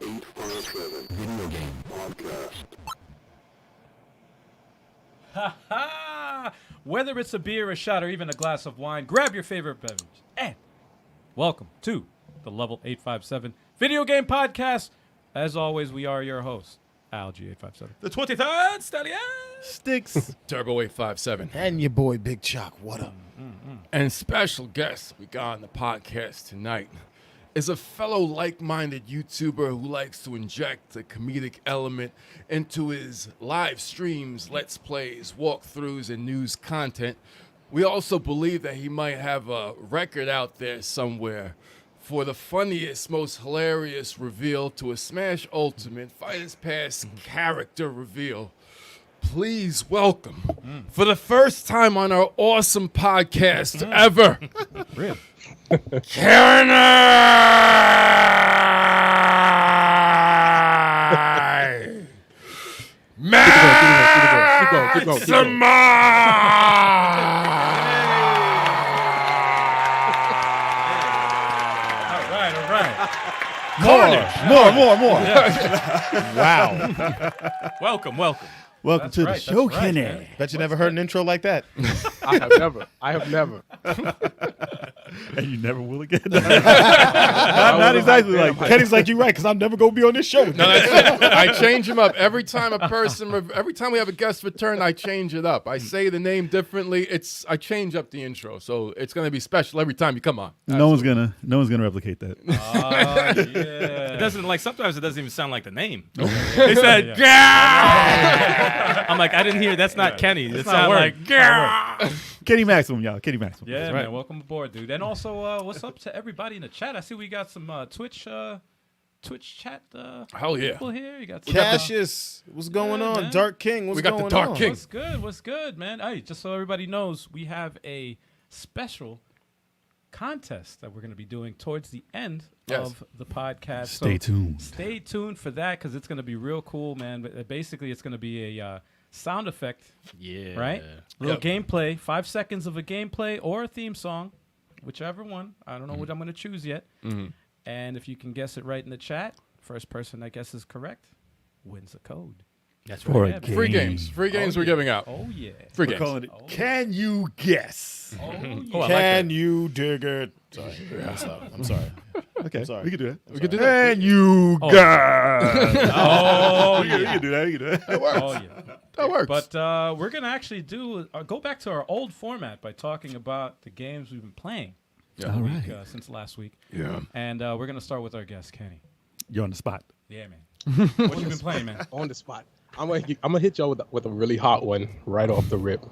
857 Video Game Podcast. Ha ha! Whether it's a beer, a shot, or even a glass of wine, grab your favorite beverage and welcome to the Level 857 Video Game Podcast. As always, we are your hosts, Algie 857, the 23rd Stallion, Sticks, Turbo 857. and your boy Big Chalk. What up? And special guest we got on the podcast tonight is a fellow like-minded YouTuber who likes to inject a comedic element into his live streams, let's plays, walkthroughs, and news content. We also believe that he might have a record out there somewhere for the funniest, most hilarious reveal to a Smash Ultimate Fighters Pass character reveal. Please welcome, for the first time on our awesome podcast ever, Really? Karen! Keep going. All right. More. Wow. Welcome. Welcome That's to right, the show, that's right, Kenny. man. Bet you never heard an intro like that. I have never. And you never will again. not exactly like Kenny's like, you're right, because I'm never going to be on this show. No, that's it. I change them up every time every time we have a guest return, I change it up. I say the name differently. I change up the intro, so it's going to be special every time you come on. No one's gonna replicate that. Yeah. It doesn't sometimes it doesn't even sound like the name. They said, I'm like, I didn't hear. That's not Kenny. It not sounds work. like Kenny Maximum, y'all. Kenny Maximum. Yeah, That's man. right. Welcome aboard, dude. And also, what's up to everybody in the chat? I see we got some Twitch chat Hell yeah. people here. You got some, Cassius, what's going Yeah, on? man. Dark King, what's We got the going Dark on? King. What's good, man? Hey, just so everybody knows, we have a special contest that we're going to be doing towards the end of the podcast. Stay tuned. Stay tuned for that because it's going to be real cool, man. But basically, it's going to be a sound effect, yeah, right? Little gameplay, 5 seconds of a gameplay or a theme song, whichever one. I don't know what I'm going to choose yet. And if you can guess it right in the chat, first person that guesses correct wins a code. That's For right. a Yeah, Free game. games. Free games we're giving out. Oh, yeah. Free We're games. calling it. Oh. Can you guess? Oh, yeah. Oh, I like Can that. you dig it? Sorry. I'm sorry. Okay, sorry. we can do that. We could do that. Can you guess? Oh, we can do that. We can do that. Oh, yeah. That works. But we're going to actually go back to our old format by talking about the games we've been playing All right. since last week. Yeah. And we're going to start with our guest, Kenny. You're on the spot. Yeah, man. What you been playing, man? On the spot. I'm gonna hit y'all with a really hot one right off the rip.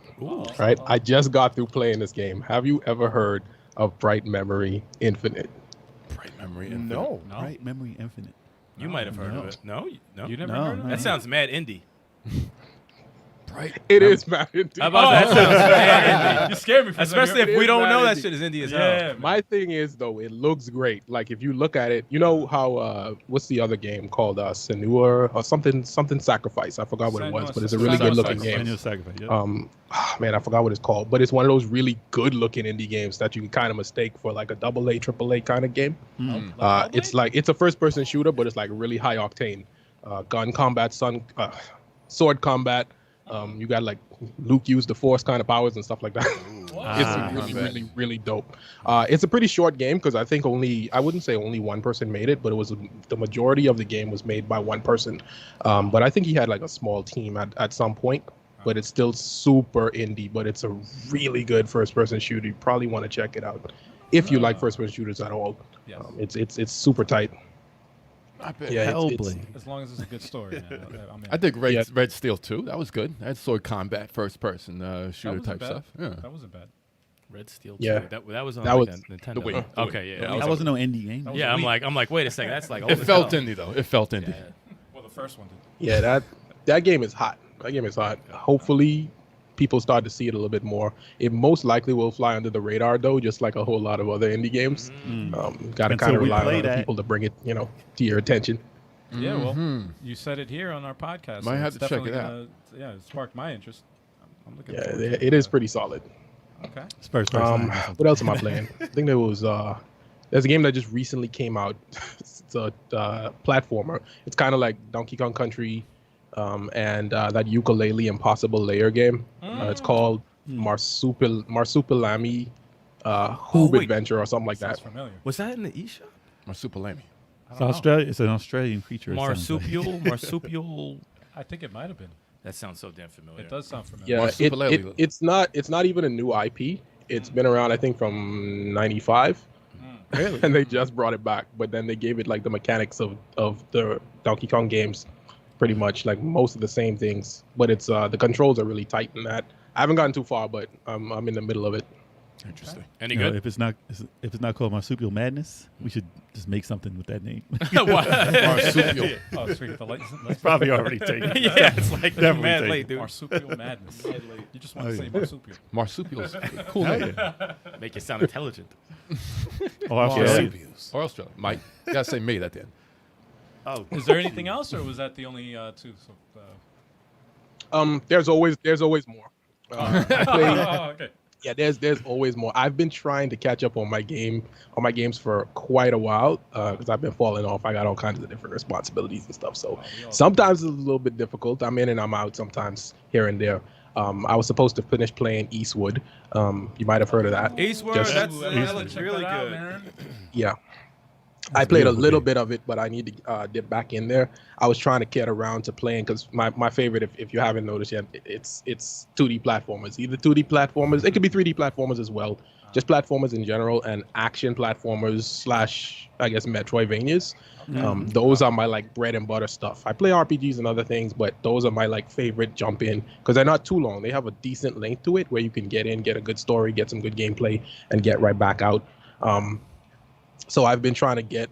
Right? I just got through playing this game. Have you ever heard of Bright Memory Infinite? Bright memory. Infinite. No. No. Right? Memory Infinite. You might have heard of it. No. You never No, heard of no. it? That sounds mad indie. Bright. It is, man. How about that? Sounds mad indie. You scared me for Especially if It we is don't mad know that indie. shit is indie as hell. Yeah, man. My thing is though, it looks great. Like if you look at it, you know how what's the other game called Senua or something Sacrifice. I forgot what it was, but it's a really Senua good looking Sacrifice. game. Annual sacrifice. Yep. Man, I forgot what it's called, but it's one of those really good looking indie games that you can kind of mistake for like a AA, AAA kind of game. It's like it's a first person shooter, but it's like really high octane. Gun combat, sword combat. You got like Luke used the Force kind of powers and stuff like that. It's really dope. It's a pretty short game because I think I wouldn't say only one person made it, but it was the majority of the game was made by one person. But I think he had like a small team at some point. But it's still super indie. But it's a really good first person shooter. You probably want to check it out if you like first person shooters at all. Yes. It's super tight. I bet. Yeah, Hellblade. As long as it's a good story, man. I'm in. I think Yeah. Red Steel 2. That was good. That's sword combat, first person shooter wasn't type bad. stuff. Yeah. That wasn't bad. Red Steel 2. Yeah. That was on That like, was- the Nintendo. the Wii. Okay, yeah. That wasn't no indie game. Yeah, I'm like, wait a second. That's like old It as felt hell. indie though. It felt indie. Well, the first one did. Yeah, that game is hot. That game is hot. Hopefully, people start to see it a little bit more. It most likely will fly under the radar, though, just like a whole lot of other indie games. Got to Until kind of we rely on play other that. people to bring it, to your attention. Yeah, well, you said it here on our podcast. Might so have it's to check definitely it out. Yeah, it sparked my interest. I'm looking Yeah, forward to it is pretty solid. Okay. It's first person. What else am I playing? I think there was There's a game that just recently came out. It's a platformer. It's kind of like Donkey Kong Country, and that ukulele impossible layer game. It's called Marsupilami Hoob wait. Adventure or something like Sounds that. familiar. Was that in the eShop? Marsupilami. It's Australia. It's an Australian creature. it sounds like. Marsupial. I think it might have been. That sounds so damn familiar. It does sound familiar. Yeah, Marsupilami. it's not even a new IP. It's been around, I think, from '95. Really? And they just brought it back, but then they gave it like the mechanics of the Donkey Kong games, pretty much like most of the same things. But it's the controls are really tight in that. I haven't gotten too far, but I'm in the middle of it. Interesting. Any You know, good? if it's not called Marsupial Madness, we should just make something with that name. Marsupial. Oh, sweet. The lights. Probably already taken. Yeah, it's like Definitely mad take late, it. dude. Marsupial madness. You just want to Oh, say yeah. marsupial. Marsupials. Cool Hell name. yeah. Make you sound intelligent. Oh, Australia. Or Australia. Mike. You gotta say mate at the end. Oh, Is there anything else, or was that the only two? So, There's always more. I play, oh, okay. yeah, there's always more. I've been trying to catch up on my games for quite a while because I've been falling off. I got all kinds of different responsibilities and stuff. So sometimes it's a little bit difficult. I'm in and I'm out sometimes here and there. I was supposed to finish playing Eastwood. You might have heard of that. Eastward. Just- That looks Check really that out, good. man. Yeah. I played a beautiful little game. bit of it, but I need to dip back in there. I was trying to get around to playing because my favorite, if you haven't noticed yet, it's 2D platformers. Either 2D platformers, it could be 3D platformers as well. Just platformers in general and action platformers / I guess Metroidvanias. Those are my like bread and butter stuff. I play RPGs and other things, but those are my like favorite jump in because they're not too long. They have a decent length to it where you can get in, get a good story, get some good gameplay, and get right back out. So I've been trying to get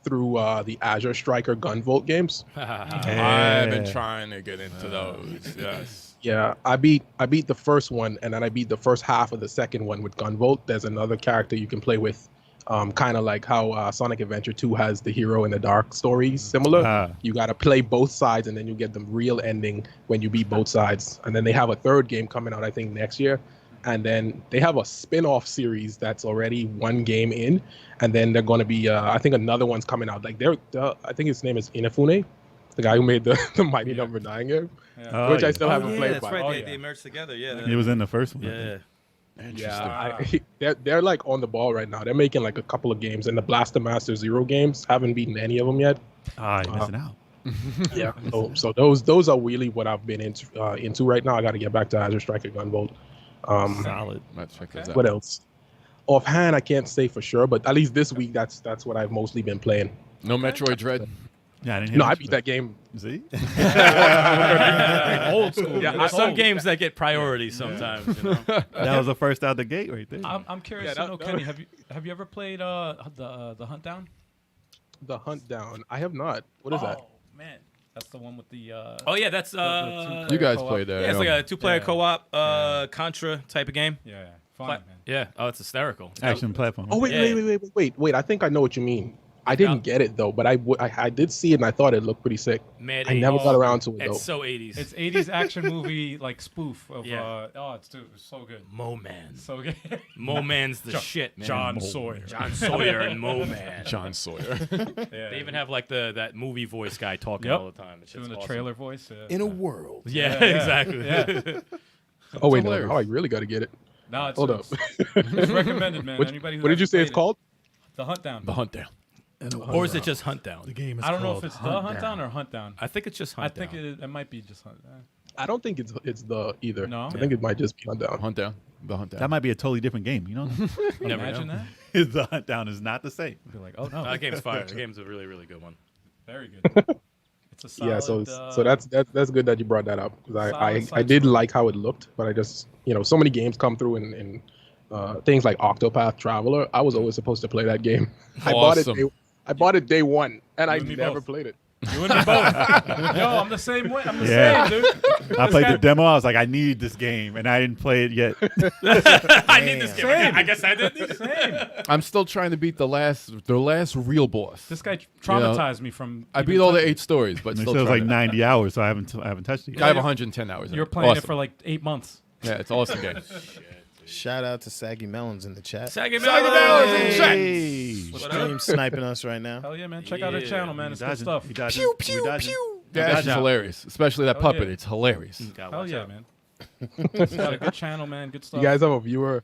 through the Azure Striker Gunvolt games. I've been trying to get into those. Yes. Yeah, I beat the first one, and then I beat the first half of the second one with Gunvolt. There's another character you can play with, kind of like how Sonic Adventure 2 has the hero in the dark story similar. You got to play both sides, and then you get the real ending when you beat both sides. And then they have a third game coming out, I think, next year. And then they have a spin-off series that's already one game in, and then they're going to be, I think another one's coming out. Like I think his name is Inafune, the guy who made the Mighty Number 9 game, Oh, which I yeah. still haven't played. That's by. right. Oh, they, yeah. they merged together. Yeah. It was in the first one. I Yeah. think. Yeah, they're like on the ball right now. They're making like a couple of games, and the Blaster Master Zero games haven't beaten any of them yet. You're missing out. Yeah, so those are really what I've been into right now. I got to get back to Azure Striker Gunvolt. Solid. Let's check those out. What else? Offhand, I can't say for sure, but at least this week, that's what I've mostly been playing. No Metroid Dread. Yeah, I didn't hear No, much I of beat it. that game. See? Old school. Yeah, man. There's some Old. games that get priority sometimes. You know? That was the first out the gate right there. I'm curious to know, Kenny. Have you ever played the Hunt Down? The Hunt Down. I have not. What is that? Oh man, that's the one with the. Oh yeah, that's two-player You guys co-op. played that. yeah, it's like a two-player Yeah. co-op Contra type of game. Yeah, fun, man. Yeah. Oh, it's hysterical. Action platform. Oh Yeah. wait! I think I know what you mean. I didn't get it though, but I did see it and I thought it looked pretty sick. Mad I never 80s. got around to it though. It's so 80s. It's 80s action movie like spoof of. Yeah. It's so good. Mo Man. So good. Mo Man's the shit, man. John Sawyer. John Sawyer and Mo Man. John Sawyer. Yeah. They even have like that movie voice guy talking Yep. all the time. It's just doing the awesome. trailer voice. Yeah. In a world. Yeah, Yeah, yeah. exactly. Yeah. Oh wait, no, hilarious. I really got to get it. No, it's, Hold up. it's recommended, man. What Anybody who did you hasn't say it's played it. called? The Hunt Down. The Hunt Down. Or is it just Hunt Down? The game is I don't know if called it's the Hunt Down or Hunt Down. I think it's just Hunt I think Down. it might be just Hunt Down. I don't think it's the either. No? I think it might just be Hunt Down. Hunt Down. The Hunt Down. That might be a totally different game. You know, Never Imagine know. that. the Hunt Down is not the same. Be like, oh no, That game's fire. The game's a really, really good one. very good. It's a solid. Yeah, so that's good that you brought that up because I Solid did side like how it looked, but I just so many games come through and things like Octopath Traveler. I was always supposed to play that game. Awesome. I bought it day one and I and me never both. played it. You and me both. Yo, I'm the same way. I'm the Yeah. same, dude. I This played guy- the demo. I was like, I need this game, and I didn't play it yet. I need this game. Same. I guess I did. Same. I'm still trying to beat the last real boss. This guy traumatized me from. I even beat all the touching 8 stories, but And it still says like trying 90 hours, so I haven't touched it I yet. have 110 hours. in You're it. playing Awesome. it for like 8 months. Yeah, it's an awesome game. Shout out to Saggy Melons in the chat. Saggy Saggy Melons Melons in chat. Hey. Stream sniping us right now. Hell yeah, man. Check out our channel, man. It's good stuff. Pew, pew, pew. That's hilarious, especially that Oh, puppet. yeah. It's hilarious. Hell yeah, man. It's got a good channel, man. Good stuff. You guys have a viewer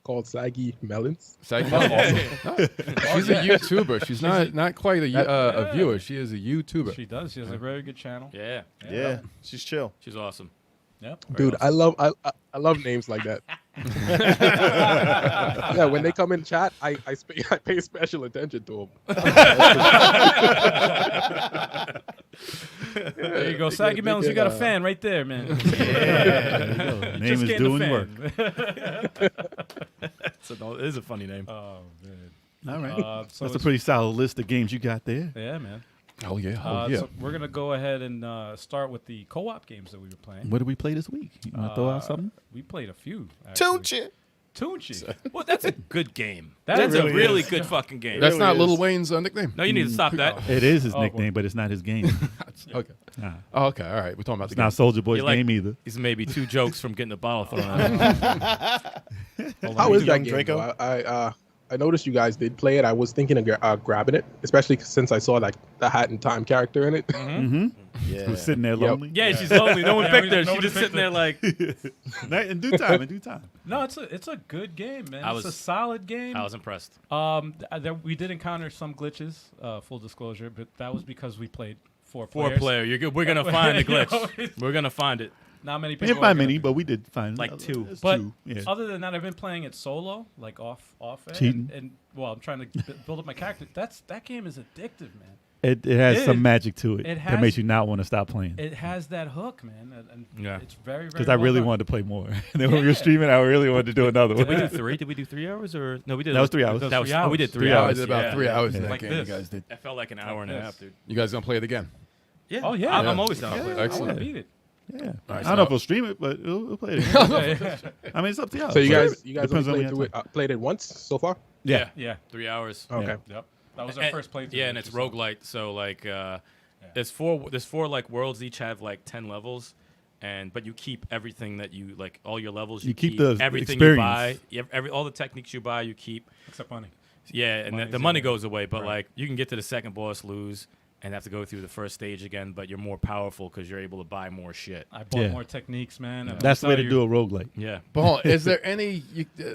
called Saggy Melons? Saggy Melons. She's a YouTuber. She's not quite a viewer. She is a YouTuber. She does. She has a very good channel. Yeah, Yeah, she's chill. she's awesome. Yep. Dude, I love names like that. Yeah, when they come in chat, I pay special attention to them. There you go. Saggy Melons, you got a fan right there, man. Name Just is getting a doing work. fan. It is a funny name. Oh, man. All right. So That's a it's- pretty solid list of games you got there. Yeah, man. Oh yeah. So we're going to go ahead and start with the co-op games that we were playing. What did we play this week? You want to throw out something? We played a few. actually. Tunchi. Tunchi. Well, that's a good game. That That's really a really is. good fucking game. That's not really Lil is. Wayne's nickname. No, you need to stop that. It is his Oh, nickname, boy. but it's not his game. Okay. Nah. Oh, okay. All right. We're talking about It's the game. not Soldier Boy's You like- game either. These may be two jokes from getting the bottle thrown at him. How is that Young game? Draco? Though? I noticed you guys did play it. I was thinking of grabbing it, especially since I saw like the Hat in Time character in it. Mm-hmm. Yeah. Who's sitting there lonely? Yeah, she's lonely. No one Yeah, picked her. She nobody just picked sitting there like, In due time, in due time. No, it's a good game, man. I It's a was- solid game. I was impressed. We did encounter some glitches, full disclosure, but that was because we played four Four players. player. You're good. We're gonna find the You know, glitch. We're gonna find it. Not many We people. didn't are find gonna many, be- but we did find Like two. It's But two. Yeah. other than that, I've been playing it solo, like off air, Cheating. and well, I'm trying to build up my character. That game is addictive, man. It has It- some magic to it, it that has- makes you not want to stop playing. It has that hook, man, and Yeah. it's very, very. Because I well really done. wanted to play more. And then when we Yeah. were streaming, I really wanted to do another Did we one. do three? Did we do 3 hours or no? We did. That was 3 hours. That was. 3 Oh, we did hours. 3 3 I hours. did about yeah. 3 hours in Yeah. that Like game. this. You guys did. It felt like an hour and a half, dude. You guys gonna play it again? Yeah. Oh, yeah. I'm Yeah. always down to play. I want Excellent. to beat it. Yeah. right, I don't so- know if we'll stream it, but we'll play it. Again. Yeah, I mean, it's up to y'all. So you guys Depends only on when played, we through have it, played it once so far? Yeah. yeah. 3 hours. Okay. Yep. That was our first playthrough. Yeah, and it's roguelite. So like, there's four like worlds. Each have like 10 levels, but you keep everything that you like. All your levels. You keep the everything experience. you buy. All the techniques you buy, you keep. Except money. Yeah, and Money's the money in it. goes away, but Right. like you can get to the second boss, lose, and have to go through the first stage again. But you're more powerful because you're able to buy more shit. I bought Yeah. more techniques, man. and That's the I'll way tell to you- do a roguelike. Yeah. But hold on, is there any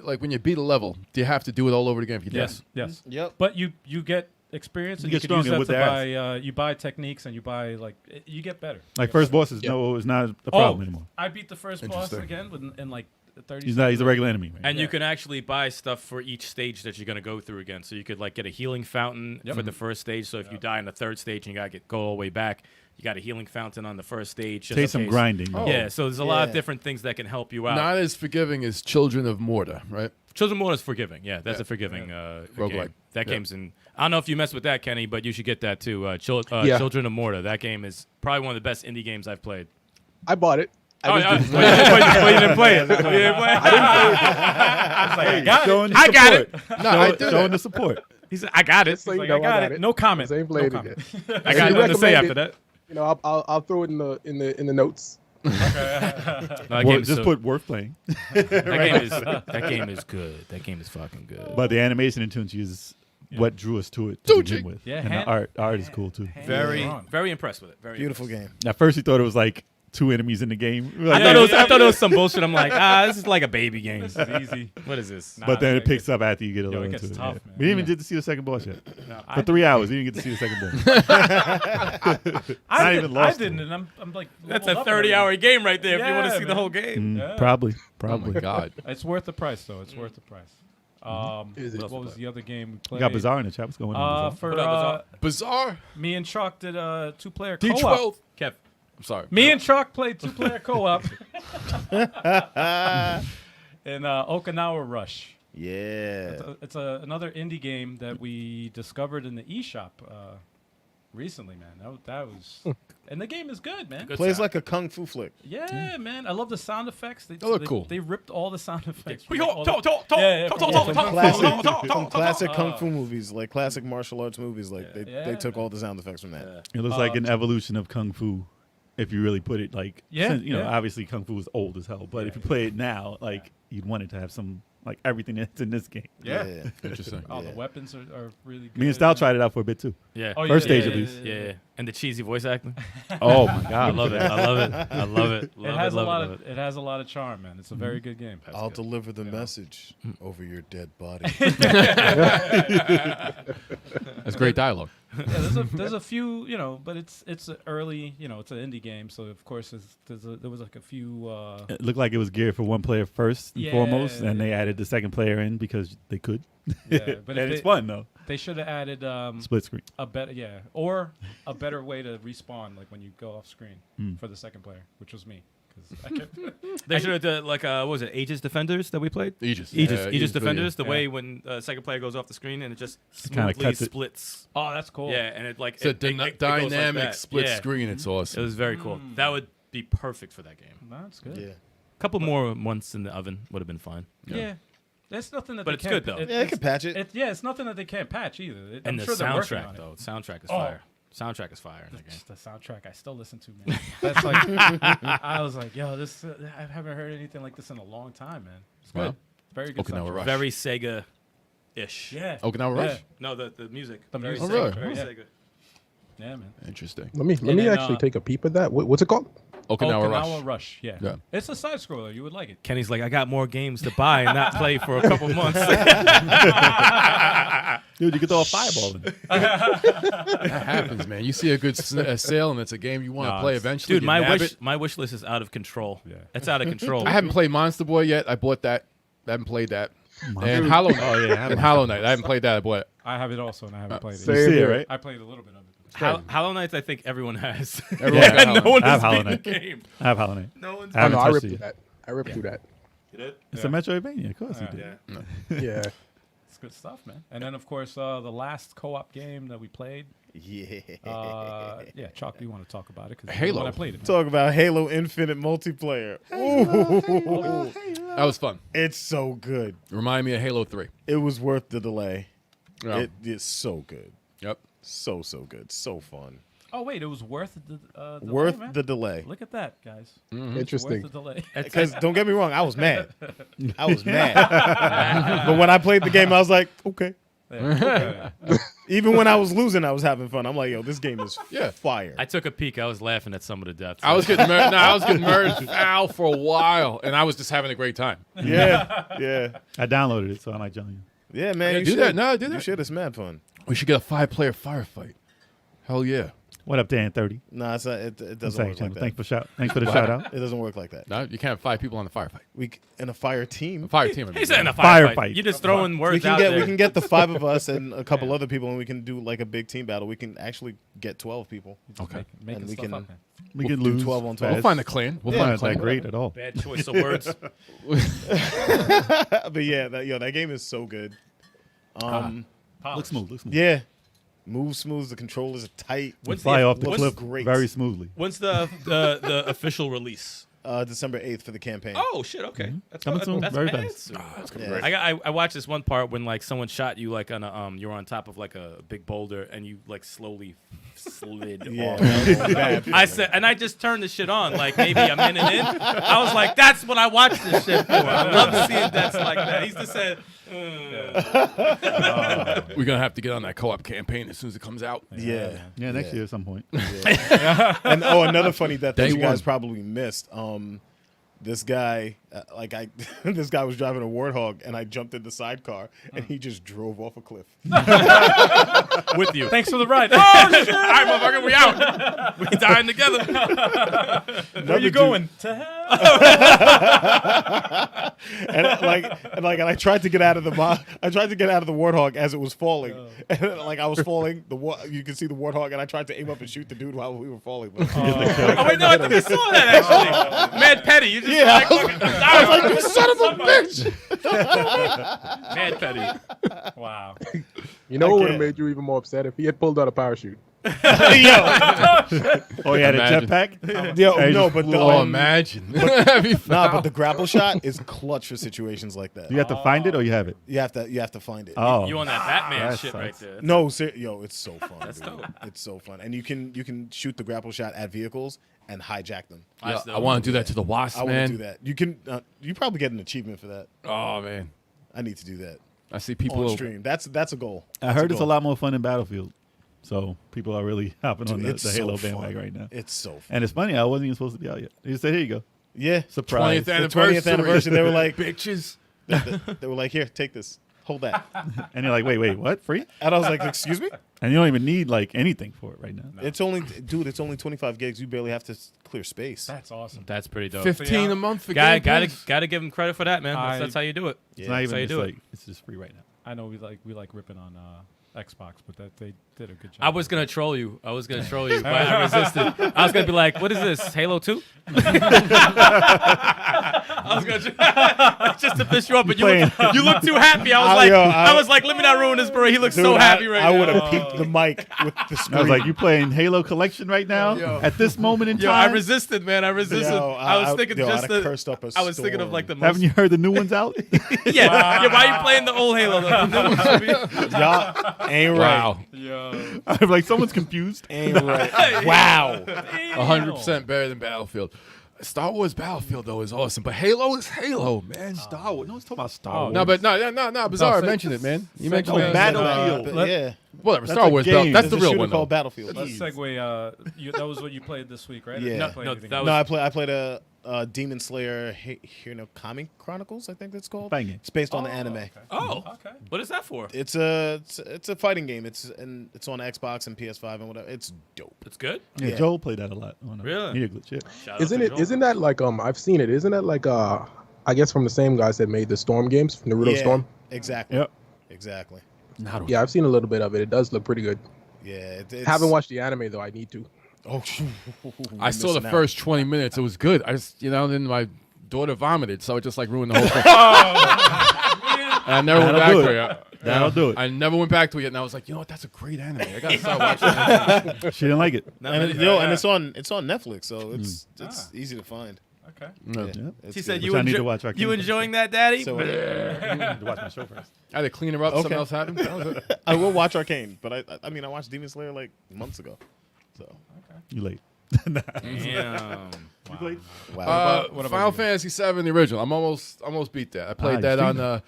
like when you beat a level, do you have to do it all over again if you Yes, yes. Yep. But you get experience, and You you, get can use stronger that with to the buy. You buy techniques, and you buy you get better. Like first boss is it's not a problem anymore. I beat the first boss Interesting. again in like 30. He's a regular enemy. Man. And you Yeah. can actually buy stuff for each stage that you're gonna go through again. So you could like get a healing fountain for the first stage. So if you die in the third stage and you gotta go all the way back, you got a healing fountain on the first stage. just Take in some case. grinding. Oh. Yeah, so there's a lot of Yeah. different things that can help you out. Not as forgiving as Children of Morta, right? Children of Morta is forgiving. Yeah, that's Yeah. a forgiving Roguelike. game. That Yeah. game's in. I don't know if you mess with that, Kenny, but you should get that too. Yeah. Children of Morta. That game is probably one of the best indie games I've played. I bought it. Oh, yeah. But you didn't play it. You didn't play it. I got it. I got it. No, I did Showing it. the support. He said, "I got it." So you Like, know, I got it. No comment. Same No played it comment. yet. I got you nothing to say recommend after it. that. You know, I'll throw it in the notes. No, that Worth- game is just so- put worth playing. that game is good. That game is fucking good. But the animation in Tunchi is what drew us to it to begin with. Yeah, and hand- the art is cool too. very, Yeah. very impressed with it. Very Beautiful impressed. game. At first, he thought it was like 2 enemies in the game. We were I like, thought it was some bullshit. I'm like, this is like a baby game. This is easy. What is this? Nah, but then it it's picks up after you get a Yo, little it into gets it. tough, yeah. man. We didn't even get to see the second boss yet. No, For 3 hours, we didn't get to see the second boss. I even lost I didn't, to and I'm like. That's leveled a up and 30-hour game right there. If you want to Yeah, see the man. whole game. Yeah. Probably. Oh my God. It's worth the price, though. It's worth the price. Is it? What was the other game we You played? got Bizarre in the chat. What's going on? Bizarre? For What up, Bizarre. me and Chalk did a 2-player co-op. D12. Kev, I'm sorry. Me and Chalk played 2-player co-op in Okinawa Rush. Yeah. It's another indie game that we discovered in the eShop recently, man. That was, and the game is good, man. Good Plays sound. like a kung fu flick. Yeah, man. I love the sound effects. They look cool. They ripped all the sound effects. We from, go, all talk, the- talk, talk, Yeah, talk, from- talk, from talk, From talk, classic, talk, talk, from talk, classic talk. kung fu movies, like classic martial arts movies, like Yeah. they took all the sound effects from that. It looks like an evolution of Kung Fu. If you really put it like, Yeah, since, yeah. obviously Kung Fu is old as hell, but if you play it now, like you'd want it to have some like everything that's in this game. Yeah. Interesting. Oh, the weapons are really good. Me and Style tried it out for a bit too. Yeah. Oh, First yeah, stage, yeah, at least. yeah, Yeah, and the cheesy voice acting. Oh my I god, love it. I love it. I love it. It has a lot of it has a lot of charm, man. It's a very good game. I'll deliver the message over your dead body. That's great dialogue. Yeah, there's a few, but it's a early, it's an indie game, so of course there was like a few. It looked like it was geared for one player first and foremost, and they added the second player in because they could. Yeah, but and it's fun though. They should have added Split screen. a better or a better way to respawn, like when you go off screen for the second player, which was me. They should have done like what was it, Aegis Defenders that we played? Aegis. Aegis Defenders. The Yeah. way when second player goes off the screen and it just kinda smoothly cuts it. splits. Oh, that's cool. Yeah, and it like It's a it goes like dynamic that. split Yeah. screen. It's It awesome. was very cool. That would be perfect for that game. That's good. Yeah. A couple more months in the oven would have been fine. Yeah. There's nothing that But they it's can't good, though. Yeah, they can patch it. It's nothing that they can't patch either. And I'm the sure they're working on soundtrack it. though, soundtrack is Oh. fire. Soundtrack is fire in the game. The soundtrack I still listen to, man. That's like I was like, yo, this I haven't heard anything like this in a long time, man. It's good. Wow. Very good. Okinawa soundtrack. Rush. Very Sega-ish. Yeah. Okinawa Yeah. Rush. No, the music. The Very music. Sega, Oh, really? Very Yeah. Sega. Yeah, man. Interesting. Let me then, actually take a peep at that. What's it called? Okinawa Rush. Yeah. Yeah. It's a side scroller. You would like it. Kenny's like, I got more games to buy and not play for a couple months. Dude, you could throw a fireball in. That happens, man. You see a good sale and it's a game you want to No, play it's- eventually. Dude, you my nab wish it. my wish list is out of control. Yeah. It's out of control. I haven't played Monster Boy yet. I bought that. I haven't played that. And Hollow Knight. Oh, yeah, And Hollow Knight. I haven't played that. I bought it. I have it also, and I haven't played it. same. You see it, here. right? I played a little bit of it. Hollow Knight, I think everyone has. Everyone's got no Hollow one I have has Hollow beaten the Knight. game. I have Hollow Knight. No one's I Oh, haven't no, I touched ripped it through yet. that. I ripped through that. You did? It's a Metroidvania, of course you did. Yeah. Yeah. It's good stuff, man. And then, of course, the last co-op game that we played. Yeah. Yeah, Chalk, do you want to talk about it? Because Halo. when I played it. man. Talk about Halo Infinite multiplayer. Ooh, That was fun. it's so good. Remind me of Halo 3. It was worth the delay. Yeah. It is so good. Yep. So good. So fun. Oh wait, it was worth the delay, Worth man? the delay. Look at that, guys. Interesting. Worth the delay. Because don't get me wrong, I was mad. I was mad. But when I played the game, I was like, okay. Yeah. Even when I was losing, I was having fun. I'm like, yo, this game is Yeah. fire. I took a peek. I was laughing at some of the deaths. I was getting murdered foul for a while, and I was just having a great time. Yeah. I downloaded it, so I might join you. Yeah, man. Yeah, you do should. that. No, do You that. should. It's mad fun. We should get a 5-player firefight. Hell yeah. What up, Dan 30? No, it's not, it I'm doesn't saying, work like that. Thanks for the shout out. It doesn't work like that. No, you can't have 5 people on the firefight. In a fire team. Fire team. I mean. He said in a Firefight. firefight. You just throwing We words can out get there. we can get the 5 of us and a couple other people, and we can do like a big team battle. We can actually get 12 people. Okay. Making we stuff can- up, man. We We'll can do lose 12 on 12. We'll find a clan. We'll Yeah, find a it's clan. not great at all. Bad choice of words. But yeah, that game is so good. Looks smooth. Looks smooth. Yeah, move smooth. The controllers are tight. When's Fly the- off the what's cliff great? very smoothly. When's the official release? December 8th for the campaign. Oh shit! Okay, that's Coming soon, That's very mad fast. soon. Yeah. I watched this one part when like someone shot you like on a you're on top of like a big boulder and you like slowly slid Yeah, off. that was bad. I said, and I just turned the shit on like maybe a minute in. I was like, that's what I watch this shit for. I love seeing deaths like that. He just said, We're gonna have to get on that co-op campaign as soon as it comes out. Yeah. Yeah, next year at some point. And another funny death that Day you guys one. probably missed. This guy, this guy was driving a Warthog, and I jumped in the sidecar, and he just drove off a cliff. with you. Thanks for the ride. Oh shit! All right, motherfucker, we out. We dying together. Where you going? To hell. And I tried to get out of the Warthog as it was falling, and like I was falling, you can see the Warthog, and I tried to aim up and shoot the dude while we were falling. But Oh wait, no, I think I saw that actually. Mad Petty, you just Yeah. I was like, you son of a bitch! Mad Petty. Wow. You know what would can't. have made you even more upset if he had pulled out a parachute? Yo, Oh, he had Imagine. a jetpack? yo, Hey, no, just but the Oh, imagine. That'd be nah, foul. but the grapple shot is clutch for situations like that. You have to find it or you have it? You have to find it. Oh. You on that Batman That shit right sucks. No, yo, it's so fun. That's dude. dope. It's so fun, and you can shoot the grapple shot at vehicles, and hijack them. Yeah, I want to do that to the Wasp, I want man. to do that. You can. You probably get an achievement for that. Oh man, I need to do that I see people on stream. That's a goal. I heard it's a lot more fun than Battlefield. So people are really hopping on It's the so Halo fun. bandwagon right now. It's so fun. And it's funny, I wasn't even supposed to be out yet. They just said, here you go. Yeah. Surprise. 20th The 20th anniversary. They were like, bitches. they were like, here, take this. Hold that. And you're like, wait, what? Free? And I was like, excuse me? And you don't even need like anything for it right now. It's only 25 gigs. You barely have to clear space. That's awesome. That's pretty dope. 15 a month for Gotta, Game Pass. gotta give him credit for that, man. That's how you do it. It's not That's even how you just do like, it. it's just free right now. I know we like ripping on Xbox, but that they did a good job. I was gonna troll you. But I resisted. I was gonna be like, "What is this? Halo 2?" I was gonna just to piss you off, but you look too happy. I was like, "Let me not ruin this, bro." He looks so happy right now. I would have peeped the mic with the screen. I was like, you playing Halo Collection right now? At this moment in Yo, time? I resisted, man. I resisted. Yo, I was thinking yo, just I'd have the. cursed up a I was thinking of like the most. Haven't you heard the new ones out? Yeah. Why are you playing the old Halo? Though? Y'all ain't right. Wow, Yo. I'm like, someone's confused. Ain't right. Wow. 100% better than Battlefield. Star Wars Battlefield though is awesome, but Halo is Halo, man. Star Wars. No one's talking about Star Oh, Wars. No, but no. Bizarre mentioned it, man. You mentioned Oh, it. Battlefield. Yeah. Whatever. That's Star a Wars. game. That's There's the a real shooter one though. called Battlefield. Let's segue. That was what you played this week, right? Yeah. Not playing No, anything. that was- No, I played a Demon Slayer Hirokami Chronicles, I think that's called. Fighting game. It's based on the anime. Okay. Oh, Okay. what is that for? It's a fighting game. It's on Xbox and PS5 and whatever. It's dope. It's good. Yeah, Yeah. Joel played that a lot. On Really? Media Glitch, yeah. Shout out Isn't to it? Joel. Isn't that like I've seen it. Isn't that like I guess from the same guys that made the Storm games, from Naruto Yeah, Storm? Exactly. Yep. Exactly. Yeah, I've seen a little bit of it. It does look pretty good. Yeah. It's, Haven't watched the anime though. I need to. Oh, I saw the missing out. first 20 minutes. It was good. I just, then my daughter vomited, so it just like ruined the whole thing. And I never went That'll back do to it. it. That'll do it. I never went back to it, and I was like, you know what? That's a great anime. I gotta start watching it. She didn't like it. And it's on Netflix, so it's easy to find. Okay. No. Yeah, Yeah. it's She said good. you Which I need to watch Raccoon You first. enjoying that, Daddy? So I need to watch my show first. I had to clean her up. Okay. Something else happened. That was it. I will watch Arcane, but I mean I watched Demon Slayer like months ago. So You late. Damn. You played? wow. what about Final you? Fantasy VII, the original. I'm almost beat that. I played you that streamed on.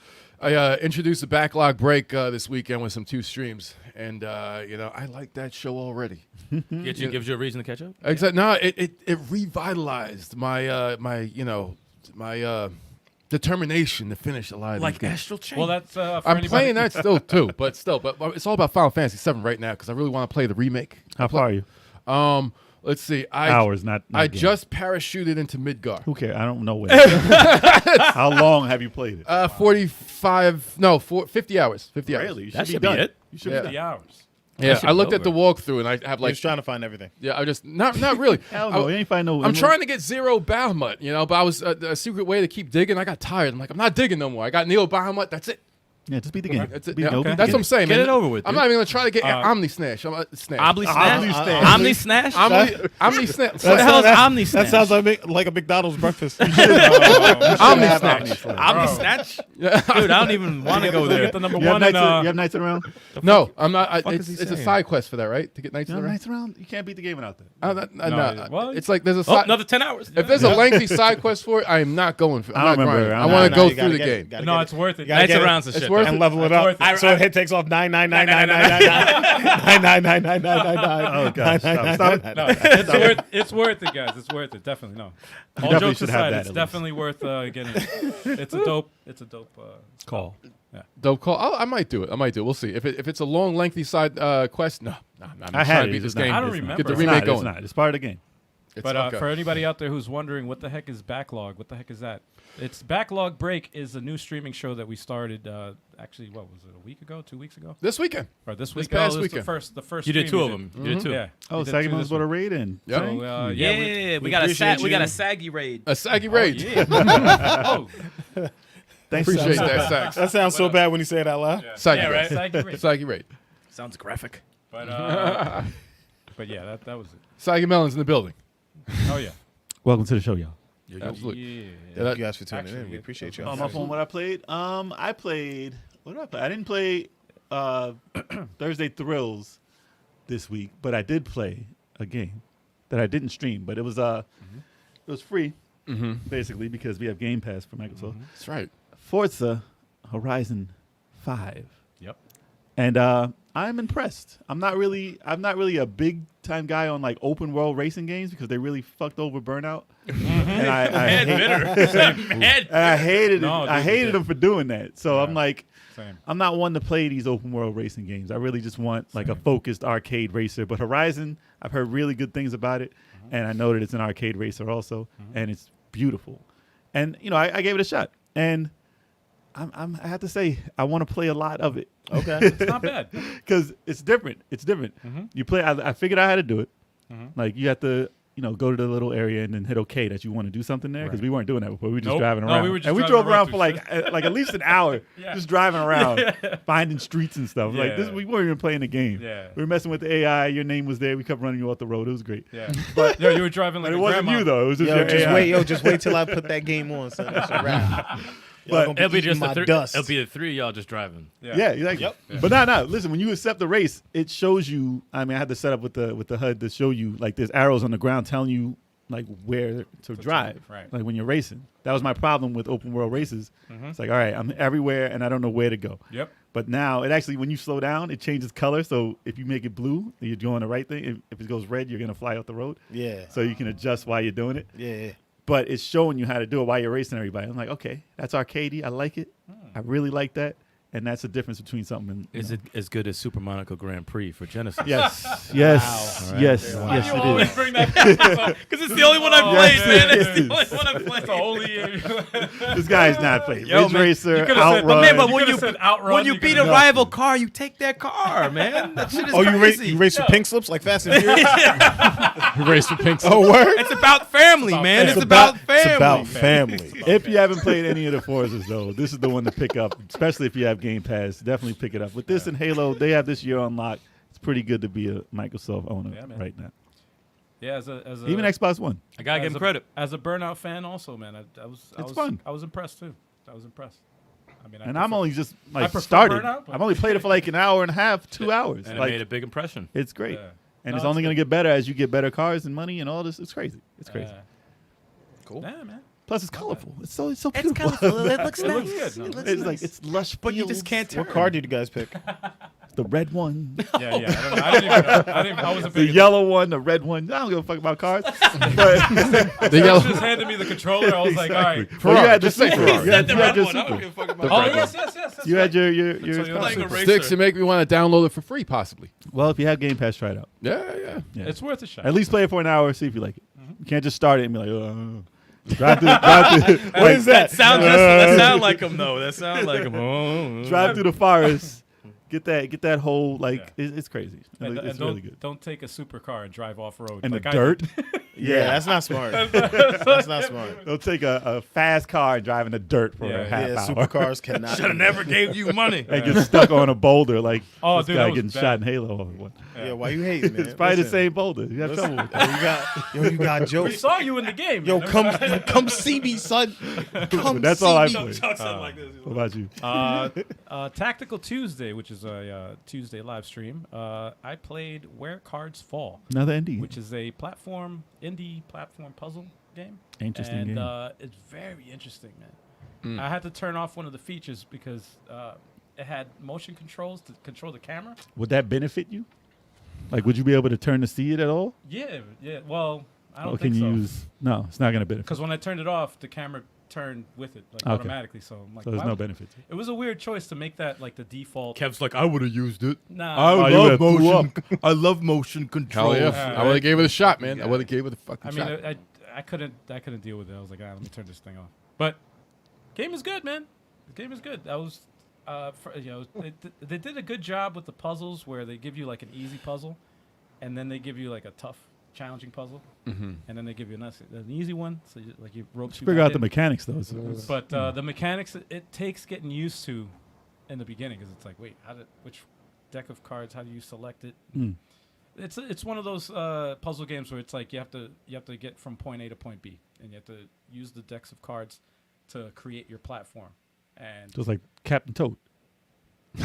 I introduced the backlog break this weekend with some 2 streams, and I like that show already. Gives you a reason to catch up. Exactly. No, it revitalized my my determination to finish a lot of these games. Astral Chain. Well, that's for I'm anybody- playing that still too, but it's all about Final Fantasy VII right now because I really want to play the remake. How far are you? Let's see. Hours, not I games. just parachuted into Midgar. Who cares? I don't know when. How long have you played it? 50 hours. 50 hours. Really? You That should should be be done. it. You should Yeah. be 50 done. hours. Yeah, should I be looked at the over. walkthrough and I have Like, like he's trying to find everything. yeah, I just not really. Hell no, you ain't find no. I'm trying to get Zero Bahamut, but I was a secret way to keep digging. I got tired. I'm like, I'm not digging no more. I got Neo Bahamut. That's it. Yeah, just beat the game. That's it. Beat Yeah, the game. okay. That's what I'm saying, Get man. it over with, I'm dude. not even gonna try to get Omni Snash. I'm Snash. Omni Snash? Omni Snash? Omni Snash. What the hell is Omni That Snash? sounds like a McDonald's breakfast. Omni have Snash. Omni Snatch? Dude, I don't even want to go there. Get the number You have one nights, and you have nights around? No, I'm not. fuck is It's he a saying? side quest for that, right? To get Knights You in have the Round. nights around? You can't beat the game without that. No, well, It's like there's a Oh, side. another 10 hours. If there's a lengthy side quest for it, I am not going for. I'm I not don't remember. grinding. I I'm want not- to go you gotta through the get it. game. Gotta no, get it's worth it. gotta Nights get it. around some It's shit. worth though. And level it It's up. worth it. So it takes off 9999999999999. Oh, God. Stop it. No, it's worth it, guys. It's worth it. Definitely no. All definitely jokes should have aside, that it's at definitely worth getting. It's a dope. Call. Dope call. I might do it. We'll see. If it's a long, lengthy side quest, no. I'm I trying had to it. beat It's this not- game. I don't it's not. remember. Get the It's remake not, going. It's not. It's part of the game. It's But okay. for anybody out there who's wondering what the heck is backlog, what the heck is that? It's Backlog Break is a new streaming show that we started. Actually, what was it? A week ago? 2 weeks ago? This weekend. Or this This week? past it was weekend. The first. You did stream 2 we of them. You did 2. Yeah. Oh, we did Saggy 2 Man's this got a week. raid in. Yep. Thank So, you. Yeah, we got a saggy raid. A saggy raid. Yeah. Oh, Thanks. Appreciate Sam. that, Sax. That sounds so bad when you say it out loud. Saggy yeah, raid. right. Saggy Raid. Saggy raid. Sounds graphic. But yeah, that was it. Saggy Melon's in the building. Oh yeah. Welcome to the show, y'all. Absolutely. Yeah. Yeah, Thank you guys for tuning Actually, in. We appreciate you. On my phone, what I played? I played. What did I play? I didn't play Thursday Thrills this week, but I did play a game that I didn't stream, but it was free basically because we have Game Pass for Microsoft. That's right. Forza Horizon 5. Yep. And I'm impressed. I'm not really a big time guy on like open world racing games because they really fucked over Burnout. And I hated it. No, I dude, hated them for doing that. So Yeah. I'm like, Same. I'm not one to play these open world racing games. I really just want like a focused arcade racer. But Horizon, I've heard really good things about it, and I know that it's an arcade racer also, and it's beautiful. And you know, I gave it a shot, and I have to say I want to play a lot of it. Okay. It's not bad. Because it's different. It's different. You play. I figured out how to do it. Like you have to, you know, go to the little area and then hit OK that you want to do something there because we weren't doing that before. We were just Nope. driving No, around. we were just and we driving drove around around for like at least an hour, Yeah. just driving around, finding streets and stuff. Like this, Yeah. we weren't even playing the game. Yeah. We were messing with the AI. Your name was there. We kept running you off the road. It was great. Yeah. But yo, you were driving like But it a wasn't grandma. you though. It was just your AI. Just wait till I put that game on, son. It's a wrap. But Y'all gonna It'll be eating just my the dust. It'll be the three of y'all just driving. Yeah, exactly. But no. Listen, when you accept the race, it shows you. I mean, I had to set up with the HUD to show you like there's arrows on the ground telling you like where to drive. right. Like when you're racing. That was my problem with open world races. It's like, all right, I'm everywhere and I don't know where to go. Yep. But now it actually, when you slow down, it changes color. So if you make it blue, you're doing the right thing. If it goes red, you're gonna fly off the road. Yeah. So you can adjust while you're doing it. Yeah. But it's showing you how to do it while you're racing everybody. I'm like, okay, that's arcadey. I like it. I really like that. And that's the difference between something. And, Is it as good as Super Monaco Grand Prix for Genesis? Yes. Yes. All right. Yes. Why Yes, do you it always is. bring that up? Because it's the only one I've Yes, played, man. it It's the is. only one I've It's played. the only. This guy's not playing. Yo, Ridge man, Racer, you could've said- Outrun. But man, but You when could've you said Outrun, when you you beat a could've- rival car, you take their car, man. That shit is crazy. You race for pink slips like Fast and Furious? Race for pink. Oh, word? It's about family, man. It's It's about It's family. about family. If you haven't played any of the Forzas, though, this is the one to pick up, especially if you have Game Pass. Definitely pick it up. With this and Halo, they have this year on lock. It's pretty good to be a Microsoft owner Yeah, man. right now. Yeah, as a Even Xbox One. I gotta give as him a- credit. As a Burnout fan, also, man, I was fun. I was impressed too. I was impressed. I mean, And I'm only just I like prefer started. Burnout, but- I've only played it for like an hour and a half, 2 hours. And it Like made a big impression. it's great. Yeah. And No, it's it's only going to good. get better as you get better cars and money and all this. It's crazy. It's crazy. Cool. Yeah, man. Plus, it's colorful. It's so beautiful. It looks It looks good. No, It's like it's lush. But you fields. just can't turn. What car did you guys pick? The red one, Yeah, yeah. I don't know. I didn't even know. I wasn't the paying yellow one, the red one. I don't give a fuck about cars. But The attention. yellow. Just handed me the controller. I was like, all right. well, you had the Just say Supra. Ferrari. You had The your red one. I Supra. don't give a fuck about Oh that. yes. That's You had right. your That's what you're Playing a Super. racer. Sticks, you make me want to download it for free, possibly. Well, if you have Game Pass, try it out. Yeah. Yeah. It's worth a shot. At least play it for an hour, see if you like it. You can't just start it and be like, drive through. What is That sound like him though. That sound like him. Drive through the forest. Get that whole like it's crazy. And, It's don't, really good. don't take a supercar and drive off road. And like the I dirt. did. Yeah, that's not smart. That's not smart. Don't take a fast car and drive in the dirt for Yeah. a half Yeah, hour. supercars cannot. Should have never gave you money. And get stuck on a boulder like Oh, this dude, guy that was getting bad. shot in Halo. Or what. Yeah, why you hating, man? It's probably the Listen. same boulder. You have trouble with that. You got We jokes. saw you in the game. Yo, man. come see me, son. Come But that's see all I me. play. What about you? Tactical Tuesday, which is a Tuesday live stream. I played Where Cards Fall, Another indie. which is a indie platform puzzle game. Interesting and game. it's very interesting, man. I had to turn off one of the features because it had motion controls to control the camera. Would that benefit you? Like, would you be able to turn to see it at all? Yeah. Well, I don't Or think can you so. use? No, it's not going to benefit. Because when I turned it off, the camera turned with it like Okay. automatically. So I'm like, So there's why no would- benefit to it. It was a weird choice to make that like the default. Kev's like, I would have used it. Nah. Oh, you would've threw I love motion control. Hell yeah. I would have gave it a shot, man. I would have gave it a fucking I mean, shot. I couldn't deal with it. I was like, let me turn this thing off. But game is good, man. The game is good. I was, they did a good job with the puzzles where they give you like an easy puzzle, and then they give you like a tough, challenging puzzle, and then they give you an easy one. So you rope you Figure back out the in. mechanics though. So it's- But the mechanics, it takes getting used to in the beginning because it's like, wait, which deck of cards? How do you select it? Mm. It's one of those puzzle games where it's like you have to get from point A to point B, and you have to use the decks of cards to create your platform. And just like Captain Toad.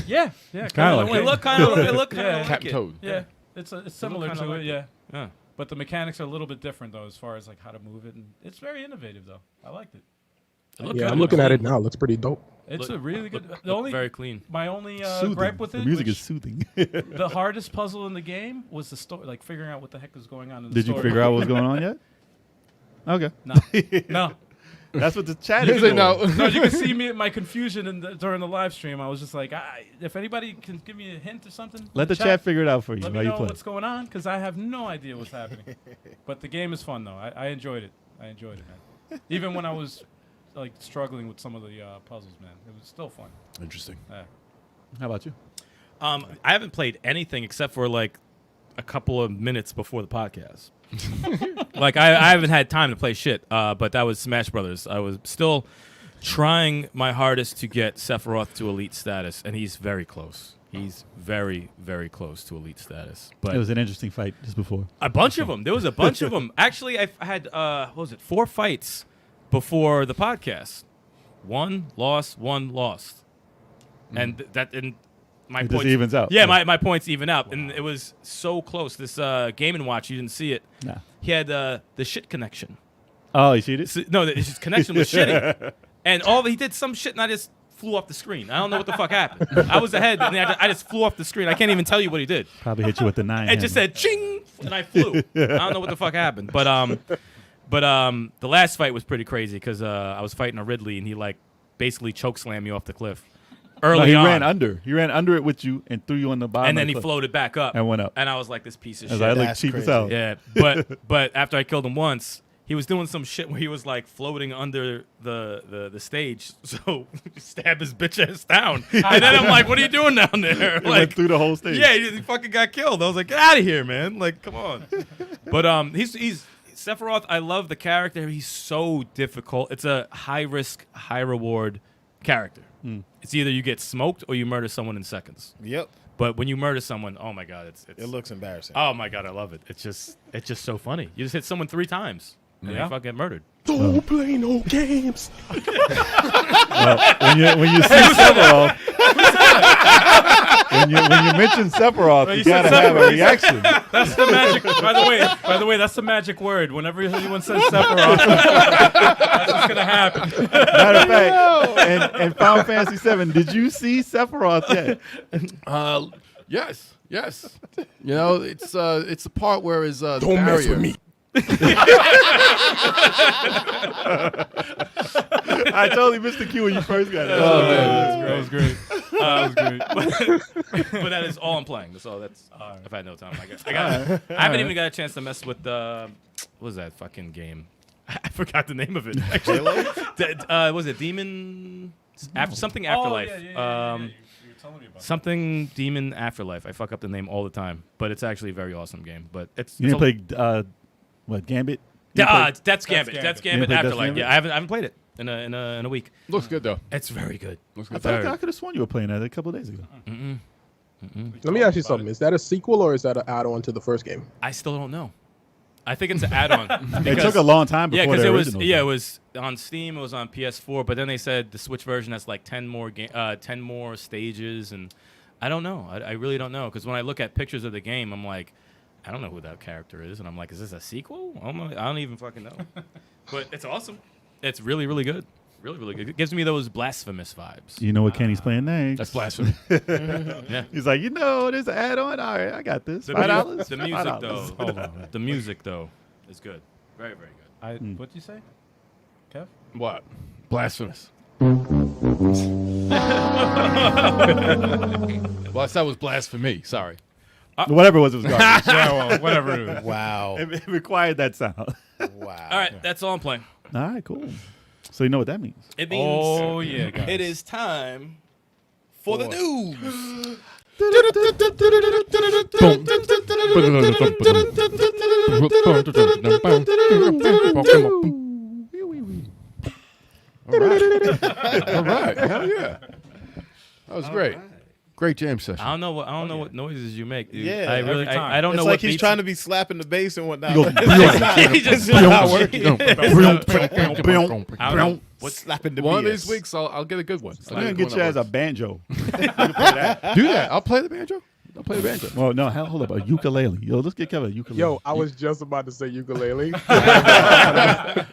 yeah, kinda kinda like It looked kind of Yeah. like Captain it. Toad. yeah, it's similar kinda to like it. Yeah, Yeah. But the mechanics are a little bit different though, as far as like how to move it, and it's very innovative though. I liked it. Yeah, I'm looking at it now. It looks pretty dope. It's a really good. The only very clean. My only Soothing. gripe with it, The music which is soothing. the hardest puzzle in the game was the story, like figuring out what the heck is going on in the Did story. you figure out what's going on yet? Okay. No. That's what the chat is Say doing. no. No, you can see me my confusion during the live stream. I was just like, if anybody can give me a hint or something, Let the chat figure it out for you Let while me you know play. what's going on because I have no idea what's happening. But the game is fun though. I enjoyed it. I enjoyed it, man. Even when I was like struggling with some of the puzzles, man, it was still fun. Interesting. Yeah. How about you? I haven't played anything except for like a couple of minutes before the podcast. Like I haven't had time to play shit. But that was Smash Brothers. I was still trying my hardest to get Sephiroth to elite status, and he's very close. He's very, very close to elite status. But It was an interesting fight just before. a bunch of them. There was a bunch of them. Actually, I had what was it? 4 fights before the podcast. 1 lost, 1 lost, and my It points just evens out. Yeah, my points even out, and it was so close. This Game & Watch, you didn't see it. Nah. He had the shit connection. Oh, you cheated? So, no, his connection was shitty, and he did some shit, and I just flew off the screen. I don't know what the fuck happened. I was ahead, and I just flew off the screen. I can't even tell you what he did. Probably hit you with the 9. It just said ching, and I flew. I don't know what the fuck happened, but the last fight was pretty crazy because I was fighting a Ridley, and he like basically chokeslammed me off the cliff early No, he on. ran under. He ran under it with you and threw you on the bottom. And then of he the cliff floated back up and went up. and I was like, this piece of I was shit. like, I look That's cheap as crazy. hell. Yeah, but after I killed him once, he was doing some shit where he was like floating under the stage, so stab his bitch ass down. And then I'm like, what are you doing down there? It went through the whole stage. Yeah, he fucking got killed. I was like, get out of here, man. Like, come on. But he's Sephiroth. I love the character. He's so difficult. It's a high risk, high reward character. It's either you get smoked or you murder someone in seconds. Yep. But when you murder someone, oh my god, It looks embarrassing. oh my god, I love it. It's just so funny. You just hit someone 3 times and Yeah. they fucking get murdered. Don't play no games. When you see Sephiroth, when you mention Sephiroth, you said gotta have a Sephiroth. reaction. That's the magic. By the way, that's the magic word. Whenever anyone says Sephiroth, that's what's gonna happen. Matter of fact, in Final Fantasy VII, did you see Sephiroth yet? Yes. You know, it's the part where his Don't barrier. mess with me. I totally missed the cue when you first got it. Oh man, that was great. That was great. But that is all I'm playing. That's all. That's if I had no time. I haven't even got a chance to mess with what was that fucking game? I forgot the name of it. Actually, was it Demon? Something Afterlife. Oh, yeah. You were telling me about Something Demon Afterlife. I fuck up the name all the time, but it's actually a very awesome game. But it's You didn't play Gambit? You didn't play- That's Gambit. Gambit. That's You Gambit didn't play Death Afterlife. Gambit? Yeah, I haven't played it in a week. Looks good though. It's very good. Looks I good. thought Very- I could have sworn you were playing that a couple of days ago. Let me ask you something. Is that a sequel or is that an add-on to the first game? I still don't know. I think it's an add-on. It because- took a long time Yeah, before because the it was original. it was on Steam, it was on PS4, but then they said the Switch version has like 10 more stages, and I don't know. I really don't know because when I look at pictures of the game, I'm like, I don't know who that character is, and I'm like, is this a sequel? I don't even fucking know. But it's awesome. It's really, really good. Really, really good. It gives me those blasphemous vibes. You know what Kenny's playing next? That's blasphemy. Yeah. He's like, there's an add-on. All right, I got this. The $5. The music, $5. though. Hold on. The music, though, is good. Very, very good. What'd you say, Kev? What? Blasphemous. Well, I said it was blasphemy. Sorry. Whatever it was garbage. Yeah, well, whatever it is. Wow. It required that sound. Wow. All right, that's all I'm playing. All right, cool. So you know what that means. It means Oh yeah, guys. it is time for the news. All right. Hell yeah. That was great. Great jam session. I don't know what noises you make, dude. Yeah, I really every time. I don't It's know like what he's beats trying to be slapping the bass and whatnot. He goes, He just not working. I don't know. What's slapping the One of BS? these weeks, I'll get a good one. I'm going to get you as a banjo. Do that. I'll play the banjo. play the banjo. Well, no, hold up. A ukulele. Yo, let's get Kevin a ukulele. Yo, I was just about to say ukulele.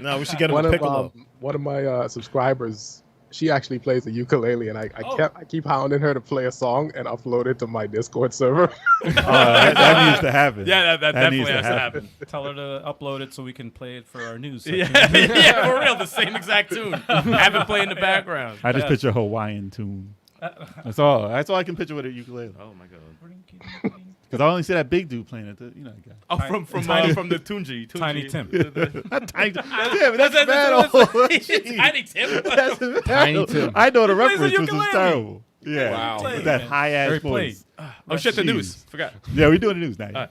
No, we should get him one a of piccolo. one of my subscribers, she actually plays the ukulele, and I keep hounding her to play a song and upload it to my Discord server. That needs to happen. Yeah, that definitely needs to has to happen. Tell her to upload it so we can play it for our news. Yeah, section. yeah, for real, the same exact tune. Have it play in the background. I just picture a Hawaiian tune. That's all. That's all I can picture with a ukulele. Oh my god. Because I only see that big dude playing it. The guy. Oh, from the Tunji. Tiny Tim. Not Tiny Tim. Damn, that's bad. Oh, geez. Tiny Tim. That's bad. Tiny Tim. I know the plays the reference, which is ukulele. terrible. Yeah. Wow. With that high ass Very voice. Oh shit, the Jeez. news. Forgot. Yeah, we're doing the news now. All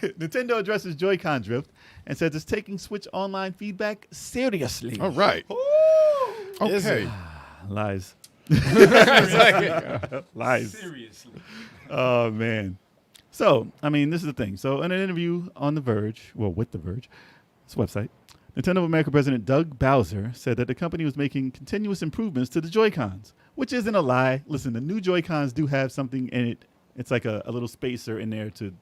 Nintendo addresses Joy-Con drift and says it's taking Switch Online feedback seriously. All right. Is Okay. it? Lies. Exactly. Lies. Seriously. Oh, man. So, I mean, this is the thing. So, in an interview on The Verge, with The Verge, this website, Nintendo of America President Doug Bowser said that the company was making continuous improvements to the Joy-Cons, which isn't a lie. Listen, the new Joy-Cons do have something in it. It's like a little spacer in there to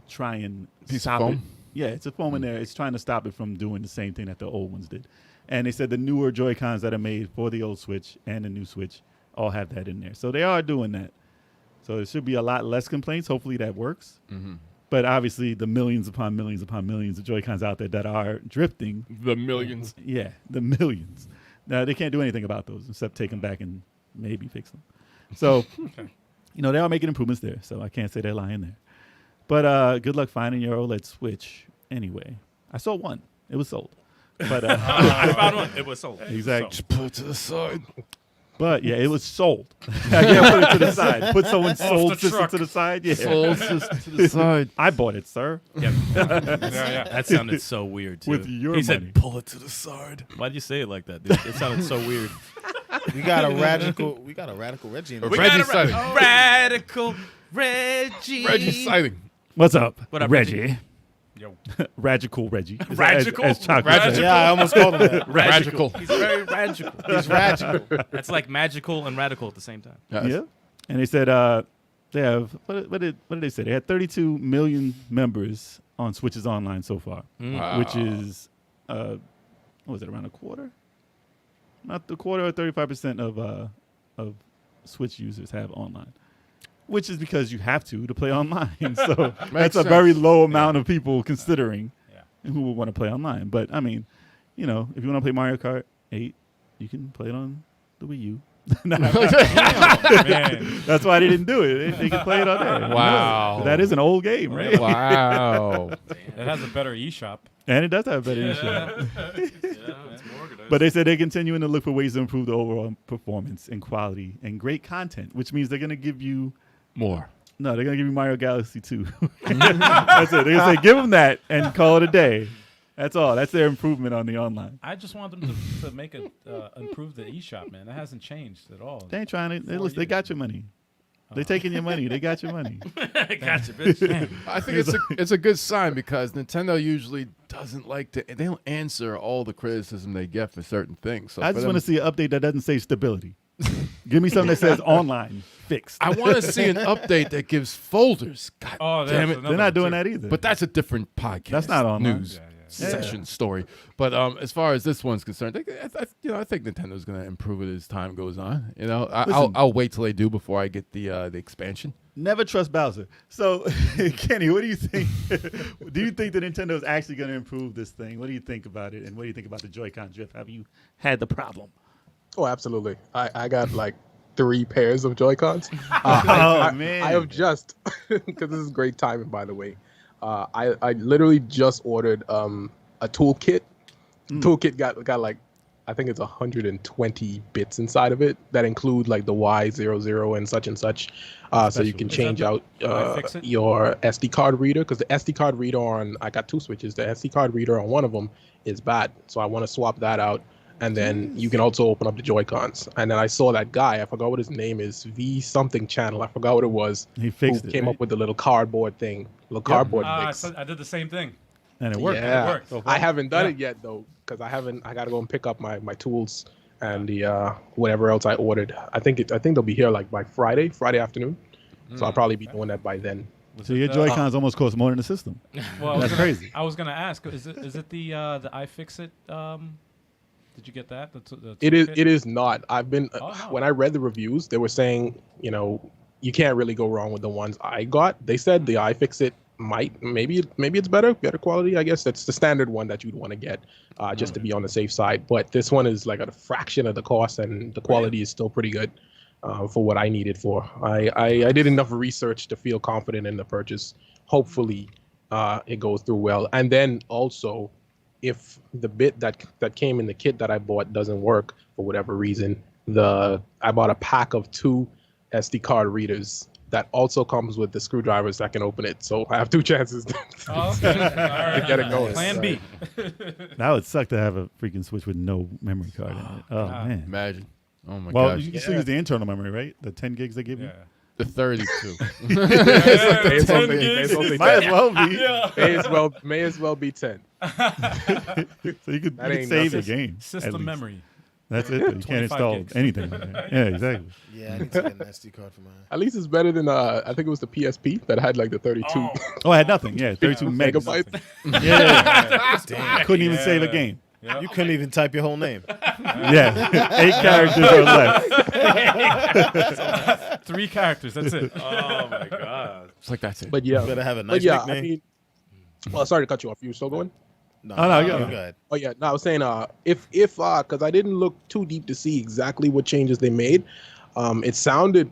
try and Piece of stop it. foam? Yeah, it's a foam in there. It's trying to stop it from doing the same thing that the old ones did. And they said the newer Joy-Cons that are made for the old Switch and the new Switch all have that in there. So they are doing that. So there should be a lot less complaints. Hopefully that works. Mm-hmm. But obviously the millions upon millions upon millions of Joy-Cons out there that are drifting. The millions. Yeah, the millions. Now, they can't do anything about those except take them back and maybe fix them. So, they are making improvements there. So I can't say they're lying there. But good luck finding your OLED Switch anyway. I saw one. It was sold. But I found one. It was sold. exactly. Just put it to the side. But yeah, it was sold. I can't put it to the side. Put someone's sold the system truck. to the side. Yeah. Sold to the side. I bought it, sir. Yeah. That sounded so weird too. With your he money. said, "Pull it to the side." Why'd you say it like that, dude? It sounded so weird. We got a radical Reggie in the Reggie got a sighting. radical Reggie. Reggie sighting. What's up, What up, Reggie? Yo. Radical Reggie. Radical? As chocolate Radical? says. Yeah, I almost called him that. Radical. He's very radical. He's radical. That's like magical and radical at the same time. Yeah. And they said they have what did they say? They had 32 million members on Switches Online so far, Wow. which is what was it, around a quarter? Not the quarter, or 35% of Switch users have online. Which is because you have to play online. So that's a sense. very low amount of people considering Yeah. who would want to play online. But I mean, if you want to play Mario Kart 8, you can play it on the Wii U. Man. That's why they didn't do it. They can play it on there. Wow. That is an old game, right? Wow. It has a better eShop. And it does have better eShop. It's more organized. But they said they're continuing to look for ways to improve the overall performance and quality and great content, which means they're going to give you More. No, they're going to give you Mario Galaxy 2. That's it. They're going to say, give them that and call it a day. That's all. That's their improvement on the online. I just want them to make it improve the eShop, man. That hasn't changed at all. They ain't trying to. Four They got your money. They taking your money. They got your money. Gotcha, bitch. I think it's a good sign because Nintendo usually doesn't like to. They don't answer all the criticism they get for certain things. So I for just them- want to see an update that doesn't say stability. Give me something that says online fixed. I want to see an update that gives folders. God Oh, damn that's it! another They're not one, doing too. that either. But that's a different podcast. That's not online. news Yeah, session story. But as far as this one's concerned, I think Nintendo's going to improve it as time goes on. Listen. I'll wait till they do before I get the expansion. Never trust Bowser. So, Kenny, what do you think? Do you think that Nintendo is actually going to improve this thing? What do you think about it? And what do you think about the Joy-Con drift? Have you had the problem? Oh, absolutely. I got like 3 pairs of Joy-Cons. Man. I have just, because this is great timing, by the way. I literally just ordered a toolkit. Toolkit got like, I think it's 120 bits inside of it that include like the Y00 and such. So you can change out fix it? your SD card reader, because the SD card reader I got 2 switches. The SD card reader on one of them is bad. So I want to swap that out. And then you can also open up the Joy-Cons. And then I saw that guy, I forgot what his name is, V something channel. I forgot what it was. He fixed who it, came right? up with the little cardboard thing, cardboard mix. I did the same thing. And it worked. Yeah, It worked. So far. I haven't done Yeah. it yet though, because I got to go and pick up my tools and the whatever else I ordered. I think they'll be here like by Friday afternoon. So I'll probably be doing that by then. So your Joy-Cons almost cost more than the system. Well, That's crazy. I was gonna ask, is it the iFixit? Did you get that? It is not. I've been Oh, no. when I read the reviews, they were saying, you can't really go wrong with the ones I got. They said the iFixit maybe it's better quality. I guess that's the standard one that you'd want to get, just to be on the safe side. But this one is like a fraction of the cost, and the quality is still pretty good for what I need it for. I did enough research to feel confident in the purchase. Hopefully, it goes through well. And then also, if the bit that came in the kit that I bought doesn't work for whatever reason, I bought a pack of 2 SD card readers that also comes with the screwdrivers that can open it. So I have 2 chances to get it going. Plan B. That would suck to have a freaking Switch with no memory card in it. Oh, man. Imagine. Oh my Well, gosh. you can still use the internal memory, right? The 10 gigs they give you? Yeah. The 32. Might as well be. May as well be 10. So you could ain't save the nothing. game. at System least. memory. That's it. You can't 25 install gigs. anything like that. Yeah, exactly. Yeah, I need to get an SD card for mine. At least it's better than I think it was the PSP that had like the 32 Oh, I had nothing. Yeah, 32 megs. megabytes. Yeah. Damn. Couldn't even save a game. You couldn't even type your whole name. Yeah. 8 characters or less. 3 characters. That's it. Oh my god. It's like that's it. But yeah, Better have a nice I nickname. mean, well, sorry to cut you off. You still going? No, no, you go go ahead. ahead. Oh yeah, no, I was saying if because I didn't look too deep to see exactly what changes they made. It sounded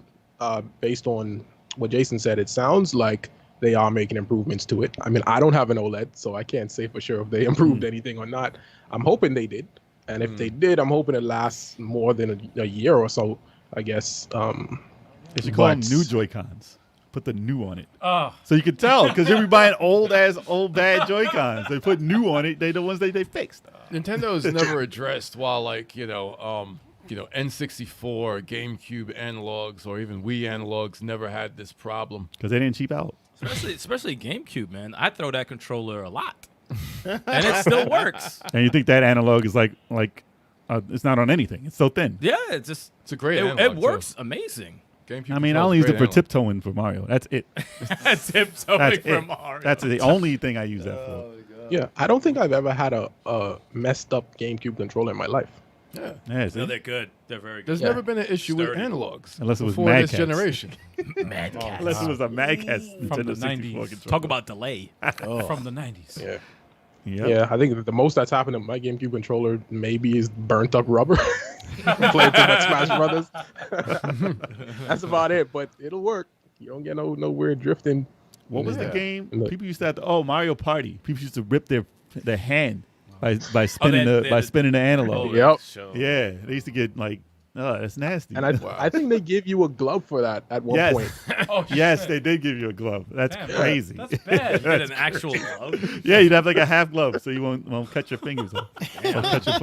based on what Jason said, it sounds like they are making improvements to it. I mean, I don't have an OLED, so I can't say for sure if they improved anything or not. I'm hoping they did, and if they did, I'm hoping it lasts more than a year or so, I guess. They should call them new Joy-Cons. Put the new on it. Oh, So you can tell, because you'll be buying old bad Joy-Cons. They put new on it. They're the ones they fixed. Nintendo's never addressed while N64, GameCube analogs, or even Wii analogs never had this problem. Because they didn't cheap out. Especially GameCube, man. I throw that controller a lot, and it still works. And you think that analog is like it's not on anything. It's so thin. Yeah, it's It's a great it analog, too. works amazing. GameCube I mean, I controls only use it great for analog. tiptoeing for Mario. That's it. That's tiptoeing That's from it. Mario. That's the only thing I use that for. Yeah, I don't think I've ever had a messed up GameCube controller in my life. Yeah. Yeah, see? No, they're good. They're very good. There's never been an issue with Sturdy. analogs Unless it was before Mad this Cats. generation. Mad Cat. Unless it was a Mad Catz From the Nintendo 64 90s. controller. Talk about delay. from the 90s. Yeah. Yep. Yeah, I think the most that's happened to my GameCube controller maybe is burnt up rubber. Playing too much Smash Brothers. That's about it, but it'll work. You don't get no weird drifting. What was the Yeah. game? Look. People used to have to, Mario Party. People used to rip their hand by spinning they- spinning the analog. Yep. Show. Yeah, they used to get like, that's nasty. And I think they give you a glove for that at one Yes. point. Oh, yes, shit. they did give you a glove. That's Damn, crazy. That's bad. You get an actual glove. Yeah, you'd have like a half glove, so you won't cut your fingers off. Or cut your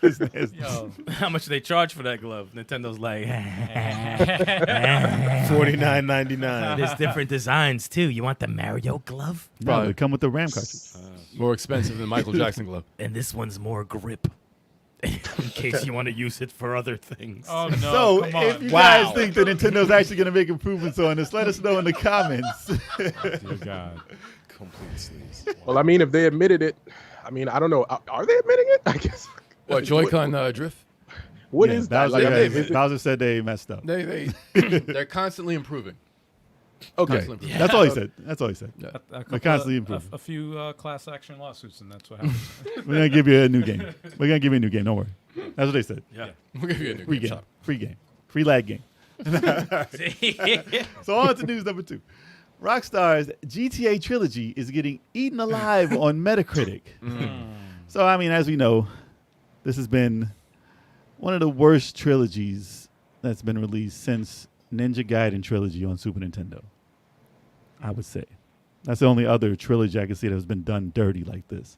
it's nasty. Yo, How much do they charge for that glove? Nintendo's like, $49.99. there's different designs too. You want the Mario glove? No, they come with the RAM cartridge. More expensive than Michael Jackson glove. And this one's more grip. In case you want to use it for other things. oh no! So, come on. if you Wow. guys think that Nintendo's actually going to make improvements on this, let us know in the comments. Dear God. Complete sleaze. Well, I mean, if they admitted it, I mean, I don't know. Are they admitting it? I guess. What, Joy-Con drift? What Yeah, is that? Bowser, Like, Bowser said they messed up. They're constantly improving. okay. Constantly improving. That's all he said. That's all he said. A They're couple constantly of- improving. a few class action lawsuits, and that's what happens. We're going to give you a new game. We're going to give you a new game. Don't worry. That's what they said. Yeah. We'll give you a new Free game. game. Free game. Free lag game. So on to news number 2. Rockstar's GTA Trilogy is getting eaten alive on Metacritic. So, I mean, as we know, this has been one of the worst trilogies that's been released since Ninja Gaiden Trilogy on Super Nintendo, I would say. That's the only other trilogy I can see that has been done dirty like this.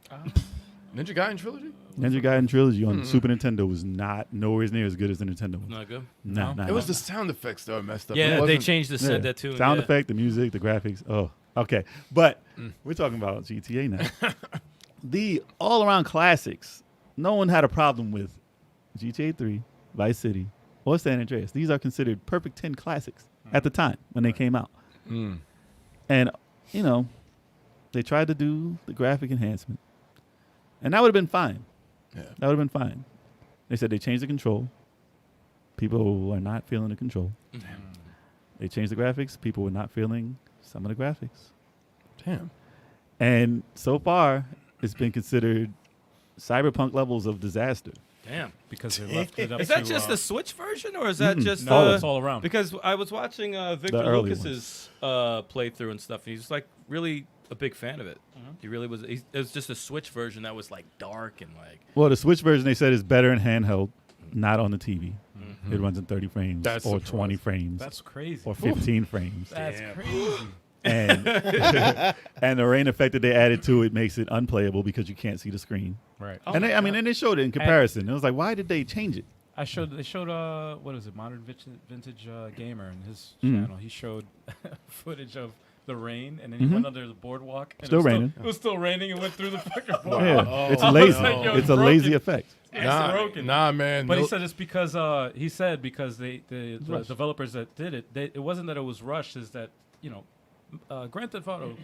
Ninja Gaiden Trilogy? Ninja Gaiden Trilogy on Super Nintendo was nowhere near as good as the Nintendo one. Not good. Nah, No? nah, It was nah. the sound effects that were messed up. It Yeah, they wasn't- changed the Yeah. said that too. Sound yeah. effect, the music, the graphics. Oh, okay. But we're talking about GTA now. The all-around classics. No one had a problem with GTA 3, Vice City, or San Andreas. These are considered perfect 10 classics. at the time when they came out. And, you know, they tried to do the graphic enhancement. And that would have been fine. Yeah. That would have been fine. They said they changed the control. People are not feeling the control. They changed the graphics. People were not feeling some of the graphics. Damn. And so far, it's been considered cyberpunk levels of disaster. Damn. Because they left it up Is that to, just the Switch version, or is that just No, it's all around. Because I was watching Victor early Lucas's playthrough and stuff, and he's like really a big fan of it. He really was. It was just a Switch version that was like dark and like. Well, the Switch version, they said, is better in handheld, not on the TV. It runs in 30 frames That's or surprising. 20 frames That's crazy. or 15 frames. That's crazy. And and the rain effect that they added to it makes it unplayable because you can't see the screen. Right. And they, I mean, and they showed it in comparison. It was like, why did they change it? They showed what is it, Modern Vintage Gamer in his Mm. channel. He showed footage of the rain, and then he went under the boardwalk. And Still it was raining. It was still raining and went through the fucking boardwalk. Yeah, it's I was lazy. like, yo, It's a broken. lazy effect. It's broken. Nah, man. But he no- said it's because because the rushed. developers that did it, it wasn't that it was rushed. Is that Grand Theft Auto,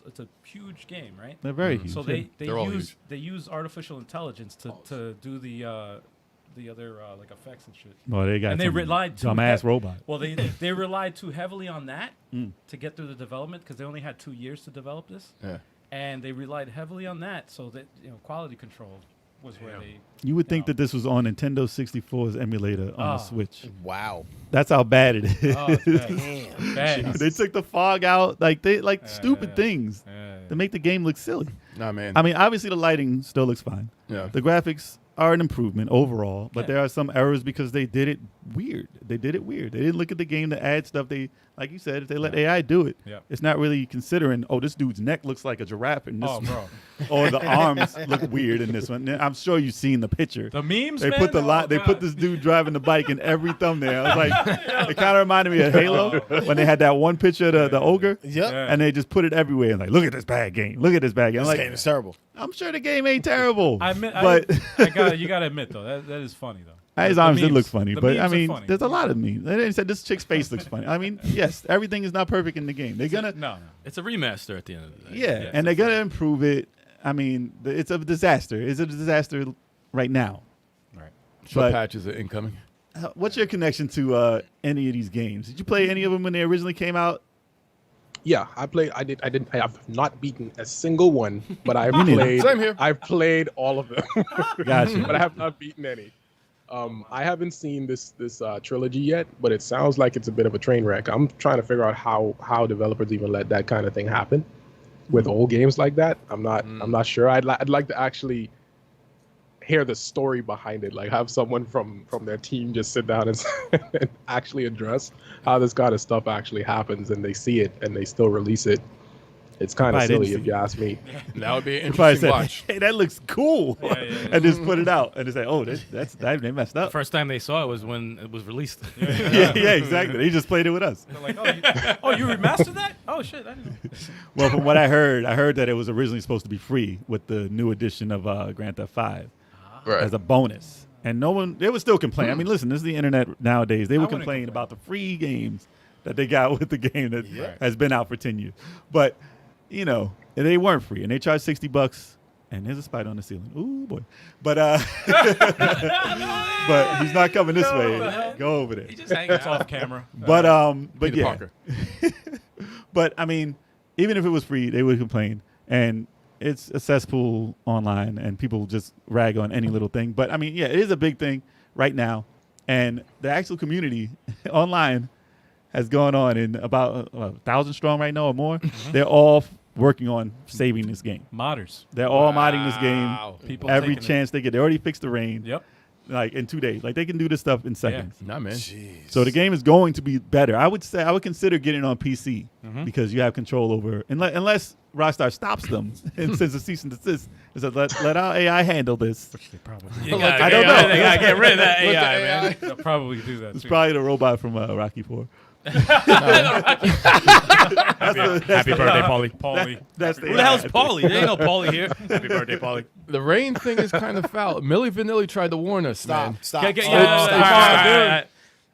it's a huge game, right? They're very huge. So yeah. they They're all use huge. they use artificial intelligence to do the other like effects and shit. Well, they got And they some relied too dumbass heavy- robot. Well, they relied too heavily on that Mm. to get through the development because they only had 2 years to develop this, Yeah. and they relied heavily on that. So that quality control was where they. You would think know. that this was on Nintendo 64's emulator on the Switch. Wow. That's how bad it is. Oh, it's bad. Bad. They took the fog out, like stupid yeah. things Yeah. to make the game look silly. Nah, man. I mean, obviously the lighting still looks fine. Yeah. The graphics are an improvement overall, but Yeah. there are some errors because they did it weird. They didn't look at the game to add stuff. They, like you said, if they let AI do it, Yeah. it's not really considering, oh, this dude's neck looks like a giraffe in this Oh, one. bro. Or the arms look weird in this one. I'm sure you've seen the picture. The memes. They man? put the Oh, they God. put this dude driving the bike in every thumbnail. I was like, it kind of reminded me of Halo when they had that one picture of the ogre, Yep. Yeah. and they just put it everywhere. And like, look at this bad game. Look at this bad game. I'm This like, game is terrible. I'm sure the game ain't terrible. I admit, but you gotta admit though that is funny though. his The arms did memes- look funny. the But I memes are mean, funny. there's a lot of memes. They said this chick's face looks funny. I mean, yes, everything is not perfect in the game. They're gonna, No. It's a remaster at the end of the day. yeah, and they're gonna improve it. I mean, it's a disaster. It's a disaster right now. Right. Short but- patches are incoming. What's your connection to any of these games? Did you play any of them when they originally came out? Yeah, I played. I have not beaten a single one, but I've Me neither. played. Same here. I've played all of them, Gotcha. but I have not beaten any. I haven't seen this trilogy yet, but it sounds like it's a bit of a train wreck. I'm trying to figure out how developers even let that kind of thing happen with old games like that. I'm not sure. I'd like to actually hear the story behind it, like have someone from their team just sit down and, and actually address how this kind of stuff actually happens, and they see it and they still release it. It's kind of I didn't silly if see you ask me. That would be an You probably interesting said, watch. "Hey, that looks cool," yeah. and just put it out, and they say, "Oh, they messed The up." first time they saw it was when it was released. yeah, exactly. They just played it with us. They're like, you remastered that? Oh shit, I didn't know. Well, from what I heard that it was originally supposed to be free with the new edition of Grand Theft 5 Right. as a bonus, and they would still complain. I mean, listen, this is the internet nowadays. They would wouldn't complain complain. about the free games that they got with the game that Yeah. has been out for 10 years, but they weren't free, and they charged $60. And there's a spider on the ceiling. Ooh boy, but but he's not coming this way. Go over there. He just hanging It's out. off camera. But Peter yeah. Parker. But I mean, even if it was free, they would complain, and it's a cesspool online, and people just rag on any little thing. But I mean, yeah, it is a big thing right now, and the actual community online has gone on in about 1,000 strong right now or more. They're all working on saving this game. Modders. They're all modding this game. Wow. People Every taking it. chance they get. They already fixed the rain. Yep. Like in 2 days. Like they can do this stuff in seconds. Nah, man. So the game is going to be better. I would consider getting it on PC because you have control over, unless Rockstar stops them and sends a cease and desist. It says let our AI handle this. They probably, I don't know. They gotta get rid of that Let the AI, AI man. they'll probably do that. It's too. probably the robot from Rocky 4. Happy birthday, Paulie. Paulie. That's the Who the hell's AI. Paulie? There ain't no Paulie here. Happy birthday, Paulie. The rain thing is kind of foul. Milli Vanilli tried to warn us, man. Stop. Get- Stop. yeah, Stop. yeah, Stop. yeah.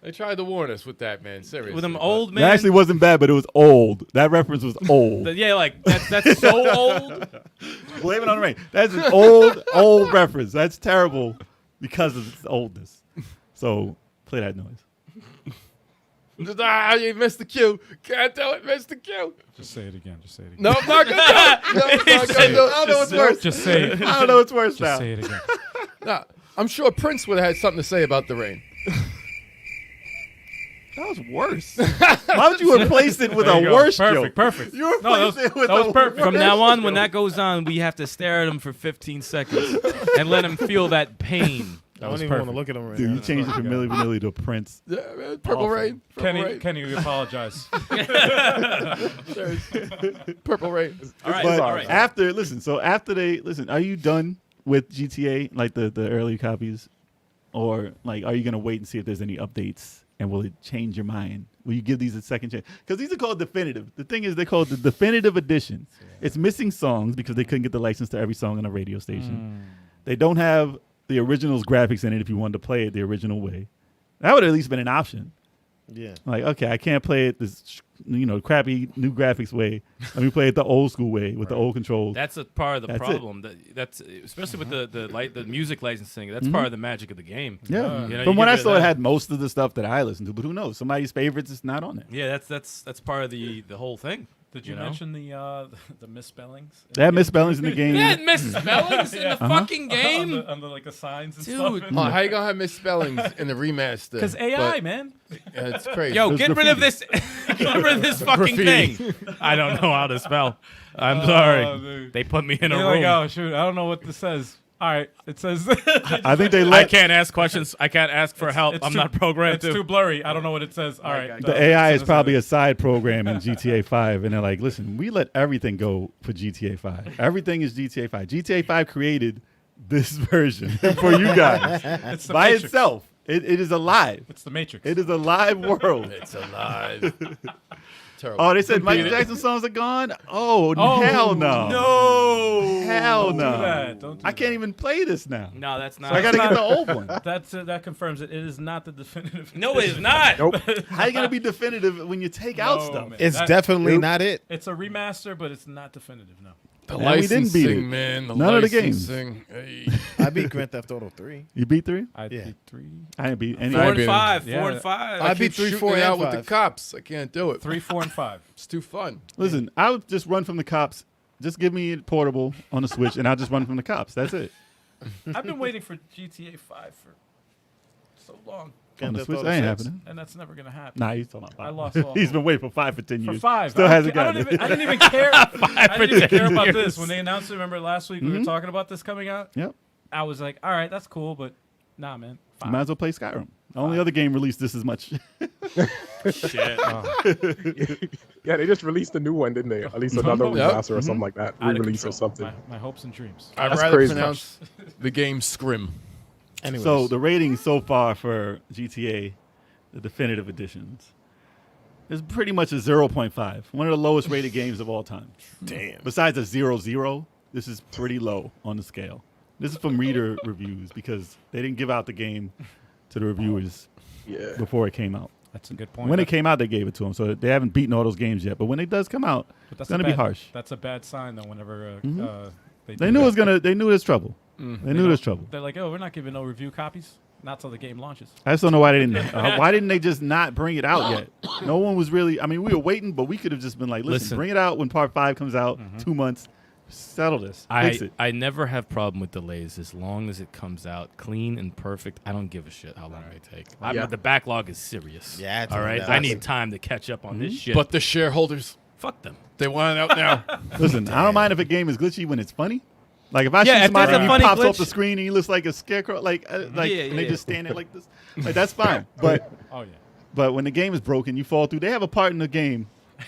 They tried to warn us with that, man. Seriously. With them old It man. actually wasn't bad, but it was old. That reference was old. Yeah, like that's so old. Blame it on the rain. That's an old reference. That's terrible because of its oldness. So play that noise. You missed the cue. Can't tell it, missed the cue. Just say it again. Just say it again. No, I'm not gonna do it. No, I'm not gonna do it. I don't know what's worse. Just say it. I don't know what's worse Just now. say it again. Nah, I'm sure Prince would have had something to say about the rain. That was worse. Why would you replace it with There a you go. worse Perfect, joke? perfect. You replaced No, it with that was a perfect. From worse now on, joke. when that goes on, we have to stare at him for 15 seconds and let him feel that pain. I don't even perfect. want to look at him right Dude, now. you changed it from Milli Vanilli to Prince. Yeah, man, Purple Awful. Rain. Purple Rain. Kenny, we apologize. Purple Rain. All right, But all right. after are you done with GTA, like the early copies? Or like are you gonna wait and see if there's any updates and will it change your mind? Will you give these a second chance? Because these are called definitive. The thing is they call it the definitive edition. It's missing songs because they couldn't get the license to every song on a radio station. They don't have the original's graphics in it if you wanted to play it the original way. That would have at least been an option. Yeah. Like, okay, I can't play it this, crappy new graphics way. Let me play it the old school way with the old controls. That's a part of the That's it. problem. That's especially with the music licensing. That's part of the magic of the game. Yeah. You know, From you what get I rid of saw, it that. had most of the stuff that I listened to, but who knows? Somebody's favorites is not on there. Yeah, that's part of the whole thing. Did you know? mention the misspellings? They had misspellings in the game. They had misspellings in the fucking game. on the like the signs and Dude. stuff. Oh, how you gonna have misspellings in the remaster? Because AI, But, man. yeah, it's crazy. Yo, There's get rid of this. Get rid of this fucking thing. I don't know how to spell. I'm sorry. dude. They put me in a You're room. like, oh shoot, I don't know what this says. All right, it says. I think they I let can't ask questions. I can't ask for help. it's I'm too- not programmed It's to. too blurry. I don't know what it says. All right. the AI is probably a side program in GTA 5, and they're like, listen, we let everything go for GTA 5. Everything is GTA 5. GTA 5 created this version for you guys It's the by Matrix. itself. It is alive. It's the Matrix. It is a live world. It's alive. Terrible. Oh, they said Michael Jackson songs are gone? Oh, Oh, hell no. No. Hell Don't no. do that. Don't do I can't that. even play this now. No, that's not. So I got to get the old one. That confirms it. It is not the definitive. No, it is not. Nope. How you going to be definitive when you take out No, stuff? man. It's That- definitely not it. It's a remaster, but it's not definitive. No. The And we didn't beat licensing, it. man. The None of the games. licensing. Hey. I beat Grand Theft Auto 3. You beat 3? I Yeah. beat 3. I didn't beat any. Four I and beat him. five. Yeah. 4 and 5. I I beat beat 3, 4, it and out with the 5. cops. I can't do it. 3, 4, and 5. It's too fun. Listen, I would just run from the cops. Just give me it portable on the Switch, and I'll just run from the cops. That's it. I've been waiting for GTA 5 for so long, On Grand the Theft Switch, Auto that ain't 6. happening. and that's never gonna happen. Nah, he's talking about 5. I lost all He's hope. been waiting for 5 for 10 For years. 5. Still I hasn't don't gotten even, it. I didn't even care. I didn't even care about years. this when they announced it. Remember last week we were talking about this coming out. Yep. I was like, all right, that's cool, but nah, man. You 5. might as well play Skyrim. The only other game released this as much. Shit. Yeah, they just released a new one, didn't they? At least another Yep. remaster or something like that. Out of Re-release or control. something. My hopes and dreams. I'd That's rather crazy. pronounce the game Scrim. Anyways, So the ratings so far for GTA, the definitive editions, is pretty much a 0.5. One of the lowest rated games of all time. damn. Besides a 0.0, this is pretty low on the scale. This is from reader reviews because they didn't give out the game to the reviewers Yeah. before it came out. That's a good point. When it came out, they gave it to them, so they haven't beaten all those games yet. But when it does come out, But it's gonna be harsh. That's a bad sign, though. Whenever They do knew it that. was gonna. They knew there's trouble. They knew there's trouble. They're like, oh, we're not giving no review copies. Not till the game launches. I just don't know why they didn't. Why didn't they just not bring it out yet? No one was really. I mean, we were waiting, but we could have just been like, listen, Listen. bring it out when Part 5 comes out. 2 months, settle this, fix it. I never have problem with delays as long as it comes out clean and perfect. I don't give a shit how long they take. Yeah. The backlog is serious. Yeah, it's all right. nuts. I need time to catch up on this shit. But the shareholders, fuck them. they want it out now. Listen, I don't mind if a game is glitchy when it's funny. Like if I Yeah, shoot if somebody there's a and he funny pops off glitch- the screen and he looks like a scarecrow, and they yeah. just stand there like this, like that's fine. But Oh yeah. But when the game is broken, you fall through. They have a part in the game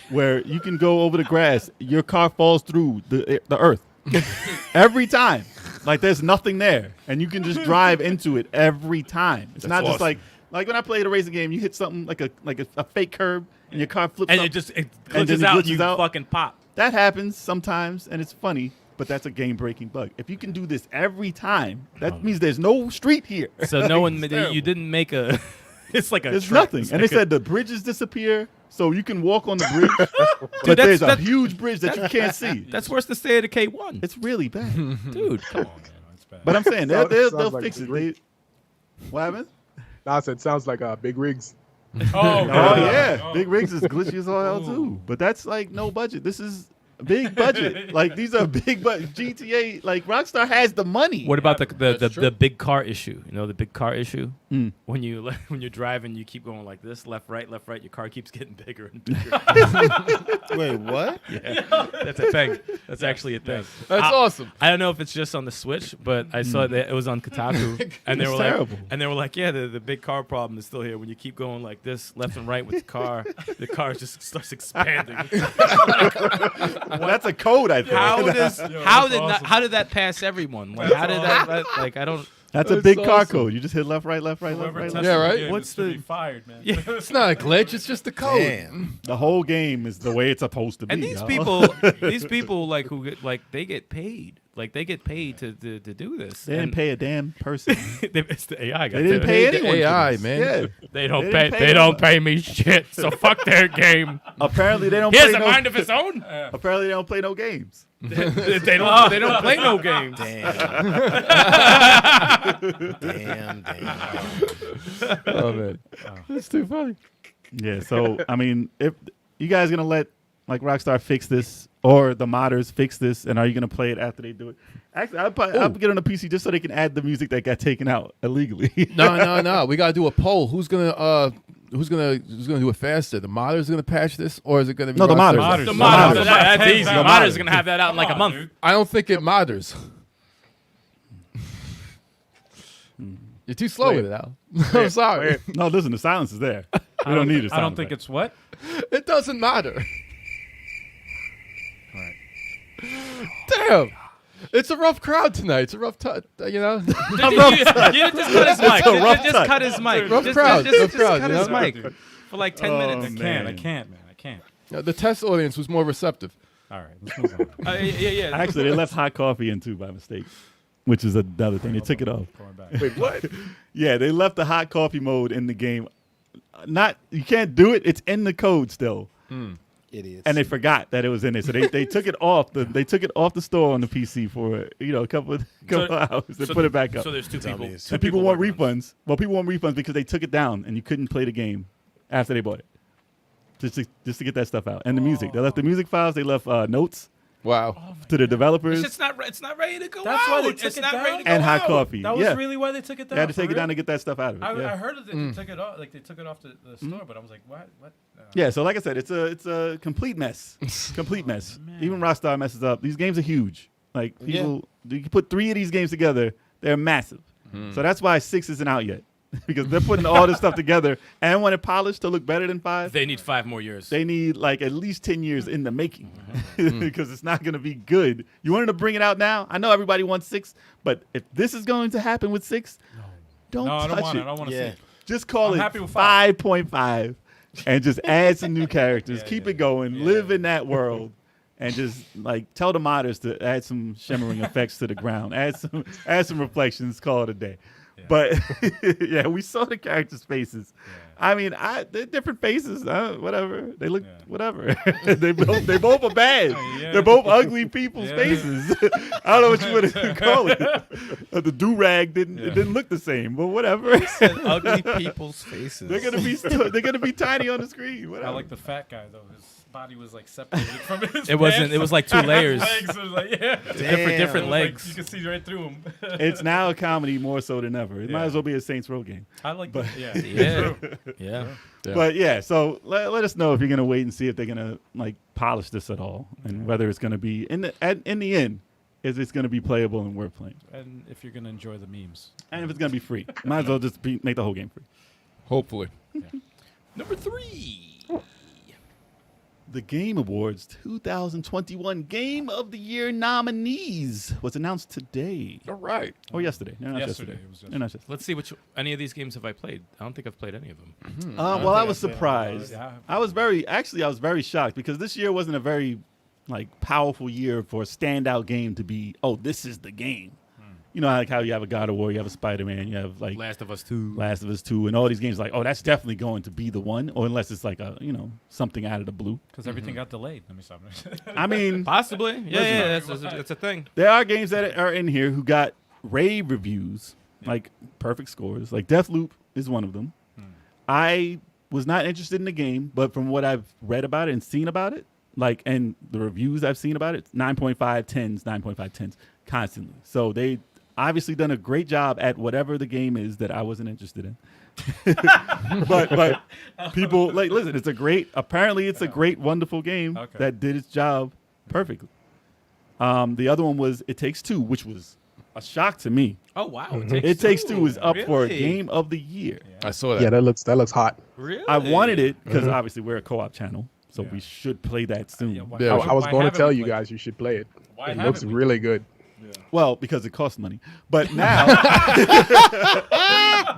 where you can go over the grass. Your car falls through the earth every time. Like there's nothing there, and you can just drive into it every time. It's not just awesome. like when I played a racing game. You hit something like a fake curb, and your car flips And up. it then glitches it out. glitches You out. fucking pop. That happens sometimes, and it's funny. But that's a game-breaking bug. If you can do this every time, that means there's no street here. So no one. You didn't make a. It's like a There's track. nothing. It's And like they said the bridges disappear, so you can walk on the bridge, but that's- there's a that's- huge bridge that you can't see. That's worse than State of Decay 1. It's really bad. Dude, come on, man. It's bad. But I'm saying Sounds they'll like fix a it. great- What happened? Nah, it sounds like big rigs. oh, Oh yeah, Oh. Big Rigs is glitchy as all hell too. But that's like no budget. This is big budget. Like these are big budget. GTA, like Rockstar has the money. What about That's true. the big car issue? You know the big car issue Mm. when you're driving, you keep going like this, left, right. Your car keeps getting bigger and bigger. Wait, what? Yeah, that's a thing. That's actually a thing. That's awesome. I don't know if it's just on the Switch, but I saw that it was on Kotaku, and they It's were terrible. like, yeah, the big car problem is still here. When you keep going like this, left and right with the car just starts expanding. That's a code, I think. How that's awesome. how did that pass everyone? Like, how did that like I don't. That's a That's big car awesome. code. You just hit left, right, left, right, left, Whoever right. tested Left. Yeah, the right? game What's is to the- be fired, man? Yeah. It's not a glitch. It's just the code. Damn. The whole game is the way it's supposed to be. And these y'all. people like who get like they get paid. Like they get paid to do this. They didn't And pay a damn person. it's the AI guy. They didn't pay Paid the anyone. for AI, this. man. Yeah. They don't They pay. didn't pay They don't them. pay me shit. So fuck their game. Apparently they don't. He has play a no, mind of his own. Apparently they don't play no games. They don't play no games. Damn. Oh man, that's too funny. Yeah. So I mean, if you guys gonna let like Rockstar fix this or the modders fix this, and are you gonna play it after they do it? Actually, I'll get on a PC just so they can add the music that got taken out illegally. No. We gotta do a poll. Who's gonna do it faster? The modders gonna patch this, or is it gonna be No, the Rockstar? modders. The The modders. modders. That's easy. The The modders modders. are gonna have that out in like a month. Dude. I don't think it modders. You're too slow with it, Al. I'm sorry. No, listen, the silence is there. We don't need it. I don't think it's what. It doesn't matter. Damn. It's a rough crowd tonight. It's a rough you know. You just cut his mic. a rough Just touch. cut his mic. Rough Just crowd, cut you his know? mic for like 10 minutes. I can't, man. I can't. The test audience was more receptive. All right, let's move on. Yeah. Actually, they left hot coffee in too by mistake, which is another thing. They took it off. Going back. Wait, what? Yeah, they left the hot coffee mode in the game. Not you can't do it. It's in the code still, Idiots. and they forgot that it was in it. So they took it off. They took it off the store on the PC for a couple of hours. They put it back up. So there's two people. Dummies. And people want refunds. Well, people want refunds because they took it down and you couldn't play the game after they bought it. Just to get that stuff out and the music. They left the music files. They left notes Wow. to the developers It's not ready to go That's out. why they took It's it not down? ready to go and hot out. coffee. That was Yeah, really why they took it down. they had to for take it real? down to get that stuff out of it. I yeah. heard that they took it off. Like they took it off the store, but I was like, what? Yeah, so like I said, it's a complete mess. Complete mess. Even Rockstar messes up. These games are huge. Like people, you can put 3 of these games together, they're massive. So that's why 6 isn't out yet because they're putting all this stuff together and when it polished to look better than 5. They need 5 more years. They need like at least 10 years in the making because it's not going to be good. You wanted to bring it out now? I know everybody wants 6, but if this is going to happen with 6, don't No, I touch don't want it. it. I don't want to Yeah. see it. Just call I'm it happy with 5.5 and just add some new characters. Keep it going. Yeah. Live in that world. And just like tell the modders to add some shimmering effects to the ground. Add some reflections. Call it a day. Yeah. But yeah, we saw the characters' faces. I mean, they're different faces. Whatever. They look whatever. they both are bad. Yeah. They're both ugly people's Yeah. faces. I don't know what you want to call it. The do-rag it didn't look the same, but whatever. Ugly people's faces. they're gonna be tiny on the screen. Whatever. I like the fat guy though. His body was like separated from his. It wasn't. pants. It was like 2 layers. Legs was like yeah. Different Like, legs. you can see right through him. It's now a comedy more so than ever. It might Yeah. as well be a Saints Row game. I like. But- Yeah. Yeah. Yeah. Yeah. But yeah, so let us know if you're gonna wait and see if they're gonna like polish this at all, and whether it's gonna be in the end, is it's gonna be playable and worth playing, And if you're gonna enjoy the memes. and if it's gonna be free, might as well just make the whole game free. Hopefully. Number 3. The Game Awards 2021 Game of the Year nominees was announced today All right. or yesterday. No, not Yesterday, yesterday. it was No, not yesterday. Let's see which any of these games have I played. I don't think I've played any of them. Well, I was surprised. Yeah. I was very shocked because this year wasn't a very like powerful year for a standout game to be. Oh, this is the game. you know, like how you have a God of War, you have a Spider-Man, you have like Last of Us 2. Last of Us 2, and all these games like, oh, that's definitely going to be the one, or unless it's like a, you know, something out of the blue. Because everything got delayed. Let me stop. I mean, Possibly. Yeah, that's a thing. there are games that are in here who got rave reviews, like perfect scores. Like Deathloop is one of them. I was not interested in the game, but from what I've read about it and seen about it, like, and the reviews I've seen about it, 9.5, 10s, 9.5, 10s, constantly. So they obviously done a great job at whatever the game is that I wasn't interested in. but people, like, listen, apparently it's a great, wonderful game that did its job perfectly. The other one was It Takes Two, which was a shock to me. Oh, wow. It Takes Two is up for a Really? Game of the Year. I saw that. Yeah, that looks hot. Really? I wanted it because obviously we're a co-op channel, so we should play that soon. I was Why going to haven't tell we you played guys you should play it. Why It looks haven't we? really good. Well, because it costs money. But now,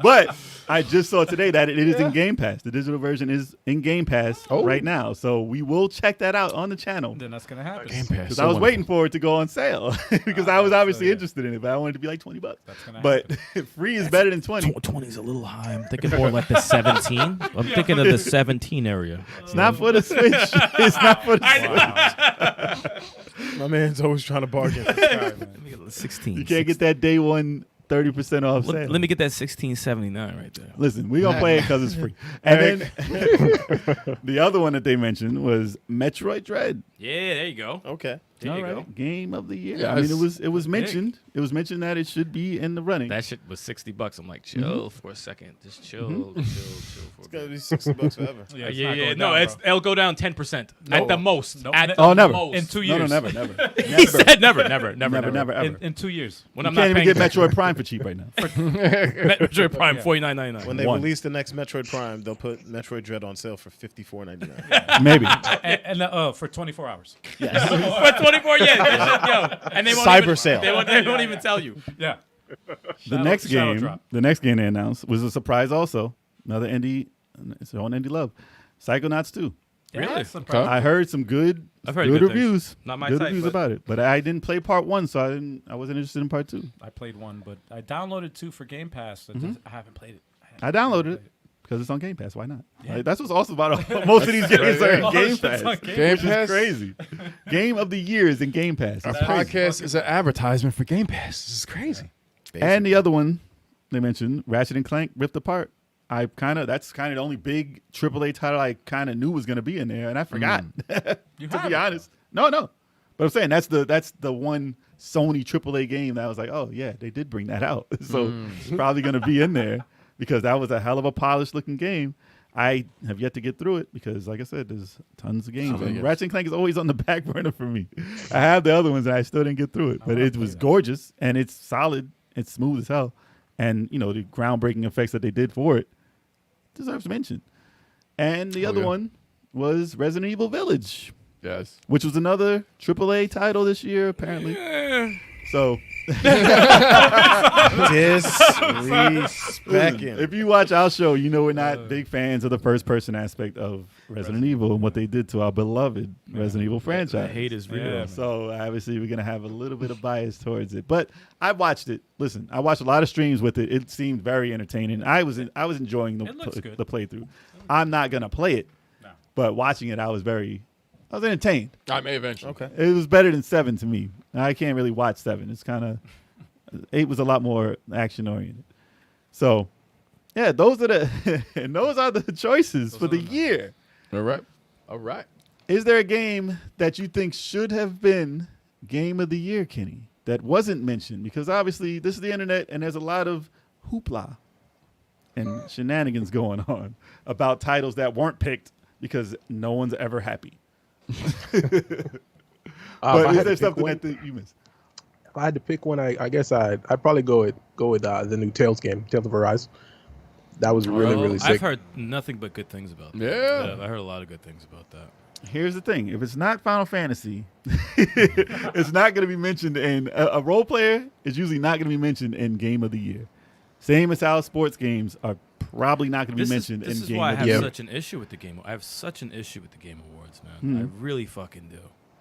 but I just saw today that it is in Game Pass. The digital version is in Game Pass right now. So we will check that out on the channel. Then that's gonna happen. Game Pass. Because so I was wonderful. waiting for it to go on sale because I was obviously interested in it, but I wanted it to be like $20. That's gonna But free is better than 20. 20 is a little high. I'm thinking more like the 17. I'm thinking of the 17 area. It's not for the Switch. It's not for the Switch. My man's always trying to bargain. Let me get the 16. You can't get that day one 30% off sale. Let me get that 1679 right there. Listen, we're going to play it because it's free. And then the other one that they mentioned was Metroid Dread. Yeah, there you go. Okay. There you All go. right, Game of the Year. Yeah, I mean, it's- it was mentioned. It was mentioned that it should be in the running. That shit was $60. I'm like, chill for a second. Just chill, chill for a It's bit. gonna be $60 forever. Yeah, Yeah. No, it'll go down 10% at the most. No, At ne- the Oh, never. most. in 2 No, years. never, never. He said never, never, ever. In 2 years. When You I'm can't not even paying get Metroid Prime for cheap right now. Metroid Prime $49.99. When they One. release the next Metroid Prime, they'll put Metroid Dread on sale for $54.99. Maybe. And for 24 hours. For 24, yo, and they won't Cyber even, sale. They won't even tell you. Yeah. The next game they announced was a surprise also. Another indie, it's their own indie love. Psychonauts 2. Really? I heard some good, I've heard good good reviews. things. Not my good type, reviews but- about it. But I didn't play part 1, so I wasn't interested in part 2. I played 1, but I downloaded 2 for Game Pass. I haven't played it. I downloaded it because it's on Game Pass. Why not? Like, that's what's awesome about it. Most of these games are in Oh, Game shit's Pass. on Game Game Which is Pass? crazy. Game of the Year is in Game Pass. Our It's crazy. podcast is an advertisement for Game Pass. This is crazy. And the other one they mentioned, Ratchet and Clank Rift Apart. That's kind of the only big AAA title I kind of knew was going to be in there, and I forgot. to be honest, no. But I'm saying that's the one Sony AAA game that I was like, oh yeah, they did bring that out, so it's probably going to be in there because that was a hell of a polished looking game. I have yet to get through it because, like I said, there's tons of games. And Ratchet and Clank is always on the back burner for me. I have the other ones and I still didn't get through it, but it was gorgeous and it's solid. It's smooth as hell, and the groundbreaking effects that they did for it deserves mention. And the other one was Resident Evil Village, Yes. which was another AAA title this year, apparently. So, Disrespecting. if you watch our show, you know we're not big fans of the first-person aspect of Resident Evil and what they did to our beloved Resident Evil franchise. The hate is real. Yeah. So obviously we're gonna have a little bit of bias towards it, but I watched it. Listen, I watched a lot of streams with it. It seemed very entertaining. I was enjoying It looks good. the playthrough. I'm not gonna play it, but watching it, I was entertained. I may eventually. Okay. It was better than 7 to me. I can't really watch 7. It's kind of 8 was a lot more action oriented. So yeah, those are the choices for the year. All right. All right. Is there a game that you think should have been Game of the Year, Kenny, that wasn't mentioned? Because obviously this is the internet and there's a lot of hoopla and shenanigans going on about titles that weren't picked because no one's ever happy. But is there something that you missed? If I had to pick one, I guess I'd probably go with the new Tales game, Tales of Arise. That was really sick. I've heard nothing but good things about that. Yeah. I heard a lot of good things about that. Here's the thing. If it's not Final Fantasy, it's not going to be mentioned in a role player is usually not going to be mentioned in Game of the Year. Same as how sports games are probably not going to be mentioned This in is Game why I of have the Year. such an issue with the game. I have such an issue with the Game Awards, man. I really fucking do.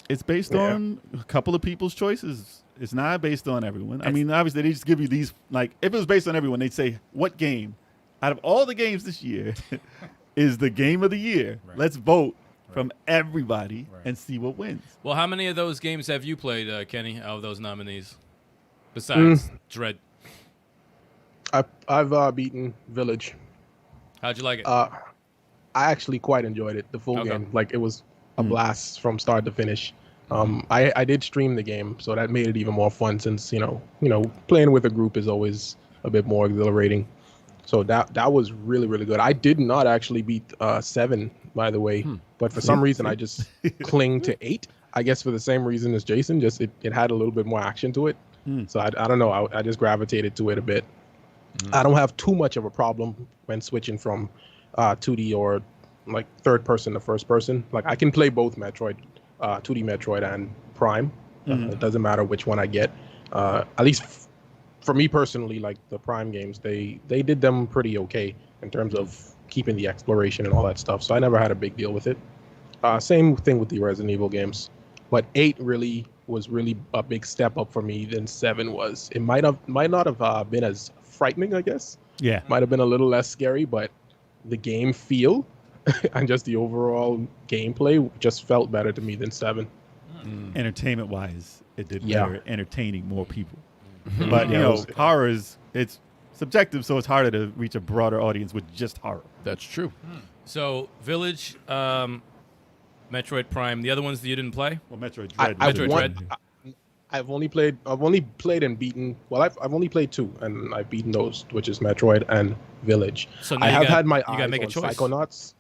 It's based on a couple of people's choices. It's not based on everyone. I mean, obviously, they just give you these, like, if it was based on everyone, they'd say, what game out of all the games this year is the game of the year? Right. Let's vote from everybody and see what wins. Well, how many of those games have you played, Kenny, out of those nominees? Besides Dread. I've beaten Village. How'd you like it? I actually quite enjoyed it, the full game. Like, it was a blast from start to finish. I did stream the game, so that made it even more fun since, you know, playing with a group is always a bit more exhilarating. So that was really, really good. I did not actually beat 7, by the way, but for some reason I just cling to 8. I guess for the same reason as Jason, just it had a little bit more action to it. So I don't know, I just gravitated to it a bit. I don't have too much of a problem when switching from 2D or like third person to first person. Like I can play both Metroid, 2D Metroid and Prime. It doesn't matter which one I get. At least for me personally, like the Prime games, they did them pretty okay in terms of keeping the exploration and all that stuff. So I never had a big deal with it. Same thing with the Resident Evil games. But 8 was really a big step up for me than 7 was. It might not have been as frightening, I guess. Yeah. Might have been a little less scary, but the game feel and just the overall gameplay just felt better to me than 7. Entertainment-wise, it did better entertaining more people. But, horror it's subjective, so it's harder to reach a broader audience with just horror. That's true. So, Village, Metroid Prime. The other ones that you didn't play? Well, Metroid Dread. I've only played and beaten. Well, I've only played 2, and I've beaten those, which is Metroid and Village. So now I have had my you eyes gotta make a on choice. Psychonauts.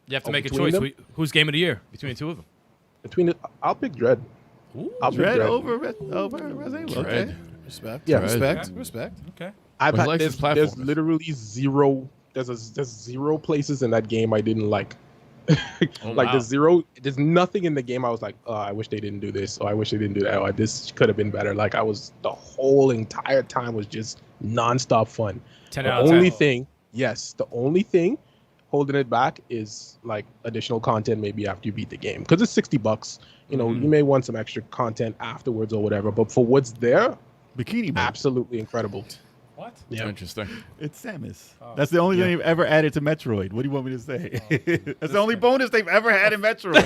You have to make a between choice. them? Who's game of the year between the two of them? I'll pick Dread. I'll pick Dread Dread. over Resident Evil. Okay. Dread. Respect. Yeah. Respect. Okay. Well, he likes his There's platformers. literally zero. There's zero places in that game I didn't like. wow. There's nothing in the game I was like, oh, I wish they didn't do this, or I wish they didn't do that, or this could have been better. Like the whole entire time was just nonstop fun. 10 The out of 10. only thing holding it back is like additional content maybe after you beat the game, because it's $60. You know, you may want some extra content afterwards or whatever, but for what's there, Bikini Mode. absolutely incredible. What? Yeah. Interesting. It's Samus. That's the only thing they've ever added to Metroid. What do you want me to say? That's the only bonus they've ever had in Metroid.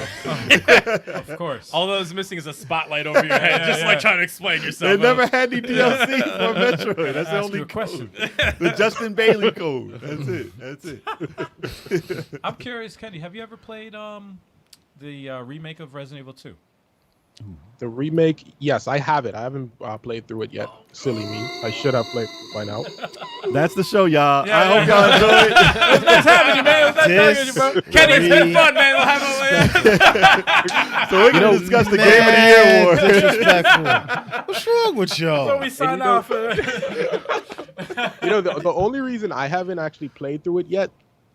Of course. All that was missing is a spotlight over your head, just like trying to explain yourself. They've never had any DLC for Metroid. That's the Ask only you a question. The Justin Bailey code. That's it. I'm curious, Kenny. Have you ever played the remake of Resident Evil 2? The remake, yes, I have it. I haven't played through it yet. Silly me. I should have played it by now. That's the show, y'all. Yeah, I hope y'all enjoy it. What's happening, man? What's happening, bro? Kenny, it's been fun, man. We'll have So we're going to discuss the Game of the Year award. Disrespectful. What's wrong with y'all? So we sign off. You know, the only reason I haven't actually played through it yet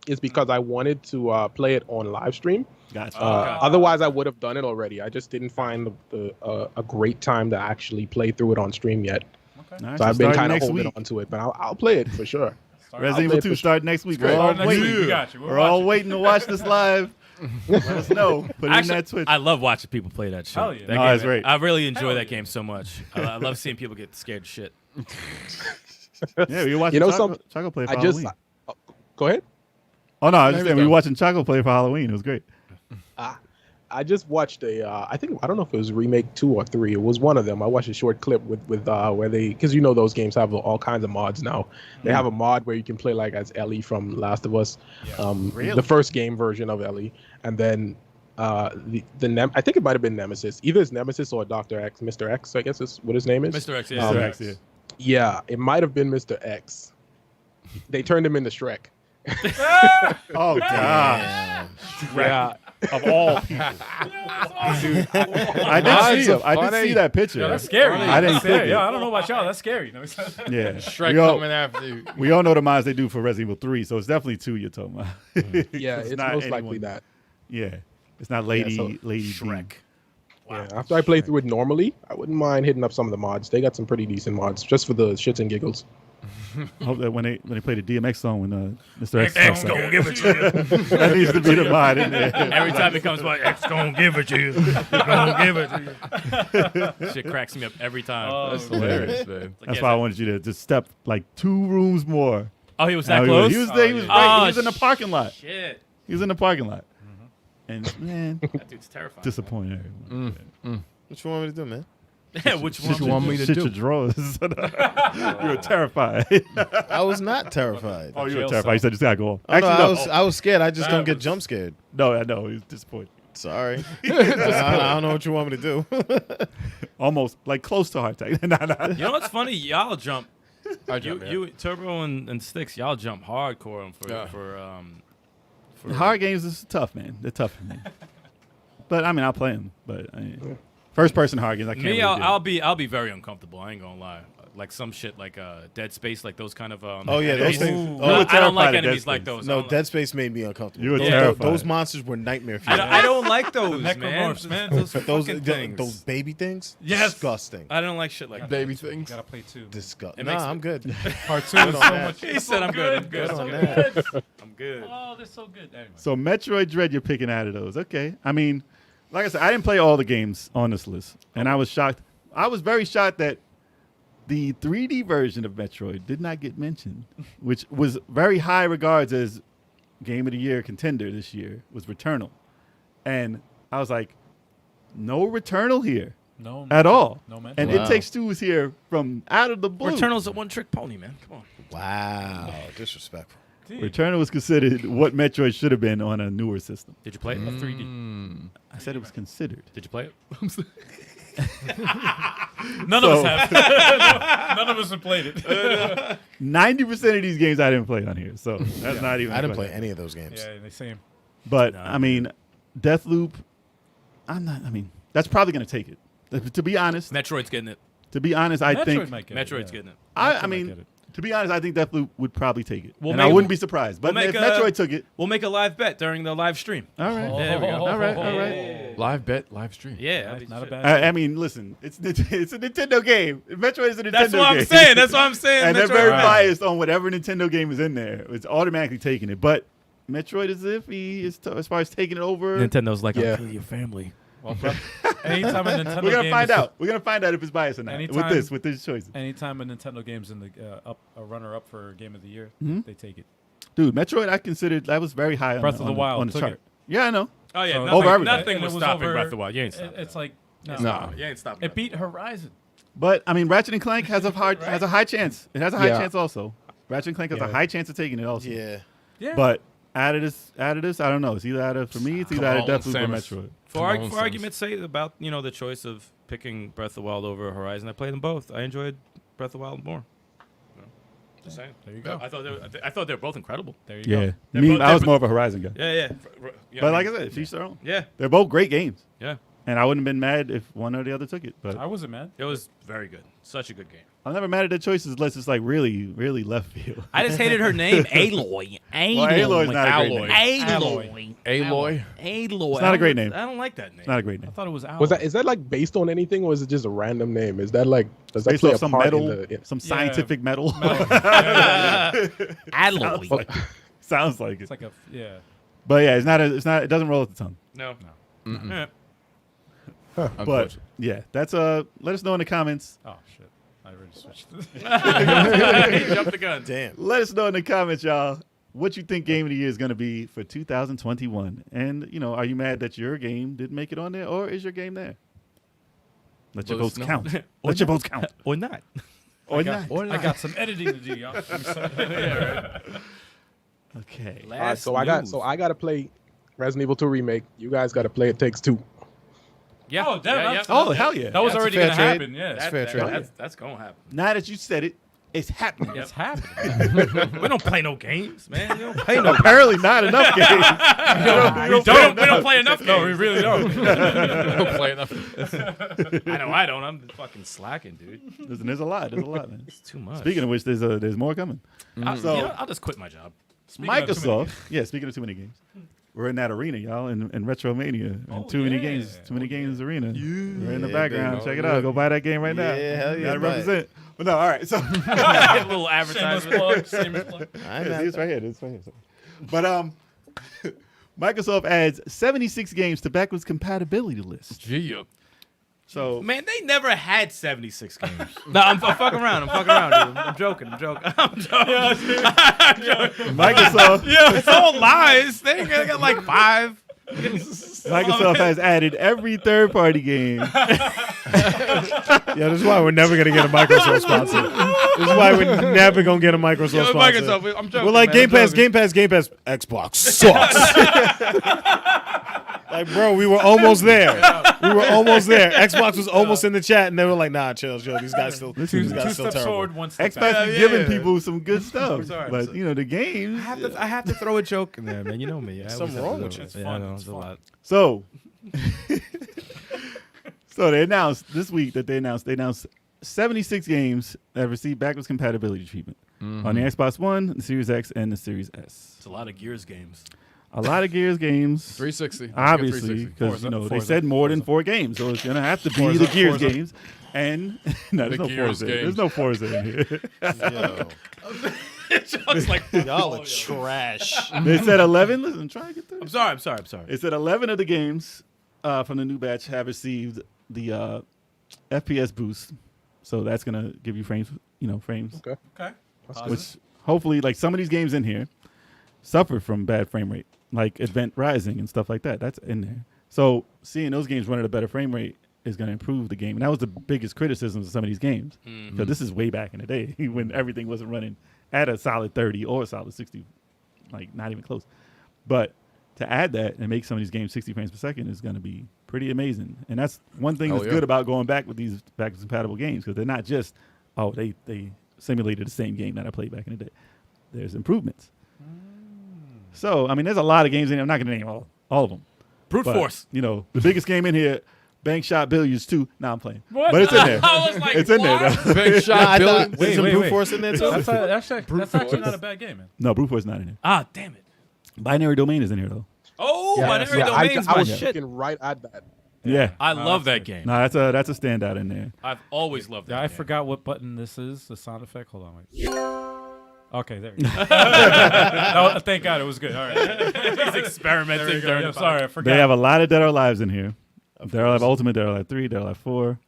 is because I wanted to play it on live stream. Gotcha. Otherwise, I would have done it already. I just didn't find a great time to actually play through it on stream yet. Nice. So I've been Starting kind of next holding week. on to it, but I'll play it for sure. Resident Evil 2 starting next week. We're all Next week, waiting. we got you. We're all waiting to watch this live. Let us know. Put it in that Twitch. I love watching people play that shit. Hell yeah. That No, game, it's great. I really enjoy Hell that yeah. game so much. I love seeing people get scared shit. Yeah, we were watching You know, Choco play for I just Halloween. go ahead. Oh, no, I was just Maybe saying, we so. were watching Choco play for Halloween. It was great. I just watched I don't know if it was remake 2 or 3. It was one of them. I watched a short clip with where they, because you know those games have all kinds of mods now. They have a mod where you can play like as Ellie from Last of Us, Really? the first game version of Ellie, and then I think it might have been Nemesis. Either it's Nemesis or Dr. X, Mr. X, I guess is what his name is. Mr. X, yeah. Mr. X, yeah. Yeah, it might have been Mr. X. They turned him into Shrek. Oh, God. Yeah. Of all people. I did see him. I did see that picture. Yeah, that's scary. I didn't That's click scary. it. Yeah, I don't know about y'all. That's scary. No, Yeah. Shrek we all, coming after you. we all know the mods they do for Resident Evil 3, so it's definitely 2 you're talking about. Yeah, it's not most anyone. likely that. Yeah. It's not Lady so Lady Shrek. D. Yeah, after I play through it normally, I wouldn't mind hitting up some of the mods. They got some pretty decent mods just for the shits and giggles. I hope that when they play the DMX song when Mr. X X comes out, gonna give it to you. that needs to be the mod in there. Every time it comes by, X gonna give it to you. Gonna give it to you. Shit cracks me up every time. Oh, That's hilarious, man. That's yeah, why I wanted you to just step like 2 rooms more. Oh, he was that Now, close? He was there. He was yeah. right. Oh, He was in the parking lot. Shit. He was in the parking lot. And man, That dude's terrifying. disappointed everyone. What you want me to do, man? Yeah, which What you one? want me to Shit do? your drawers. You were terrified. I was not terrified. Oh, you were jail terrified. cell. You said just gotta go off. Oh, no, Actually, I was scared. I just That don't get was- jump scared. no, I know. He was disappointed. Sorry. I don't know what you want me to do. Almost like close to heart attack. Nah. You know what's funny? Y'all jump. I jump, You Turbo and Sticks. Y'all jump hardcore Yeah. for Hard games is tough, man. They're tough for me. But I mean, I'll play them. But first person hard games, I can't. Me, really do. I'll be very uncomfortable. I ain't gonna lie. Like some shit like Dead Space, like those kind of. Oh, yeah, those enemies. things. You Oh, were I don't terrified like of enemies Dead like Space. those. I No, don't like- Dead Space made me uncomfortable. You were those, terrified. Those monsters were nightmare fuel. I don't like those, man. Necromorphs, man. Those those fucking things. those baby things. Yes. Disgusting. I don't like shit like that. Baby things. Gotta play 2. Disgusting. It Nah, makes I'm me- good. Part 2 Good is on so that. much. He said I'm good. I'm good. Good I'm on good. that. I'm good. Oh, they're so good. Anyway. So Metroid Dread, you're picking out of those. Okay. I mean, like I said, I didn't play all the games on this list, and I was shocked. I was very shocked that the 3D version of Metroid did not get mentioned, which was very high regards as Game of the Year contender this year, was Returnal. And I was like, no Returnal here No. at all. No mention. And Wow. It Takes Two is here from out of the blue. Returnal's a one-trick pony, man. Come on. Wow. Disrespectful. Returnal was considered what Metroid should have been on a newer system. Did you play it? 3D. I said it was considered. Did you play it? None of us have. None of us have played it. 90% of these games I didn't play on here, so that's not even. I didn't a play question. any of those games. Yeah, they same. But Nah, I mean, Deathloop. I'm not. I mean, that's probably going to take it. To be honest, Metroid's getting it. I Metroid think. might get Metroid's it. getting it. I Metroid might mean, get it. to be honest, I think Deathloop would probably take it, We'll and I make- wouldn't be surprised. But we'll if make Metroid took it, We'll make a live bet during the live stream. all right, There we go. all right. Live bet, live stream. Yeah, Nice, not a bad. I mean, listen, it's a Nintendo game. Metroid is a Nintendo That's what I'm game. saying. That's what I'm saying. And they're Metroid- very Right. biased on whatever Nintendo game is in there. It's automatically taking it. But Metroid is iffy as far as taking it over. Nintendo's like, Yeah. I'll kill your family. Well, bro, anytime a Nintendo We're gonna game find is- out. We're gonna find out if it's biased or not Anytime- with these choices. Anytime a Nintendo game's in the a runner-up for Game of the Year, Mhm. they take it. Dude, Metroid, I considered that was very high on Breath the, of the on Wild on the took chart. it. Yeah, I know. Oh yeah, So- nothing, Over everything. nothing And was it was stopping over- Breath of the Wild. You ain't stopping. It's like no. Nah. You ain't stopping. It beat Horizon. But I mean, Ratchet and Clank has a high chance. It has a high Yeah. chance also. Ratchet and Clank has a Yeah. high chance of taking it also. Yeah. Yeah. But out of this, I don't know. It's either out of for me. It's either out of Come on, Deathloop or Samus. Metroid. For, Come on, for Samus. argument's sake, about the choice of picking Breath of the Wild over Horizon, I played them both. I enjoyed Breath of the Wild more. Just saying. There you go. I thought they were both incredible. There you Yeah, go. They're me. both- I was they're more of a Horizon guy. Yeah, yeah. But like I said, each their own. yeah, They're both great games, yeah. and I wouldn't have been mad if one or the other took it. But I wasn't mad. It was very good. Such a good game. I'm never mad at their choices unless it's like really, really left field. I just hated her name, Aloy. Well, Aloy's not a great name. Aloy. Aloy. Aloy. It's not a great name. I don't like that name. It's not a great I name. thought it was Owl. Is that like based on anything, or is it just a random name? Is that like does that Based play off a some part metal, in the? Yeah. some scientific metal. Alloy. Sounds like it. It's like a yeah. But yeah, it's not. It doesn't roll off the tongue. No. Mm-mm. Yeah. But Unfortunately. yeah, that's let us know in the comments. Oh shit! I already switched. He jumped the gun. Damn. Let us know in the comments, y'all, what you think Game of the Year is going to be for 2021. And, are you mad that your game didn't make it on there, or is your game there? Let your Let us votes know. count. Or Let your votes count. Or not. Or not. I got some editing to do, y'all. Okay. All right, so I got to play Resident Evil 2 remake. You guys got to play It Takes Two. Yeah. Oh, damn, yeah, that's- yeah. Oh, hell yeah. That was That's a already fair gonna trade. happen. Yeah, That's fair trade. That's going to happen. Now that you said it, it's happening. It's happening. We don't play no games, man. We don't play no Apparently not enough games. we don't play enough games. No, we really don't. Don't play enough. I know I don't. I'm fucking slacking, dude. Listen, there's a lot, man. It's too much. Speaking of which, there's more coming. So I'll just quit my job. Speaking of too many Microsoft, speaking of too many games, we're in that arena, y'all, in Retromania. And too many games arena. We're in the background. baby. Check it out. Go buy that game right now. Yeah, hell yeah, Gotta buy it. represent. But no, all right. So A little Shameless advertisement. plug. Shameless plug. it's right here. It's right here. But Microsoft adds 76 games to backwards compatibility list. Gee, So Man, they never had 76 games. No, I'm fucking around. Dude. I'm joking. Microsoft It's all lies. They got like 5. Microsoft has added every third-party game. Yeah, this is why we're never gonna get a Microsoft sponsor. This is why we're never gonna get a Microsoft sponsor. Microsoft, I'm joking. We're like man, Game Pass. Xbox sucks. Like, bro, we were almost there. Xbox was almost in the chat, and they were like, "Nah, chill. These guys still, Two these guys Two still steps terrible." forward, one step Xbox back. is giving people some good stuff, sorry, but you know the games. I have to throw a joke in there, man. You know me. Something wrong with you. It's Yeah, fun. I know, It's it's a fun. lot. So, so they announced this week that they announced 76 games that received backwards compatibility treatment on the Xbox One, the Series X, and the Series S. It's a lot of Gears games. A lot of Gears games. 360. Let's get Obviously, 360. because you know they Forza. said more than 4 games, so it's gonna have to be the Gears games. And no, there's The no Gears Forza. games. There's no Forza in here. It's like, Y'all are trash. They said 11. Listen, try to get through. I'm sorry. It said 11 of the games from the new batch have received the FPS boost, so that's gonna give you frames. Frames, Okay. which hopefully, like some of these games in here, suffer from bad frame rate, like Event Rising and stuff like that. That's in there. So seeing those games run at a better frame rate is going to improve the game, and that was the biggest criticism of some of these games. Because this is way back in the day when everything wasn't running at a solid 30 or a solid 60, like not even close. But to add that and make some of these games 60 frames per second is going to be pretty amazing. And that's one thing that's good about going back with these backwards compatible games, because they're not just, oh, they simulated the same game that I played back in the day. There's improvements. So, I mean, there's a lot of games in here. I'm not going to name all of them. Brute But, force. You know, the biggest game in here, Bank Shot Billiards 2. Nah, I'm playing. What? But it's in there. I was like, It's in there, what? though. Big shot, Billy. Wait, some brute force in there too. That's actually not a bad game, man. No, Brute Force is not in here. Ah, damn it. Binary Domain is in here, though. Oh, Binary I Domain's my was shit. looking right at that. Yeah. I love that game. No, that's a standout in there. I've always loved that Yeah, I game. forgot what button this is. The sound effect. Hold on, wait. Okay, there you go. No, thank God, it was good. All right. He's experimenting. There you go. during Yeah, the sorry, I forgot. They have a lot of Dead or Alives in here. Dead or Alive Ultimate, Dead or Alive 3, Dead or Alive 4.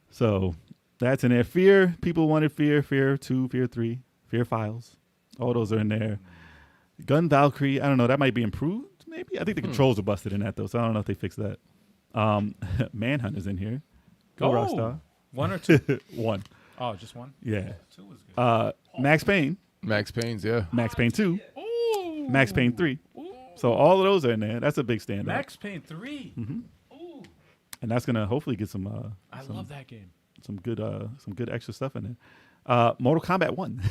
So that's in there. Fear, people wanted Fear, Fear 2, Fear 3, Fear Files. All those are in there. Gun Valkyrie, I don't know, that might be improved, maybe. I think the controls are busted in that, though, so I don't know if they fixed that. Manhunt is in here. Go Oh. Rockstar. 1 or 2? 1. Oh, just 1? Yeah. 2 was good. Max Payne. Max Payne's, yeah. Max Payne 2. Max Payne 3. So all of those are in there. That's a big standout. Max Payne 3. Ooh, And that's going to hopefully get some I love that game. some good extra stuff in there. Mortal Kombat 1.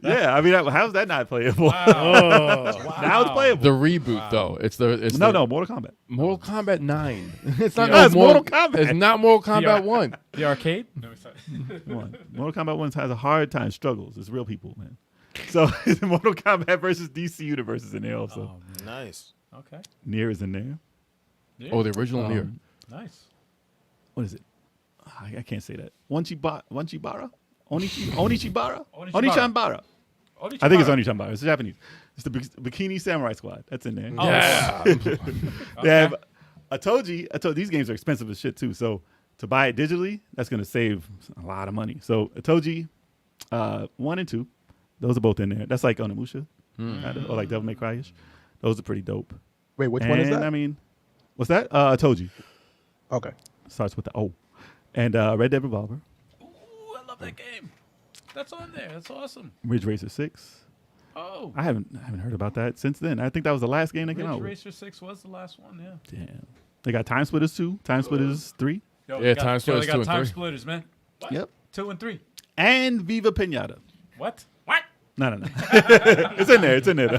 Yeah, I mean, how's that not playable? Now it's playable. The reboot, though. It's No, Mortal Kombat. Mortal Kombat 9. It's not No, it's Mortal Kombat. It's not Mortal Kombat 1. The arcade? Mortal Kombat 1 has a hard time, struggles. It's real people, man. So Mortal Kombat versus DC Universe is in there also. Oh, Nice. okay. Nier is in there. Oh, the original Nier. Nice. What is it? I can't say that. Onchibara? Onichanbara? I think it's Onichanbara. It's Japanese. It's the Bikini Samurai Squad. That's in there. Yeah. They have Atoji. These games are expensive as shit too. So to buy it digitally, that's going to save a lot of money. So Atoji 1 and 2, those are both in there. That's like Onimusha, kinda, or like Devil May Cry-ish. Those are pretty dope. Wait, which one is that? I mean, what's that? Atoji. Okay. Starts with the O. And Red Dead Revolver, Ooh, I love that game. That's on there. That's awesome. Ridge Racer 6. Oh, I haven't heard about that since then. I think that was the last game they came Ridge out with. Racer 6 was the last one, yeah. Damn. They got Time Splitters 2, Time Splitters 3, Yo, Yeah, they got- Time yo, Splitters they 2 got and Time 3. Splitters, man. What? Yep. 2 and 3. and Viva Pinata. What? What? No. It's in there. It's in there.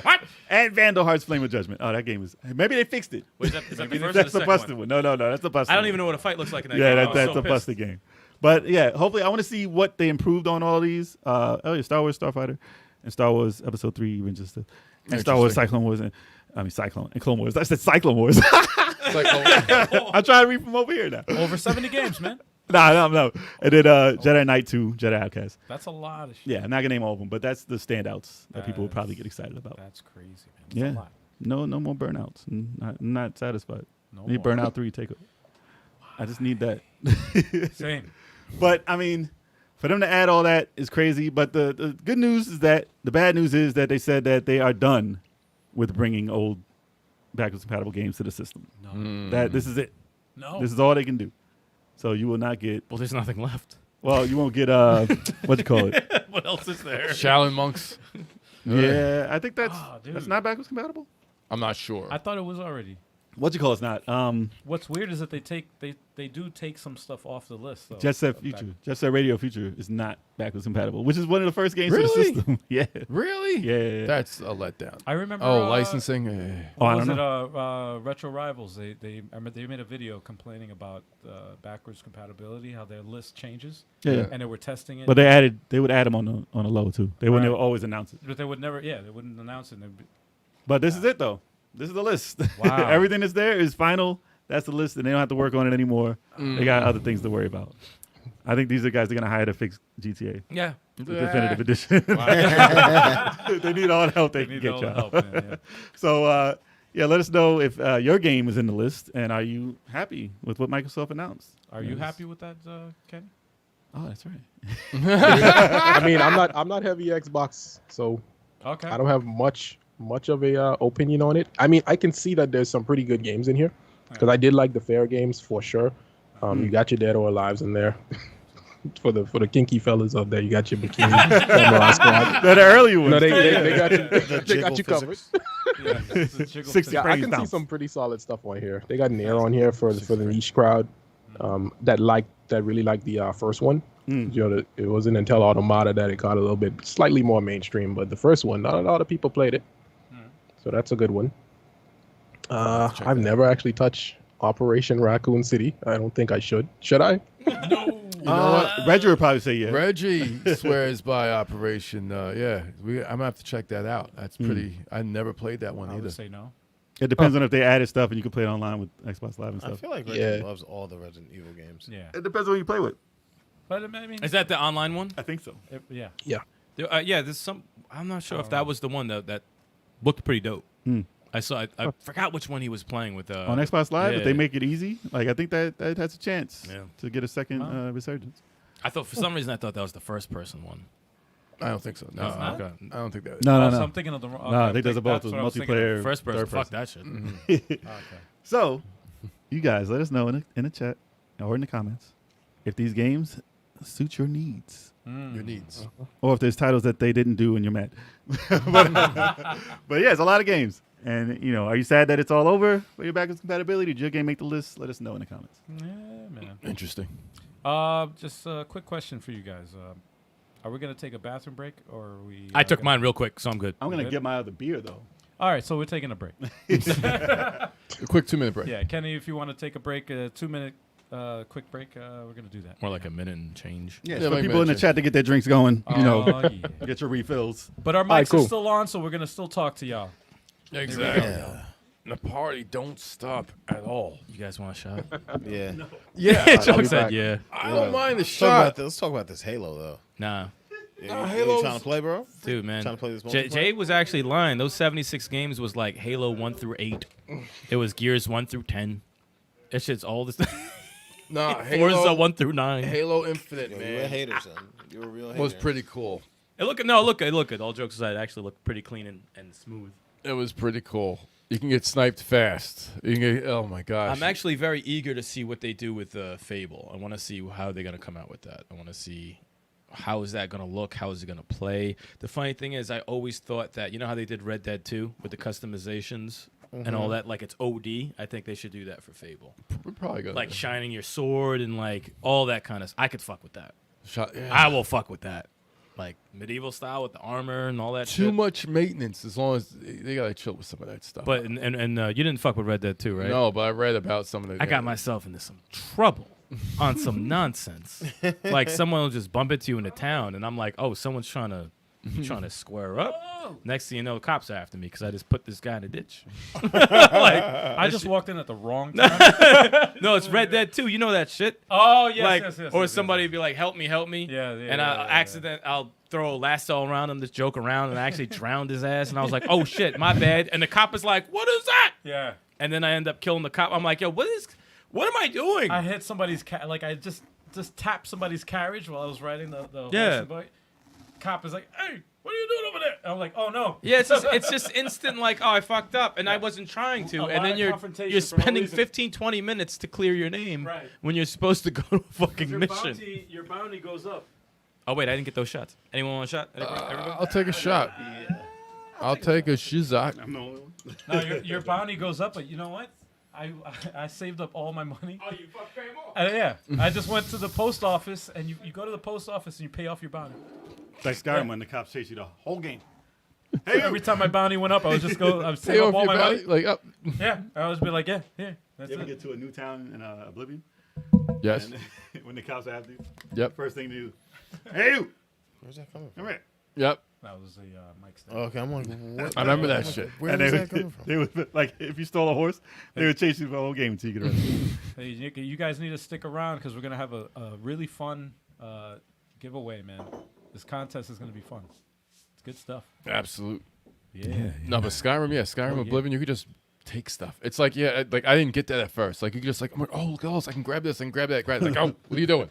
What? And Vandal Hearts Flame of Judgment. Oh, that game is. Maybe they fixed it. Wait, is that the first or That's the the second busted one? one. No. That's the busted I one. don't even know what a fight looks like in that Yeah, game. that's so a pissed. busted game. But yeah, hopefully, I want to see what they improved on all these. Star Wars Starfighter and Star Wars Episode 3, even just and Star Wars Cyclone Wars and Clone Wars. I said Cyclone Wars. It's like, oh, I'm trying to read from over here now. Over 70 games, man. No. And then Jedi Knight 2, Jedi Outcast. That's a lot of shit. Yeah, I'm not gonna name all of them, but that's the standouts that people would probably get excited about. That's crazy, man. That's Yeah. a lot. No more burnouts. I'm not satisfied. No Need more. Burnout 3 take it. I just need that. Same. But I mean, for them to add all that is crazy. But the good news is that the bad news is that they said that they are done with bringing old backwards compatible games to the system. No. That this is it. No. This is all they can do. So you will not get. Well, there's nothing left. Well, you won't get what you call it. What else is there? Shaolin monks. Yeah, I think that's Oh, dude. that's not backwards compatible. I'm not sure. I thought it was already. What you call it's not. What's weird is that they do take some stuff off the list. Though. Jet Set Back- Future. Jet Set Radio Future is not backwards compatible, which is one of the first games for Really? the system. Yeah. Really? Yeah. That's a letdown. I remember. Oh, licensing. Eh. Oh, I Was don't it know. Retro Rivals? They made a video complaining about backwards compatibility, how their list changes, Yeah. and they were testing it. But they would add them on the low too. They wouldn't Right. always announce it. But they would never. Yeah, they wouldn't announce it. And But this is it though. This is the list. Wow. Everything that's there is final. That's the list, and they don't have to work on it anymore. They got other things to worry about. I think these are guys they're gonna hire to fix GTA, Yeah. the definitive edition. They need all the help they, they can need get, all y'all. the help. Man, yeah. So yeah, let us know if your game is in the list, and are you happy with what Microsoft announced? Are you Yes. happy with that, Ken? Oh, that's right. I mean, I'm not heavy Xbox, so Okay. I don't have much of a opinion on it. I mean, I can see that there's some pretty good games in here because I did like the fair games for sure. You got your Dead or Alives in there. For the kinky fellas up there, you got your Bikini Samurai Squad. They're the early ones. No, they got you. They jiggle got you covered. Yeah, it's a jiggle 60 physics. Yeah, I frames can see bounce. some pretty solid stuff on here. They got Nair on here for the niche crowd that really liked the first one. You know, it wasn't until Automata that it got a little bit slightly more mainstream, but the first one, not a lot of people played it, so that's a good one. I've never actually touched Operation Raccoon City. I don't think I should. Should I? Reggie would probably say yeah. Reggie swears by Operation. Yeah, I'm gonna have to check that out. That's pretty. I never played that one I either. would say no. It depends on if they added stuff and you can play it online with Xbox Live and I stuff. feel like Reggie Yeah. loves all the Resident Evil games. Yeah, It depends on who you play with. but I mean, Is that the online one? I think so. yeah. Yeah. Yeah, there's some. I'm not sure if that was the one that looked pretty dope. I saw. I forgot which one he was playing with. On Xbox Live, if they yeah. make it easy, like I think that has a chance Yeah. to get a second resurgence. I thought for some reason I thought that was the first person one. I don't think so. No, It's not? okay. I don't think that. Is. No, Oh, no, so no. I'm thinking of the wrong. No, I think those are both that's what I was thinking of. multiplayer. First person. third Fuck that shit. Okay. So, you guys, let us know in the chat or in the comments if these games suit your needs, Your needs. or if there's titles that they didn't do and you're mad. but yeah, it's a lot of games. And you know, are you sad that it's all over for your backwards compatibility? Did your game make the list? Let us know in the comments. Yeah, man. Interesting. Just a quick question for you guys. Are we gonna take a bathroom break, or are we? I took gonna- mine real quick, so I'm good. I'm gonna Good. get my other beer though. All right, so we're taking a break. A quick 2-minute break. Yeah, Kenny, if you want to take a break, a 2-minute quick break, we're gonna do that. More like a minute and change. Yeah, Yeah, for like people in the mentioned. chat to get their drinks going. You know, Oh, yeah. get your refills. But our mics right, cool. are still on, so we're gonna still talk to y'all. Exactly. The party don't stop at all. You guys want a shot? Yeah. Yeah, Chuck be said back. yeah. I don't mind the Let's shot. talk about this Halo though. Nah. You Halo's- trying to play, bro? Dude, man. Trying to play this Jay multiplayer? was actually lying. Those 76 games was like Halo 1 through 8. It was Gears 1 through 10. That shit's all this. Nah, Forza Halo, 1 through 9. Halo Infinite, Yo, you a man, hater, son. You a real hater. was pretty cool. It look good. All jokes aside, it actually looked pretty clean and smooth. It was pretty cool. You can get sniped fast. You can get, oh my gosh. I'm actually very eager to see what they do with Fable. I want to see how they're going to come out with that. I want to see how is that going to look, how is it going to play. The funny thing is I always thought that, you know how they did Red Dead 2 with the customizations and all that, like it's OD? I think they should do that for Fable. We're probably gonna Like shining your sword and like all that kind of I could fuck with that. shot. Yeah. I will fuck with that. Like medieval style with the armor and all that Too shit. much maintenance. As long as they gotta chill with some of that stuff. But and you didn't fuck with Red Dead 2, right? no, but I read about some of the. I got myself into some trouble on some nonsense. Like someone will just bump into you in the town, and I'm like, oh, someone's trying to I'm trying to square up. Oh. Next thing you know, cops are after me because I just put this guy in a ditch. I just walked in at the wrong time. No, it's Red Dead 2. You know that shit. Oh, yes, Like, yes, yes. or yes, somebody yes. be like, help me. Yeah, And I'll throw a lasso around him, just joke around, and I actually drowned his ass. And I was like, oh shit, my bad. And the cop is like, what is that? Yeah. And then I end up killing the cop. I'm like, yo, what am I doing? I hit somebody's I just tapped somebody's carriage while I was riding the Yeah. horse and bike. Cop is like, hey, what are you doing over there? And I'm like, oh no. Yeah, it's just instant like, oh, I fucked up, and I wasn't trying to. A lot And then of you're confrontation for no spending reason. 15, 20 minutes to clear your name Right. when you're supposed to go to a fucking mission. Your bounty goes up. Oh, wait, I didn't get those shots. Anyone want a shot? Everybody? I'll take a shot. I'll take a shizak. I'm the only one. No, your bounty goes up, but you know what? I saved up all my money. Oh, you fucked him off. Yeah, I just went to the post office, and you go to the post office and you pay off your bounty. It's like Skyrim when the cops chase you the whole game. Hey, Every time my bounty went up, I would just go. I would Pay save off up all your my money. value, like up. Yeah, I would be like, yeah, that's you ever it. get to a new town in Oblivion? Yes. And when the cops are after you, Yep. first thing to do, hey, you, Where's that coming come from? here. Yep. That was a mic stand. Okay, I'm like, what? I remember that shit. Where And is they that coming would, from? they would, like, if you stole a horse, they would chase you for the whole game until you could arrest you. Hey, you guys need to stick around because we're gonna have a really fun giveaway, man. This contest is gonna be fun. It's good stuff. Absolute. Yeah. No, but Skyrim, Skyrim Oh, yeah. Oblivion, you could just take stuff. It's like, like I didn't get that at first. Like you could just like, I'm like, oh, look at all this. I can grab this and grab that. Grab it. Like, oh, what are you doing?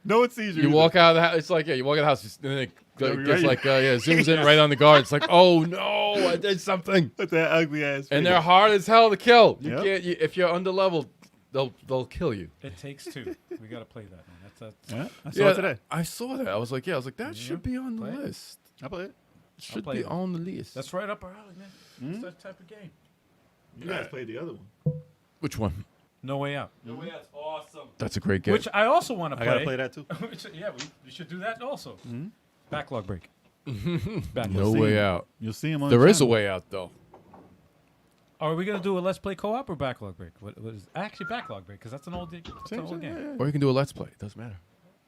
No one sees you. You either. walk out of the house. It's like, you walk out of the house, and then it You're just right. like, zooms in right on the guard. It's like, oh no, I did something. With that ugly ass. And face. they're hard as hell to kill. You Yep. can't. If you're under leveled, they'll kill you. It takes two. We gotta play that, man. That's Yeah, I saw it today. I saw that. I was like, that should be on the Play it. list. I play it. Should play be it. on the list. that's right up our alley, man. It's that type of game. You guys played the other one. Which one? No Way Out. No way, that's awesome. That's a great game. Which I also want to I play. gotta play that too. we should do that also. Backlog break. Backlog. no way out. You'll see him on. There the is a channel. way out though. Are we gonna do a Let's Play co-op or backlog break? What is actually backlog break? Because that's an old, game. Or you can do a let's play. It doesn't matter.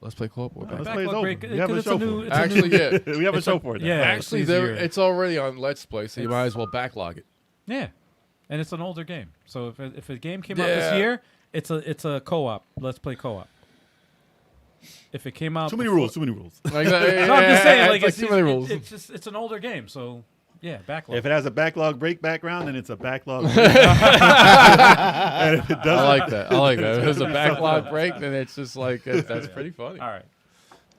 Let's play co-op or Let's back. play is Backlog over. break. We have a It's show a new. for it. It's a Actually, new, yeah. We have a It's show a- for it. now. yeah. Actually, it's there easier. it's already on Let's Play, so you might as well backlog it. Yeah, and it's an older game. So if a game came out this Yeah. year, it's a co-op. Let's Play co-op. If it came out, Too many before- rules. Too many ruls. Like, No, I'm just saying, like it's too many rules. It's an older game, so yeah, backlog. If it has a backlog break background, then it's a backlog. and if it I doesn't, like that. I like that. If there's a backlog break, then it's just like that's pretty funny. All right.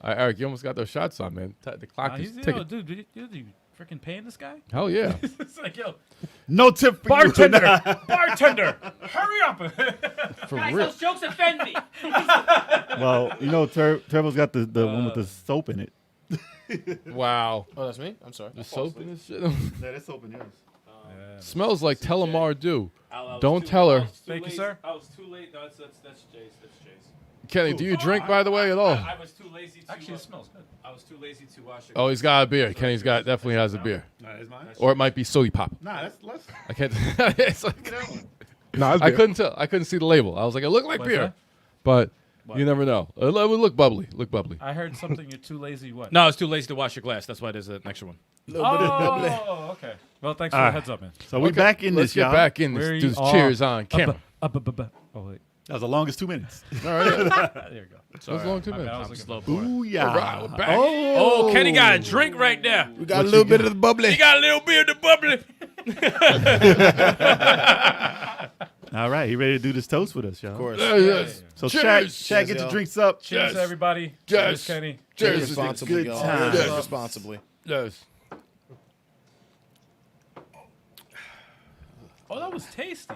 All right, Eric, you almost got those shots on, man. The clock is He's, ticking. dude, you freaking paying this guy? Hell yeah. It's like, yo, no tip for bartender, bartender, hurry up! For real. jokes offend me. Well, you know, Trevor's got the one with the soap in it. Wow. Oh, that's me? I'm sorry. The soap in this shit. Yeah, that's soap in yours. Smells like Telemar do. Don't tell her. Thank you, sir. I was too late. No, that's Jace. That's Jace. Kenny, do you drink, by the way, at all? I was too lazy to. Actually, it smells good. I was too lazy to wash it. Oh, he's got a beer. Kenny's definitely has a beer. Nah, that's mine. Or it might be soy pop. Nah, that's less. I can't. It's like, No, it's I beer. couldn't tell. I couldn't see the label. I was like, it looked like What's beer, that? but you never know. It would look bubbly. Look bubbly. I heard something. You're too lazy. What? No, I was too lazy to wash your glass. That's why there's an extra one. Oh, okay. Well, thanks for the heads up, man. So we Okay, back in Let's this, get y'all. back in Where this. you Do are. cheers on camera. Oh wait, That was the longest 2 minutes. All right. there you go. That was long 2 My bad, I minutes. was Slow looking boy. Ooh, yeah. All right, we're back. Oh, Kenny got a drink right there. We got a little bit of the bubbly. He got a little bit of the bubbly. All right, he ready to do this toast with us, y'all? Of course. Yes. So Cheers. Shaq, get Cheers, your y'all. drinks up. Cheers, Yes. everybody. Yes. Cheers, Kenny. Drink Cheers. responsibly, good y'all. time. Drink Yes. responsibly. Yes. Oh, that was tasty.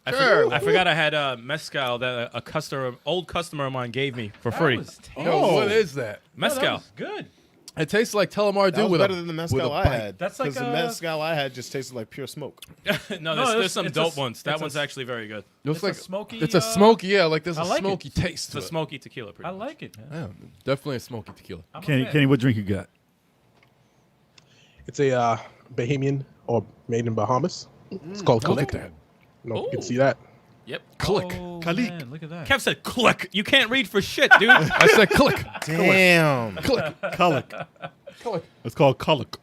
I forgot I had mezcal that a old customer of mine gave me for free. That was tasty. Yo, what is that? Mezcal. That was good. It tastes like Telemar That do was with better a than the with a mezcal I bite. had. That's like Because the a- mezcal I had just tasted like pure smoke. No, it's- there's some it's dope a- ones. That it's a- one's actually very good. It looks It's a like smoky, It's a smoky, yeah. Like there's I a like it. smoky taste It's to a it. smoky tequila. Pretty I much. like it, man. Yeah, definitely a smoky tequila. I'm a Kenny, fan. Kenny, what drink you got? It's a Bahamian or made in Bahamas. It's called Look Coke. at that. No, you can Ooh. see that. Yep. Click. Oh, Kalik. man, look at that. Kev said click. You can't read for shit, dude. I said click. Damn. Click. Kuluk. Click. It's called Kuluk.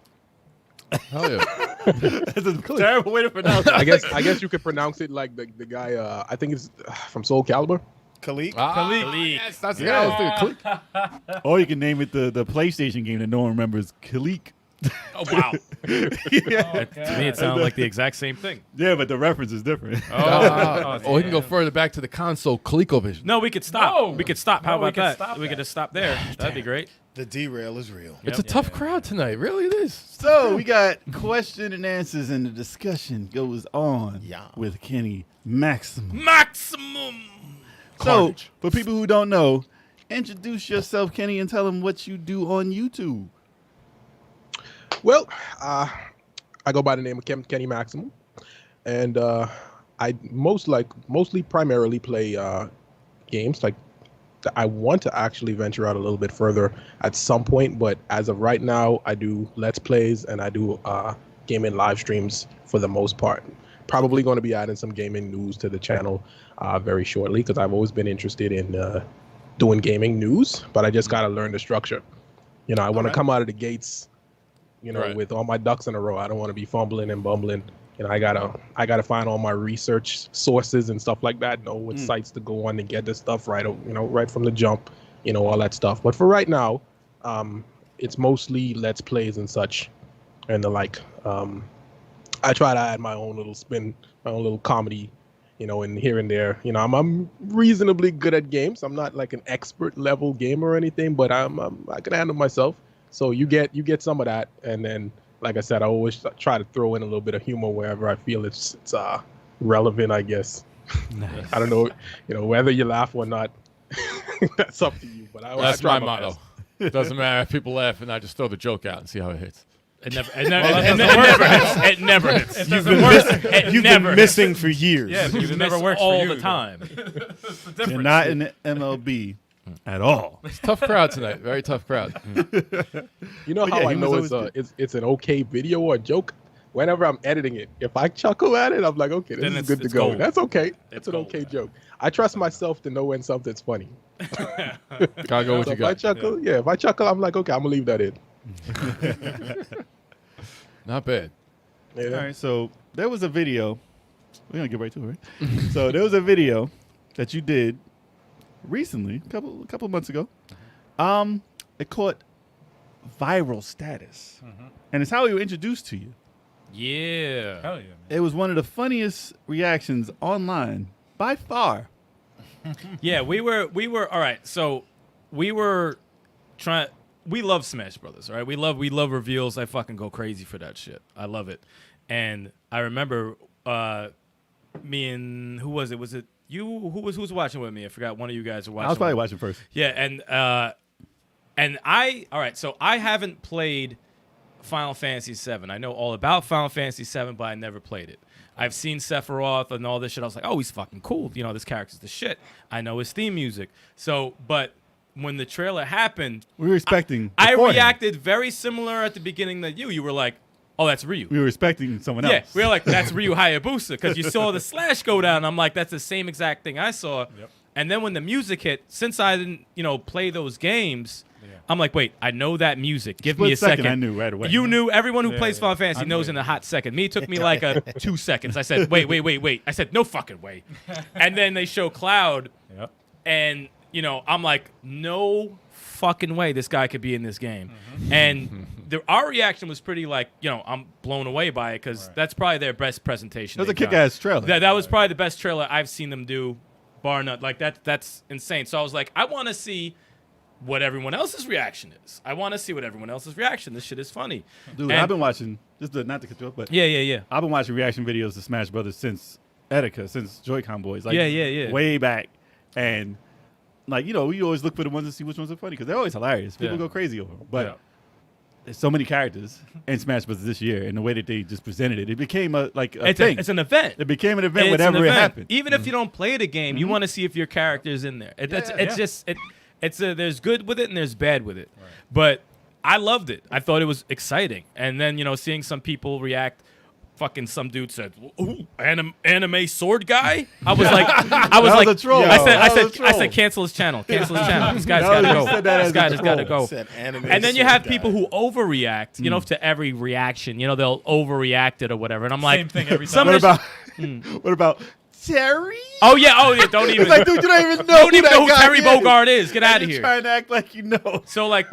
Hell yeah. That's a terrible way to pronounce it. I guess you could pronounce it like the guy. I think it's from Soul Calibur. Khalik. Kalik. Yes, that's the guy I was thinking. Click. Or you can name it the PlayStation game that no one remembers, Kalik. Oh, wow. Yeah. To me, it sounded like the exact same thing. Yeah, but the reference is different. Or we can go further back to the console, ColecoVision. No, we could stop. No. We could stop. How No, we about could that? stop We could that. just stop there. That'd be great. The derail is real. It's a tough crowd tonight. Really, it is. So we got question and answers, and the discussion goes on Yeah. with Kenny Maximum. Maximum. So, for people who don't know, introduce yourself, Kenny, and tell them what you do on YouTube. Well, I go by the name of Kenny Maximum, and I mostly primarily play games. Like, I want to actually venture out a little bit further at some point, but as of right now, I do Let's Plays and I do gaming live streams for the most part. Probably going to be adding some gaming news to the channel very shortly, because I've always been interested in doing gaming news, but I just got to learn the structure. You know, I want to come out of the gates, you know, with all my ducks in a row. I don't want to be fumbling and bumbling. You know, I gotta find all my research sources and stuff like that. Know what sites to go on to get this stuff right. You know, right from the jump. You know, all that stuff. But for right now, it's mostly Let's Plays and such, and the like. I try to add my own little spin, my own little comedy, you know, in here and there. You know, I'm reasonably good at games. I'm not like an expert level gamer or anything, but I can handle myself. So you get some of that, and then, like I said, I always try to throw in a little bit of humor wherever I feel it's relevant, I guess. Nice. I don't know, you know, whether you laugh or not. That's up to you. But I That's try my motto. best. It doesn't matter if people laugh, and I just throw the joke out and see how it hits. It never hits. It never hits. It You've doesn't been, work. miss- It you've never been missing for years. Yeah, because You it never miss works all for you, the time. That's the You're difference. not in the MLB at all. It's a tough crowd tonight. Very tough crowd. You know But how yeah, I know humor's always it's an okay video or joke? Whenever I'm editing it, if I chuckle at it, I'm like, okay, this Then is it's- good to it's go. gold. That's okay. It's It's an gold. okay joke. I trust myself to know when something's funny. Gotta go with So you if I got. chuckle, if I chuckle, I'm like, okay, I'm gonna leave that in. Not bad. Yeah. All right, so there was a video. We're gonna get right to it, right? So there was a video that you did recently, a couple of months ago. It caught viral status, and it's how we were introduced to you. Yeah. Hell yeah, man. It was one of the funniest reactions online by far. Yeah, we were all right. So we were trying. We love Smash Brothers, all right? We love reveals. I fucking go crazy for that shit. I love it. And I remember me and who was it? Was it you? Who was watching with me? I forgot. One of you guys were watching. I was probably watching first. Yeah, and I all right. So I haven't played Final Fantasy VII. I know all about Final Fantasy VII, but I never played it. I've seen Sephiroth and all this shit. I was like, oh, he's fucking cool. You know, this character's the shit. I know his theme music. So, but when the trailer happened, We were expecting. I beforehand. reacted very similar at the beginning that you. You were like, oh, that's Ryu. We were expecting someone Yeah, else. we were like, that's Ryu Hayabusa, because you saw the slash go down. I'm like, that's the same exact thing I saw. Yep. And then when the music hit, since I didn't, play those games, I'm like, wait, I know that music. Give me a Split second. I knew right away. You knew. Everyone who Yeah, plays yeah. Final Fantasy I knew knows it. in a hot second. Me, it took me like 2 seconds. I said, wait. I said, no fucking way. And then they show Cloud, Yep. and I'm like, no fucking way this guy could be in this game. And our reaction was pretty like, I'm blown away by it, because that's probably their best presentation. That was a they've done. kick-ass trailer. That was probably the best trailer I've seen them do, bar none. Like that's insane. So I was like, I want to see what everyone else's reaction is. This shit is funny. Dude, And- I've been watching, not to cut you off, but Yeah. I've been watching reaction videos to Smash Brothers since Etika, since Joy-Con Boys. Like, Yeah. way back. And, like, we always look for the ones to see which ones are funny, because they're always hilarious. People Yeah. go crazy over them. But Yeah. there's so many characters in Smash Brothers this year, and the way that they just presented it, it became a It's thing. it's an event. It became an event It's whenever an it event. happened. Even if you don't play the game, you want to see if your character's in there. There's good with it and there's bad with it. But I loved it. I thought it was exciting. And then, seeing some people react fucking some dude said, "Ooh, anime sword guy." I was like, was a troll. I said, cancel his channel. Cancel his channel. This guy's gotta go. This guy has gotta go. Said anime And then you sword have guy. people who overreact, you know, to every reaction. You know, they'll overreact it or whatever. And I'm like, Same thing every some time. of What this- about what about Terry? oh yeah, don't even, It's like, dude, you don't even know. don't even that know who guy Terry is. Bogard is. Get out of And here. you're trying to act like you know. So like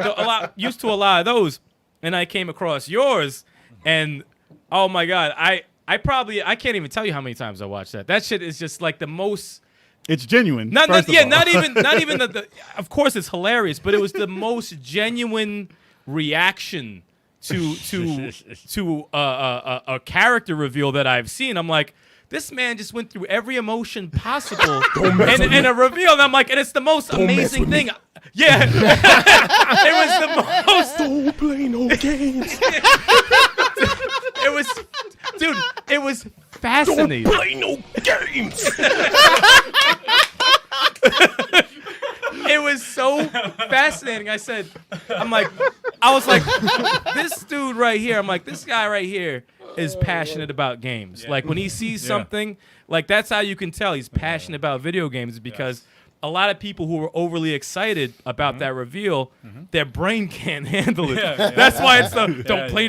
used to a lot of those, and I came across yours, and oh my god, I can't even tell you how many times I watched that. That shit is just like the most. It's genuine. Not first of yeah, all. not even the. Of course, it's hilarious, but it was the most genuine reaction to a character reveal that I've seen. I'm like, this man just went through every emotion possible in a reveal, and I'm like, and it's the most amazing thing. Yeah, it was the most. Don't play no games. It was, dude. It was fascinating. Play no games. It was so fascinating. I was like, this dude right here. I'm like, this guy right here is passionate about games. Like when he sees something, like that's how you can tell he's passionate about video games, because a lot of people who were overly excited about that reveal, their brain can't handle it. That's why it's the don't play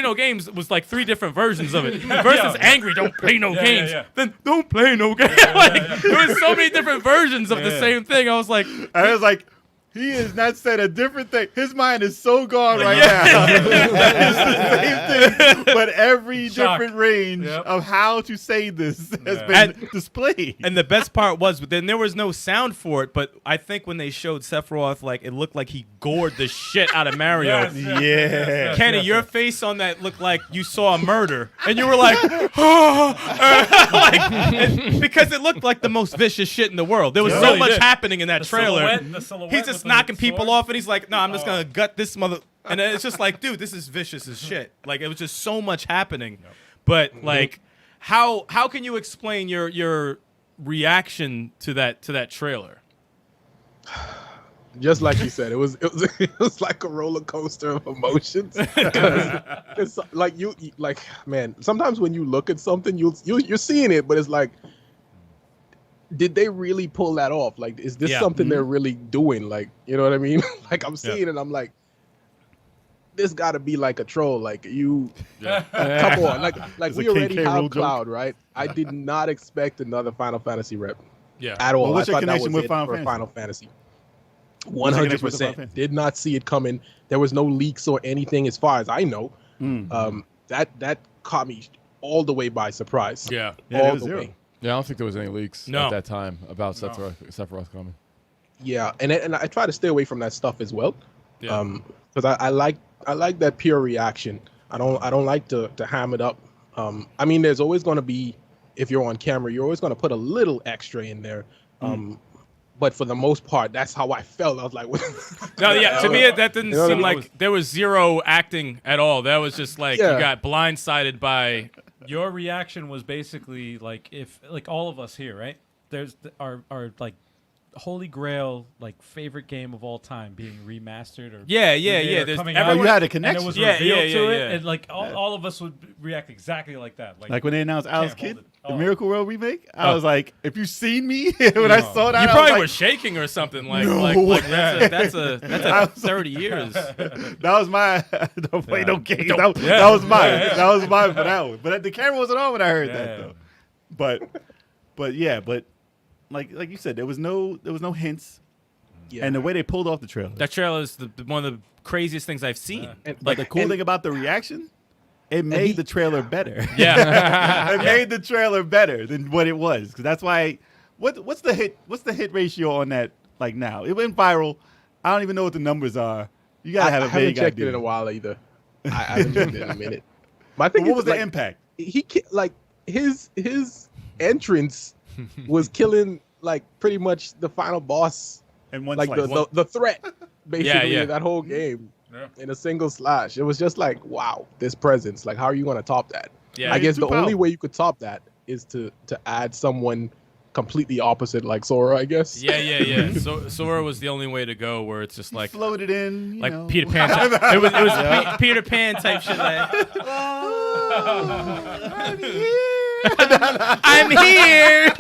no games was like 3 different versions of it. Versus angry, don't play no games. Then don't play no games. Like there was so many different versions of the same thing. I was like, I was like, he has not said a different thing. His mind is so gone right now. It's the same thing, but every Shock. different range of how to say this has been displayed. and the best part was, then there was no sound for it. But I think when they showed Sephiroth, like it looked like he gored the shit out of Mario. Yeah. Kenny, your face on that looked like you saw a murder, and you were like, because it looked like the most vicious shit in the world. There was so really much did. happening in that trailer. The silhouette He's with just the knocking people sword. off, and he's like, "No, I'm just gonna gut this mother." And it's just like, dude, this is vicious as shit. Like it was just so much happening. But like, how can you explain your reaction to that trailer? Just like you said, it was like a roller coaster of emotions. It's like man. Sometimes when you look at something, you're seeing it, but it's like, did they really pull that off? Like, is this something they're really doing? Like, you know what I mean? Like, I'm seeing it, I'm like, this got to be like a troll. Like, come on. Like It's we a already KK have rule joke. Cloud, right? I did not expect another Final Fantasy rep Yeah. at all. Well, what's I your thought that connection was with it Final for Fantasy? Final Fantasy. What's your connection with Final 100%. Fantasy? Did not see it coming. There was no leaks or anything as far as I know. That caught me all the way by surprise. Yeah. Yeah, there all was the zero. way. Yeah, I don't think there was any leaks No. at that time about Sephiroth coming. Yeah, and I try to stay away from that stuff as well. Yeah. Because I like that pure reaction. I don't like to ham it up. I mean, there's always going to be, if you're on camera, you're always going to put a little extra in there. But for the most part, that's how I felt. I was like, No, yeah. To me, that didn't You know what I seem mean? like there was zero acting at all. That was just like you got blindsided by. Your reaction was basically like if like all of us here, right? There's our like holy grail like favorite game of all time being remastered or Yeah. remade or There's coming everyone- out, you had a and connection. it was Yeah, revealed yeah, to yeah, it, yeah. and like all of us would react exactly like that. Like when they announced Alice hold Kid, it. the Oh. Miracle World remake, I was like, if you seen me when I saw that, You I probably was were like, shaking or something. Like, No like way. that's a I was 30 years. that was my don't play no games. That was mine. That was mine for that one. But the camera wasn't on when I heard that though. But like you said, there was no hints. Yeah. And the way they pulled off the trailer. That trailer is one of the craziest things I've seen. But the cool thing about the reaction, it made the trailer better. Yeah. It made the trailer better than what it was. Because that's why. What's the hit ratio on that? Like now, it went viral. I don't even know what the numbers are. You gotta have I a haven't vague checked idea. it in a while either. I haven't checked it in a minute. My thing But what is was the like, impact? his entrance was killing like pretty much the final boss, And one like slice. the threat basically yeah. in that whole game in a single slash. It was just like, wow, this presence. Like, how are you going to top that? Yeah. I guess Too the only powerful. way you could top that is to add someone completely opposite, like Sora, I guess. Yeah. So Sora was the only way to go, where it's just like floated in, like you know. Peter Pan. It was Peter Pan type shit. Like, I'm here.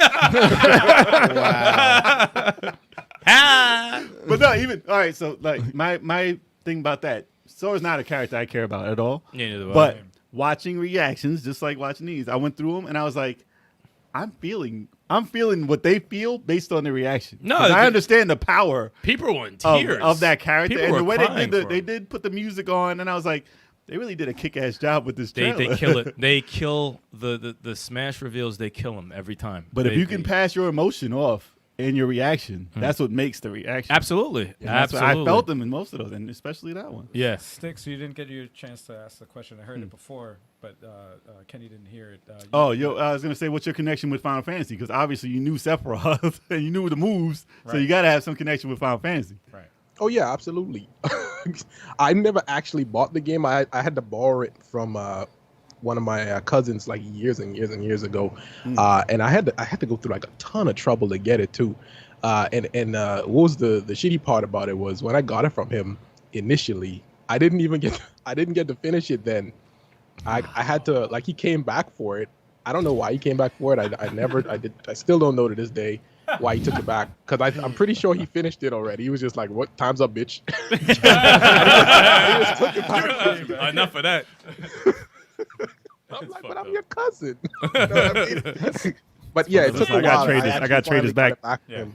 But no, even all right. So like my thing about that, Sora's not a character I care about at all. Yeah, neither do I. But watching reactions, just like watching these, I went through them and I was like, I'm feeling what they feel based on the reaction. No, 'Cause I understand the power people were in of, tears of that character People and the were way they crying did for they him. did put the music on, and I was like, they really did a kick-ass job with this They trailer. kill it. They kill the Smash reveals. They kill them every time. But if you can pass your emotion off in your reaction, that's what makes the reaction. absolutely, And that's what absolutely, I felt them in most of those, and especially that one. Yeah. Sticks, you didn't get your chance to ask the question. I heard it before, but Kenny didn't hear it. I was gonna say, what's your connection with Final Fantasy? Because obviously you knew Sephiroth and you knew the moves, so you got to have some connection with Final Fantasy. Right. Oh yeah, absolutely. I never actually bought the game. I had to borrow it from one of my cousins like years and years and years ago, and I had to go through like a ton of trouble to get it too. And what was the shitty part about it was when I got it from him initially, I didn't get to finish it. Then I had to, like, he came back for it. I don't know why he came back for it. I still don't know to this day why he took it back, because I'm pretty sure he finished it already. He was just like, "What? Time's up, bitch." He just took it back. Enough of that. I'm like, "But I'm your cousin." You know what I mean? But yeah, it took a I gotta while. trade this. I gotta trade this back. Yeah,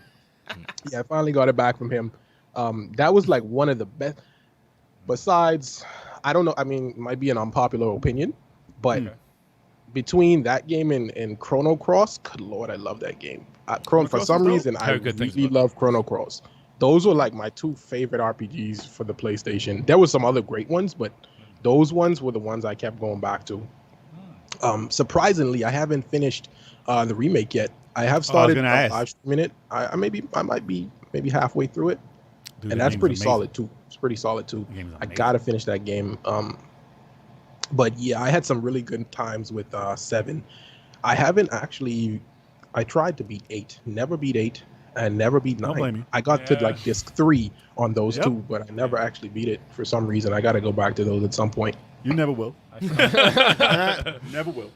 I finally got it back from him. That was like one of the best. Besides, I don't know. I mean, it might be an unpopular opinion, but between that game and Chrono Cross, good lord, I love that game. For some reason, I really love Chrono Cross. Those were like my two favorite RPGs for the PlayStation. There were some other great ones, but those ones were the ones I kept going back to. Surprisingly, I haven't finished the remake yet. I have started live streaming it. I might be maybe halfway through it. Dude, and that's pretty solid too. It's pretty solid too. I gotta finish that game. But yeah, I had some really good times with 7. I haven't actually. I tried to beat 8. Never beat 8, and never beat 9. Don't blame me. I got to like disc 3 on those two, but I never actually beat it for some reason. I gotta go back to those at some point. You never will. Never will.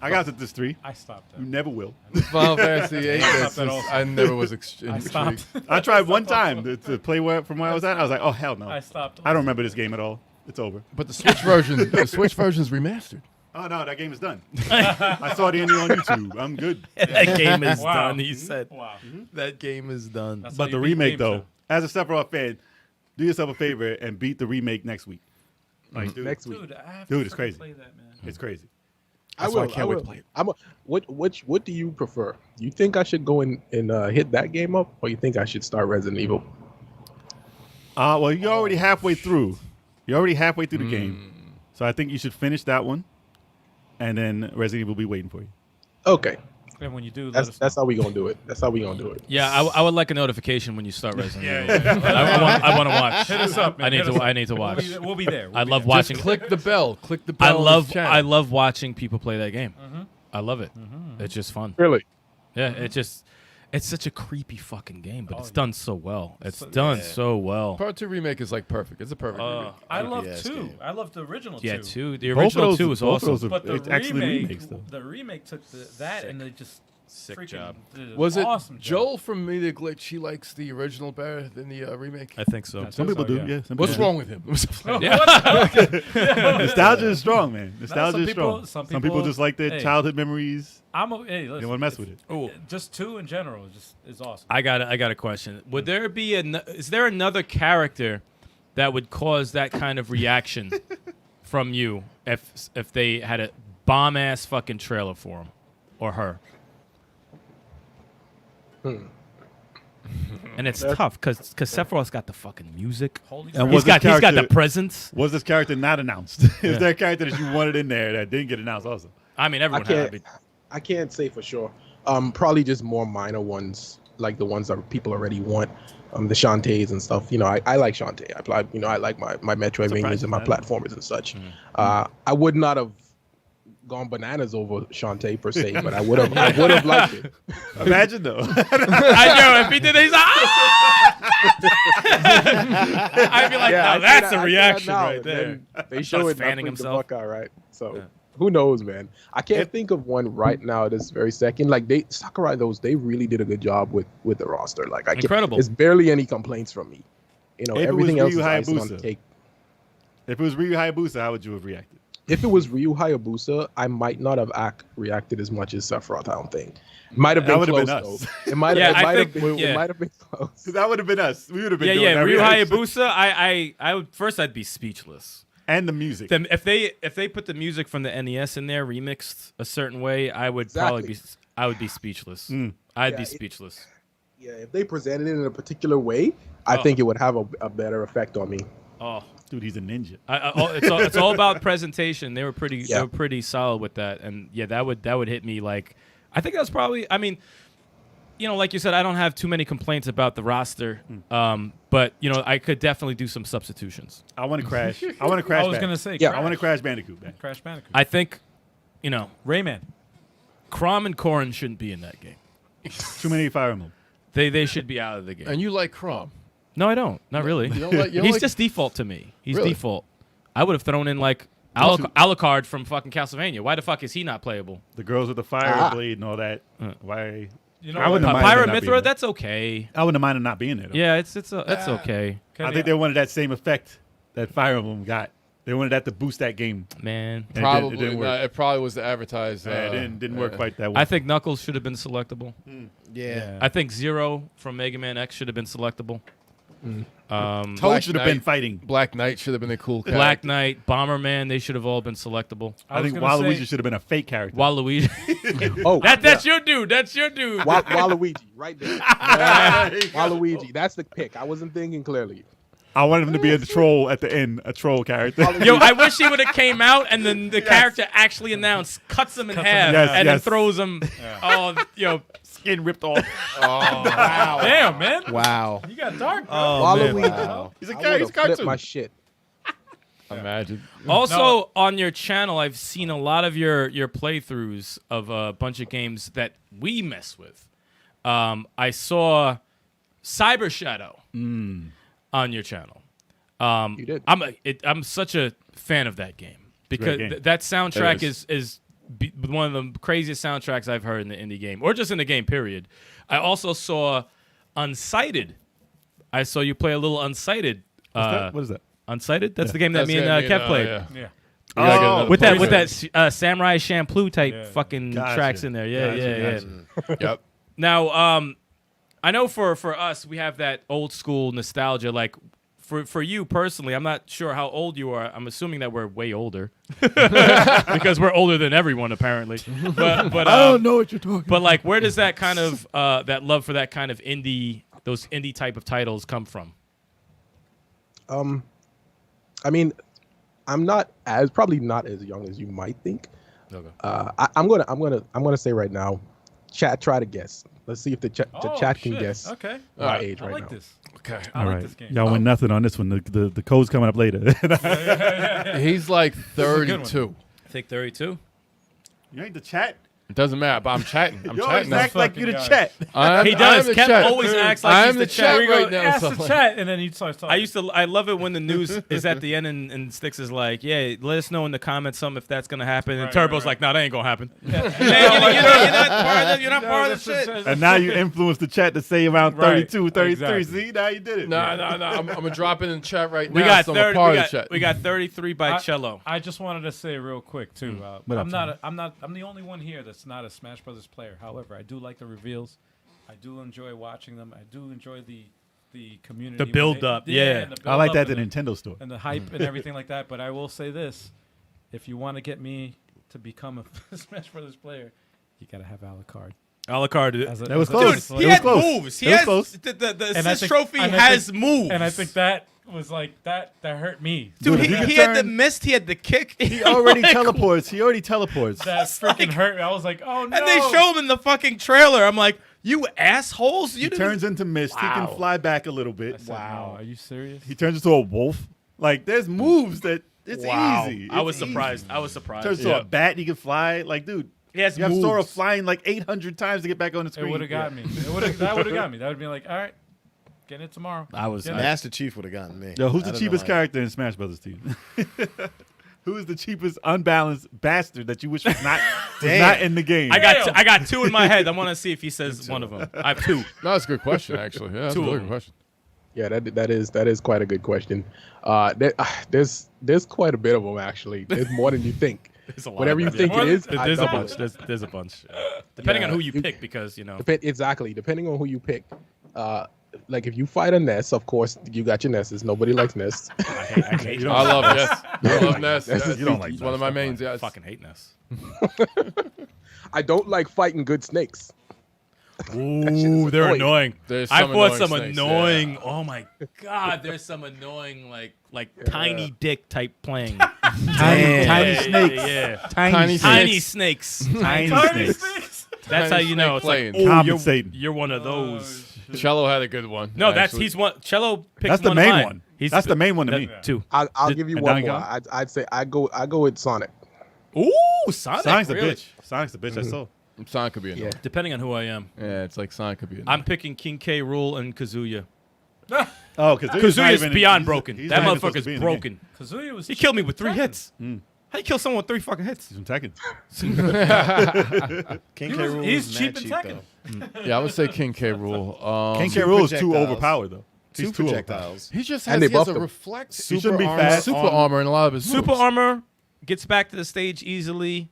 I got to this 3. I stopped. You never will. Final Fantasy 8. I never was I intrigued. stopped. I tried one time to play from where I was at. I was like, oh hell no. I stopped. I don't remember this game at all. It's over. But the Switch version, is remastered. Oh no, that game is done. I saw the ending on YouTube. I'm good. That game is Wow. done. He said. Wow. That game is done. That's But how the you beat remake games, though, as a Sephiroth fan, do yourself a favor and beat the remake next week. Like, dude, Next week. Dude, I have Dude, to it's freaking crazy. play that, man. it's crazy. I can't wait to play it. What do you prefer? You think I should go and hit that game up, or you think I should start Resident Evil? Well, you're already halfway through. You're already halfway through the game, so I think you should finish that one, and then Resident Evil will be waiting for you. Okay, And when you do, that's how we gonna do it. That's how we gonna do it. Yeah, I would like a notification when you start Resident Evil. Yeah. I want to watch. Hit us up, man. I need to watch. We'll be there. I love Just watching. click the bell. Click the bell. on this channel. I love watching people play that game. I love it. It's just fun. Really? Yeah, it's such a creepy fucking game, but it's done so well. It's done so well. Part 2 remake is like perfect. It's a perfect remake. I love Yes, 2. game. I love the original 2. Yeah, two. The Both of original those- 2 was both of awesome. those are- But the it's actually remake, remakes though. the remake took that and they just Sick freaking job. did an Was it awesome job. Joel from Media Glitch? He likes the original better than the remake. I think so. That's Some people do. Yeah. Some What's people wrong with him? do. Nostalgia is strong, man. Nostalgia is people- strong. some Some people people- just like their hey. childhood memories. Hey, They listen, want to mess with it. Oh, just 2 in general is awesome. I got a question. Would there be is there another character that would cause that kind of reaction from you if they had a bomb ass fucking trailer for him or her? And it's tough because Sephiroth's got the fucking music. Holy And crap. was this He's got the character- presence. Was this character not announced? Is there a character that you wanted in there that didn't get announced also? I mean, everyone had. I can't say for sure. Probably just more minor ones, like the ones that people already want. The Shantaes and stuff. You know, I like Shantae. I like my Metroidvanias and my platformers and such. I would not have gone bananas over Shantae per se, but I would have liked it. Imagine though. I know if he did, he's I'd be like, Yeah, now I that's say a that reaction now, right and there. then They show it, fanning and I freak the himself. fuck out, right? So Who knows, man? I can't think of one right now this very second. Like Sakurai, they really did a good job with the roster. Like Incredible. There's barely any complaints from me. You know, If it everything was else is Ryu icing on the Hayabusa. cake. If it was Ryu Hayabusa, how would you have reacted? If it was Ryu Hayabusa, I might not have reacted as much as Sephiroth. I don't think. It might have That been would've been close us. though. It might Yeah, I have think- yeah. it might have been close. That would have been us. We would have been Yeah, doing yeah. that Ryu reaction. Hayabusa. I would first. I'd be speechless. And the music. Then if they put the music from the NES in there remixed a certain way, I would probably be. I would be speechless. I'd be speechless. Yeah, if they presented it in a particular way, I think it would have a better effect on me. Oh. Dude, he's a ninja. It's all about presentation. They were pretty Yeah. they were pretty solid with that, and yeah, that would hit me like. I think that's probably. I mean, you know, like you said, I don't have too many complaints about the roster, but you know, I could definitely do some substitutions. I want to crash. I want to crash. I was back. gonna say, Yeah. I want to crash Bandicoot back. Crash Bandicoot. I think, Rayman. Crom and Corrin shouldn't be in that game. Too many Fire Emblem. They should be out of the game. And you like Crom. No, I don't. Not really. You don't like- you don't He's like- just default to me. He's Really? default. I would have thrown in like Don't you- Alucard from fucking Castlevania. Why the fuck is he not playable? The girls with the fire blade and all that. Why? You know, I wouldn't what? mind him not being Pyra there. that's okay. I wouldn't mind him not being there. Though. Yeah, it's okay, I think they wanted that same effect that Fire Emblem got. They wanted that to boost that game. man. And Probably. it didn't work. It probably was the advertised. It didn't work quite that way. I think Knuckles should have been selectable. Yeah. I think Zero from Mega Man X should have been selectable. Toad Black should have been Knight. fighting. Black Knight should have been a cool character. Black Knight, Bomberman, they should have all been selectable. I was think gonna Waluigi say- should have been a fake character. Waluigi. Oh, That's your dude. That's your dude. Waluigi, right there. Waluigi, that's the pick. I wasn't thinking clearly. I wanted him to be a troll at the end, a troll character. Yo, I wish he would have came out and then the character actually announced, cuts him in half, Yes, and then yes. throws him. Oh, yo, Skin ripped off. Wow. Damn, man. Wow. You got dark, bro. Waluigi. Wow. He's a I character. would He's have flipped cartoon. my shit. Imagine. Also, No. on your channel, I've seen a lot of your playthroughs of a bunch of games that we mess with. I saw Cyber Shadow on your channel. You did. I'm such a fan of that game because Great game. that soundtrack It is one of the craziest soundtracks I've heard in the indie game, or just in the game. Period. I also saw Unsighted. I saw you play a little Unsighted. What is that? Unsighted? That's the game that That's me and gonna be Kev played. Yeah. Yeah. We gotta get another With that, playthrough. Samurai Champloo type Yeah. fucking Gotcha. tracks in there. Yeah, Gotcha, yeah, gotcha. yeah. Yep. Now, I know for us, we have that old school nostalgia. Like for you personally, I'm not sure how old you are. I'm assuming that we're way older because we're older than everyone apparently. But I don't know what you're talking But like, where does that kind of that love for that kind of those indie type of titles come from? I mean, I'm probably not as young as you might think. Okay. I'm gonna say right now, chat, try to guess. Let's see if the chat can shit. guess Okay. my age I right like now. this. Okay. I All like right. this game. Y'all win nothing on this one. The code's coming up later. He's like is a good one. 32. I think 32. You ain't the chat. It doesn't matter, but I'm chatting. I'm You always chatting. act like you the Fucking chat. He does. the Kev chat. always acts like I'm he's the chat. We go, right now. ask so- the chat, and then he starts talking. I love it when the news is at the end and Sticks is like, yeah, let us know in the comments something if that's gonna happen. And Right, Turbo's right. like, no, that ain't gonna happen. Yeah. You're not part of the shit. And now you influence the chat to say around Right. 32, 33. Exactly. See, now you did it. No. I'm gonna drop it in the chat right now. We got so I'm a part of the chat. we got 33 by I- Cello. I just wanted to say real quick too. What I'm up, I'm the only one here that's not a Smash Brothers player. However, I do like the reveals. I do enjoy watching them. I do enjoy the community. The when build-up, they- yeah. and the I like build-up that at and the Nintendo store. and the hype and everything like that. But I will say this: if you want to get me to become a Smash Brothers player, you gotta have Alucard. Alucard. As a- That was as a- close. as a- It was close. moves. He It was has close. the And I assist think- trophy and I has think- moves. And I think that was like that hurt me. Dude, Dude, if he he could had the turn- mist, he had the kick. He already teleports. He already teleports. That freaking hurt me. I was like, oh no. And they show him in the fucking trailer. I'm like, you assholes! You He didn't. turns into mist. He Wow. can fly back a little I bit. said, no, are you serious? He turns into a wolf. Like, there's moves that it's Wow. easy. I was It's surprised. easy. I was surprised. Turns into a bat. He can fly. Like, dude, He has you have moves. Sora flying like 800 times to get back on the It screen. would have got me. That would have got me. That would be like, all right, get it tomorrow. I was. Yeah. Master Chief would have gotten me. Yo, who's I the don't cheapest know. character in Smash Brothers team? Who is the cheapest unbalanced bastard that you wish was not in the game? I got two in my head. I want to see if he says one of them. I have two. No, that's a good question, actually. Yeah, that's a really good question. Yeah, that is quite a good question. There's quite a bit of them actually. There's more than you think. There's a lot Whatever of you them. think it is, There's a I bunch. There's a bunch. Depending on who you pick, because Exactly. Depending on who you pick. Like if you fight a Ness, of course you got your Nesses. Nobody likes Ness. I hate I love Ness. I love Ness. You don't like He's one of my mains. I Yes. fucking hate Ness. I don't like fighting good snakes. Ooh, they're annoying. annoying. There's I some fought annoying some snakes, annoying. yeah. Oh my god, there's some annoying like tiny dick type playing. Tiny Yeah, snakes. Yeah. Tiny Tiny snakes. snakes. Tiny snakes. That's how you know. It's like, Playing. ooh, Compensating. you're one of those. Cello had a good one. No, actually. he's one. Cello picked That's the one of main mine. one. He's That's the main one to me. Two. I'll give you one Donkey more. Kong? I'd say I go with Sonic. Ooh, Sonic. Sonic's a really? bitch. Sonic's a bitch. I saw. Sonic could be annoying. Depending on who I am. Yeah, it's like Sonic could be annoying. I'm picking King K. Rool and Kazuya. Oh, because Kazuya's beyond broken. That motherfucker's broken. Kazuya was. He killed me with 3 Tekken. hits. How you kill someone with 3 fucking hits? He's from Tekken. King He K. was- Rool he's is cheap mad in cheap, Tekken. though. Yeah, I would say King K. Rool. King K. Two Rool is too projectiles. overpowered though. Two He's too overpowered. projectiles. He just And has, they he has buffed a him. reflect. He shouldn't be armor, fast super on- armor in a lot of his Super moves. armor gets back to the stage easily.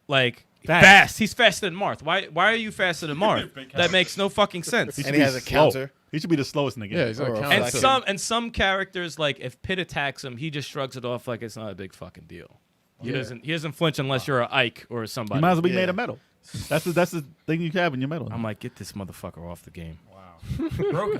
Like Fast. fast. He's faster than Marth. Why are you faster than Marth? That makes no fucking sense. should And he be has a slow. counter. He should be the slowest in the game. Yeah, he's got a Or a counter. And Flexible. some characters, like if Pit attacks him, he just shrugs it off like it's not a big fucking deal. He doesn't flinch unless you're a Ike or somebody. You might as well be Yeah. made of metal. That's the thing you have in your metal. I'm like, get this motherfucker off the game. That's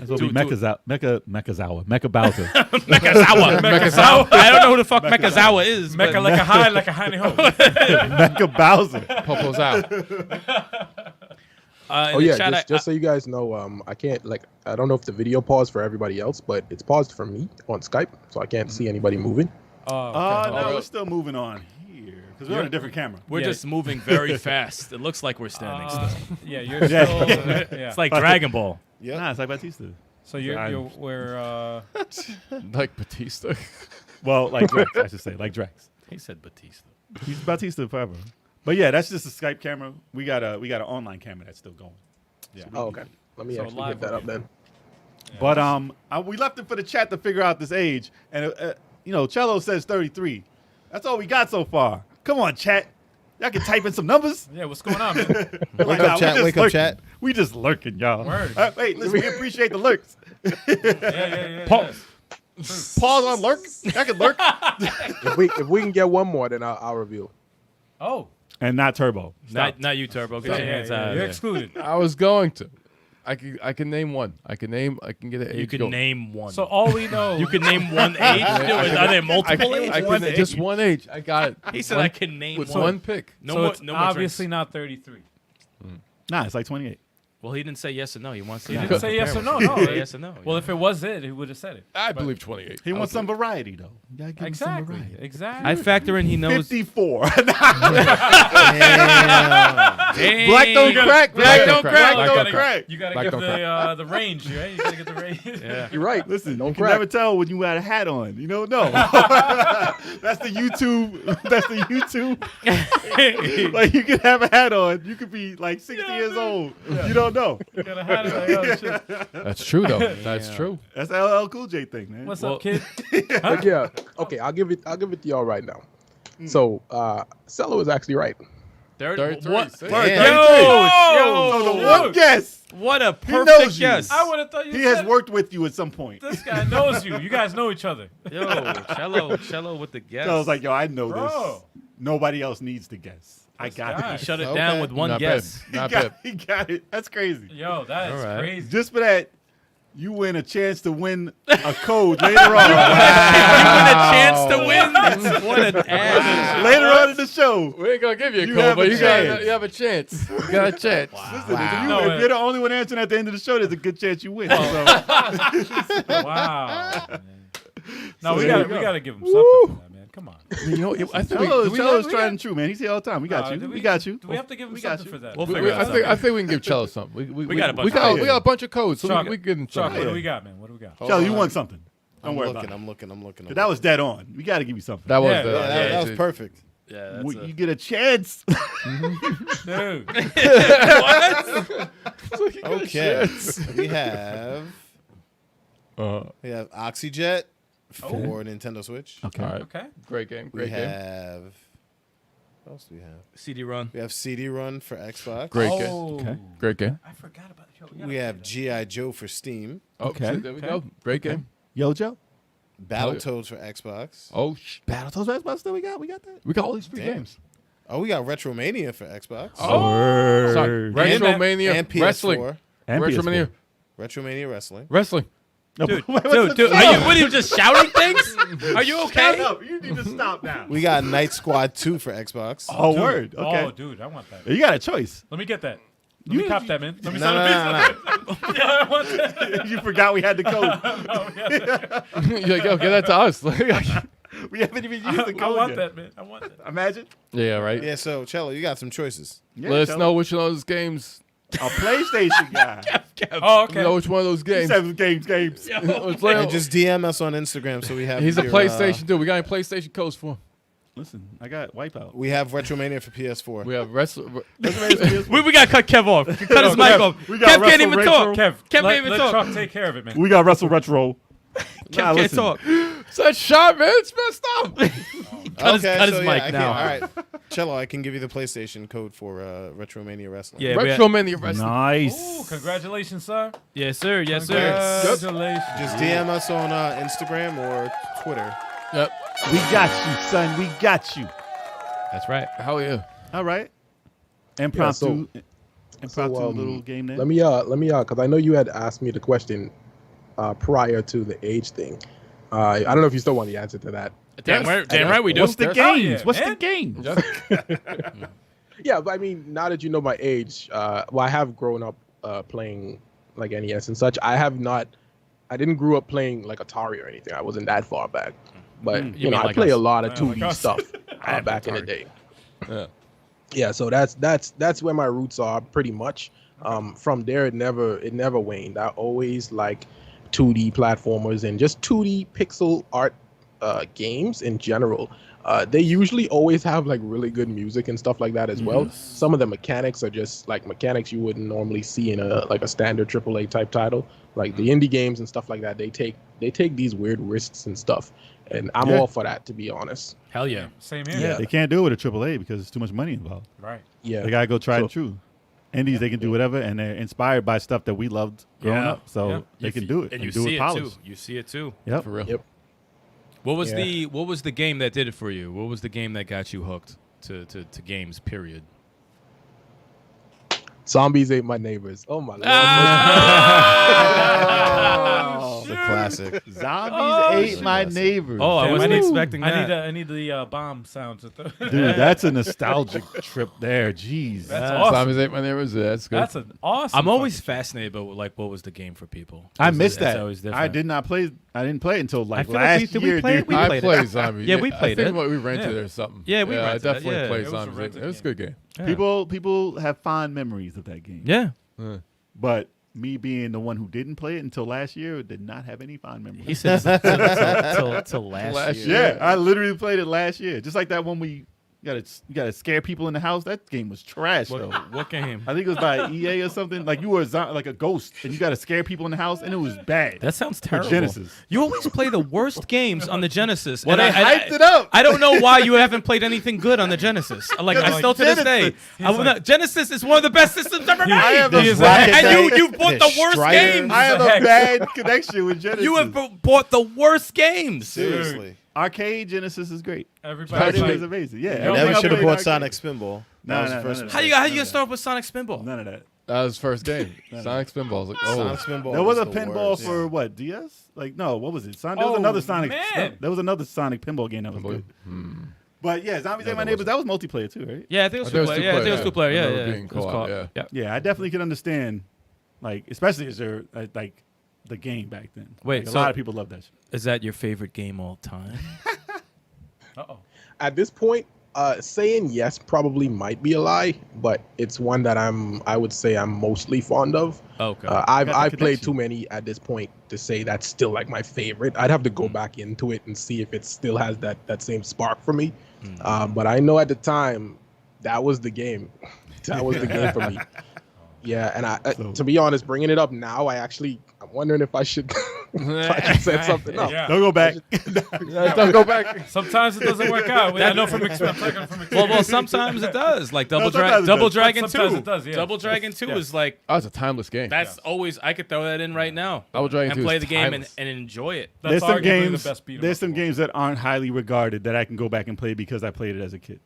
what be do Mecha Bowser. Mekazawa. Mekazawa. I don't know who the fuck Mekazawa is. but- Mecca like a high, like a honey hole. Mecha Bowser. Popo's out. in Oh the yeah, chat, just so you guys know, I can't I don't know if the video paused for everybody else, but it's paused for me on Skype, so I can't see anybody moving. Oh, No, really? we're still moving on here because we're on a different camera. we're Yeah. just moving very fast. It looks like we're standing still. yeah, you're still. Yeah. It's like Dragon Ball. Nah, it's like Batista. So we're. Like Batista. Well, like Drex, I should say, like Drex. He said Batista. He's Batista forever. But yeah, that's just a Skype camera. We got an online camera that's still going. Yeah. Oh, okay. Let me So actually live get that up video. then. But we left it for the chat to figure out this age, and Cello says 33. That's all we got so far. Come on, chat. Y'all can type in some numbers. Yeah, what's going on, man? Wake up, chat. Wake up, chat. We just lurking, y'all. Word. Wait, listen, we appreciate the lurks. Yeah. Pause. Pause on lurk. Y'all can lurk. If we can get one more, then I'll reveal. Oh, And not Turbo. Not you, Turbo. Get your hands out of You're there. excluded. I was going to. I can name one. I can get an age. You can going. name one. So all we know. You can name one age. Are there multiple I ages? can just one age. I got it. He said I can name With one. one pick. No so more. it's No more obviously drinks. not 33. Nah, it's like 28. Well, he didn't say yes or no. He wants to. He didn't say yes or no. He No. said yes or no. Well, if it was it, he would have said it. I believe 28. He wants some variety, though. You gotta give him some Exactly. variety. Exactly. I factor in he knows. 54. Damn. Black don't crack. Black don't crack. Black don't crack. You gotta Black give don't the range, right? You gotta get the range. Yeah. You're right. Listen, don't you can crack. never tell when you had a hat on. You don't know. That's the YouTube. That's the YouTube. Like you can have a hat on. You could be like 60 years old. You don't know. You gotta have it. Like, oh, shit. That's true though. That's true. That's the LL Cool J thing, man. What's Well- up, kid? But yeah. Okay, I'll give it to y'all right now. So Cello is actually right. 33. What? See? Word, Yeah. 33. Yo, So the one guess, what a knows perfect you. guess. I would have thought you he said has worked with you at some point. this guy knows you. You guys know each other. Yo, cello with the guess. So I was like, yo, I know Bro. this. Nobody else needs to guess. I got guy. it. he shut it Okay. down with one Not guess. Bad. Not He got, bad. he got it. That's crazy. Yo, that is All right. crazy. Just for that, you win a chance to win a code later on. You win a chance to win. What an ass. Later on in the show. We ain't gonna give you a You code, have but a you chance. have a chance. You got a chance. Listen, No, if you're the only one answering at the end of the show, there's a good chance you win. So, Wow. man. No, So we there you gotta go. give him something for that, man. Come on. You know, I think Cello's tried and true, man. He's here all the time. We got you. do We got you. Do we have to give him We got something you. for that? We'll we- figure it out. I think we can give Cello something. We got a bunch we of got a bunch of codes, so Chocolate. we give him Chocolate, something. what do we got, man? What do we got? Cello, you want something. Don't worry about it. I'm looking. That was dead on. We got to give you something. That was Yeah, the that was perfect. Yeah, You get a chance. Dude. Okay, we have Oxyjet for Nintendo Switch. Okay. All right. Okay. Great game. We Great game. have. What else do we have? CD-ROM. We have CD-Run for Xbox. Great game. Oh, Okay. Great game. I forgot about it. We have G.I. Joe for Steam. Oh, Okay. shit, there we go. Great game. Yojo. Battletoads for Xbox. Oh, Battletoads Xbox. Still we got that. we got all these free Damn. games. Oh, we got Retromania for Xbox. Oh, sorry. Word. Retromania and PS4. Wrestling. And Retromania Retromania Wrestling. Wrestling. Dude, are you just shouting things? Are you okay? Shut up. You need to stop now. We got Night Squad 2 for Xbox. Oh, Dude. word. Okay. Oh, dude, I want that. You got a choice. Let me get that. Let me cop that, man. Let me No. Yeah, I want that. You forgot we had the code. You're like, yo, get that to us. We haven't even used the code I want yet. that, man. I want that. Imagine. Yeah, right. Yeah, so Cello, you got some choices. Yeah, Let us tell know him. which one of those games. A PlayStation guy. Oh, Let me know okay. which one of those games. 7 games. Let's let And him- just DM us on Instagram so we have He's a your, PlayStation dude. We got any PlayStation codes for him? Listen, I got Wipeout. we have Retromania for PS4. We have wrestler. We got to cut Kev off. Cut his mic off. we got Kev can't Russell even Retro. talk. Kev, Can't let, even let talk. Chuck take care of it, man. We got Wrestle Retro. Kev can't listen. talk. That shot, man. It's messed up. Cut his mic I now. All right, Cello, I can give you the PlayStation code for Retromania Wrestling. Yeah, Retromania Wrestling. Ooh, Nice. congratulations, sir. Yes, sir. Yes, sir. Congratulations. Just DM us on Instagram or Twitter. Yep. We got you, son. We got you. That's right. Hell yeah. All right. Impromptu. Impromptu So, little game there. Let me because I know you had asked me the question prior to the age thing. I don't know if you still want the answer to that. Damn right we do. What's the Oh, games? yeah, What's man. the games? Yeah, but I mean, now that you know my age, well, I have grown up playing like NES and such. I didn't grow up playing like Atari or anything. I wasn't that far back. But You mean I like play us. a lot of Yeah, 2D like us. stuff had back in the Atari. day. Yeah. Yeah, so that's where my roots are pretty much. From there, it never waned. I always like 2D platformers and just 2D pixel art games in general. They usually always have like really good music and stuff like that as well. Some of the mechanics are just like mechanics you wouldn't normally see in a standard AAA type title. Like the indie games and stuff like that, they take these weird risks and stuff, and I'm Yeah. all for that, to be honest. Hell yeah. Same here. Yeah, they can't do it with a AAA because there's too much money involved. Right. Yeah, They gotta go tried So- and true. Indies, they can do whatever, and they're inspired by stuff that we loved growing Yeah. up, so Yeah. they can do it And you do see it it polished. too. You see it too. Yep. For real. Yep. What was Yeah. the game that did it for you? What was the game that got you hooked to games, period? Zombies ate my neighbors. Oh my lord. The classic. Zombies ate my neighbors. Oh, I Damn, wasn't need- expecting that. I need the bomb sounds. Dude, that's a nostalgic trip there. Jeez. That's awesome. Zombies ate my neighbors. Yeah, that's good. That's an awesome. I'm always fucking- fascinated by what was the game for people. I 'Cause missed it's that. always I different. did not play. I didn't play it until like feel like last did we year, play it? dude. We I played played it. Zombies. Yeah, we played I think it. we rented Yeah. it or something. Yeah, we I rented it. definitely Yeah. played It was a Zombies. rented It was a game. good game. Yeah. People have fond memories of that game. Yeah. But me being the one who didn't play it until last year did not have any fond memories. He said till last Last year. year. Yeah, I literally played it last year. Just like that one you gotta scare people in the house. That game was trash though. What game? I think it was by EA or something. Like you were like a ghost and you gotta scare people in the house, and it was bad. That sounds terrible. Genesis. You always play the worst games on the Genesis. Well, and they hyped it up. I don't know why you haven't played anything good on the Genesis. Like I still to this day, Genesis is one of the best systems ever made. I have a There's bad, Rocket and Knight, you bought there's the worst Strider. games. I have a Heck. bad connection with Genesis. You have bought the worst games. Seriously. Arcade Genesis is great. Everybody. Arcade like- is amazing. Yeah, Yo, Never everything I should have played bought arcade. Sonic Spinball. No, That was no, the no, first no, one. How you gonna start with Sonic Spinball? None of that. That was his first game. Sonic Spinball. I was like, oh. Sonic Spinball. There was a the pinball worst. for what, DS? Like no, what was it? There was Oh, another Sonic. man. There was another Sonic pinball game that was good. But yeah, Zombies Ate My Neighbors. That was multiplayer too, right? Yeah, I think it was I two think player. Yeah, I think it was two player. I Yeah, remember yeah. being It was co-op, co-op. yeah. Yeah, I definitely could understand, like especially as you're like the game back then. Wait, Like, a so- lot of people love that shit. Is that your favorite game all time? Uh-oh. At this point, Saying yes probably might be a lie, but it's one that I would say I'm mostly fond of. Okay. I've played too many at this point to say that's still like my favorite. I'd have to go back into it and see if it still has that same spark for me. But I know at the time that was the game. That was the game for me. Yeah, and to be honest, bringing it up now, I'm wondering if I should, set something up. Yeah. Don't go back. Don't go back. Sometimes it doesn't work out. I know from experience. Well, sometimes it does. Like Double sometimes it does. Dragon 2. Sometimes it does, yeah. Double Dragon 2 is like, Oh, it's a timeless game. that's always, I could throw that in right now. Double Dragon and 2 play is the game timeless. and enjoy it. That's There's some arguably games. the best beat 'em There's up some of all. games that aren't highly regarded that I can go back and play because I played it as a kid.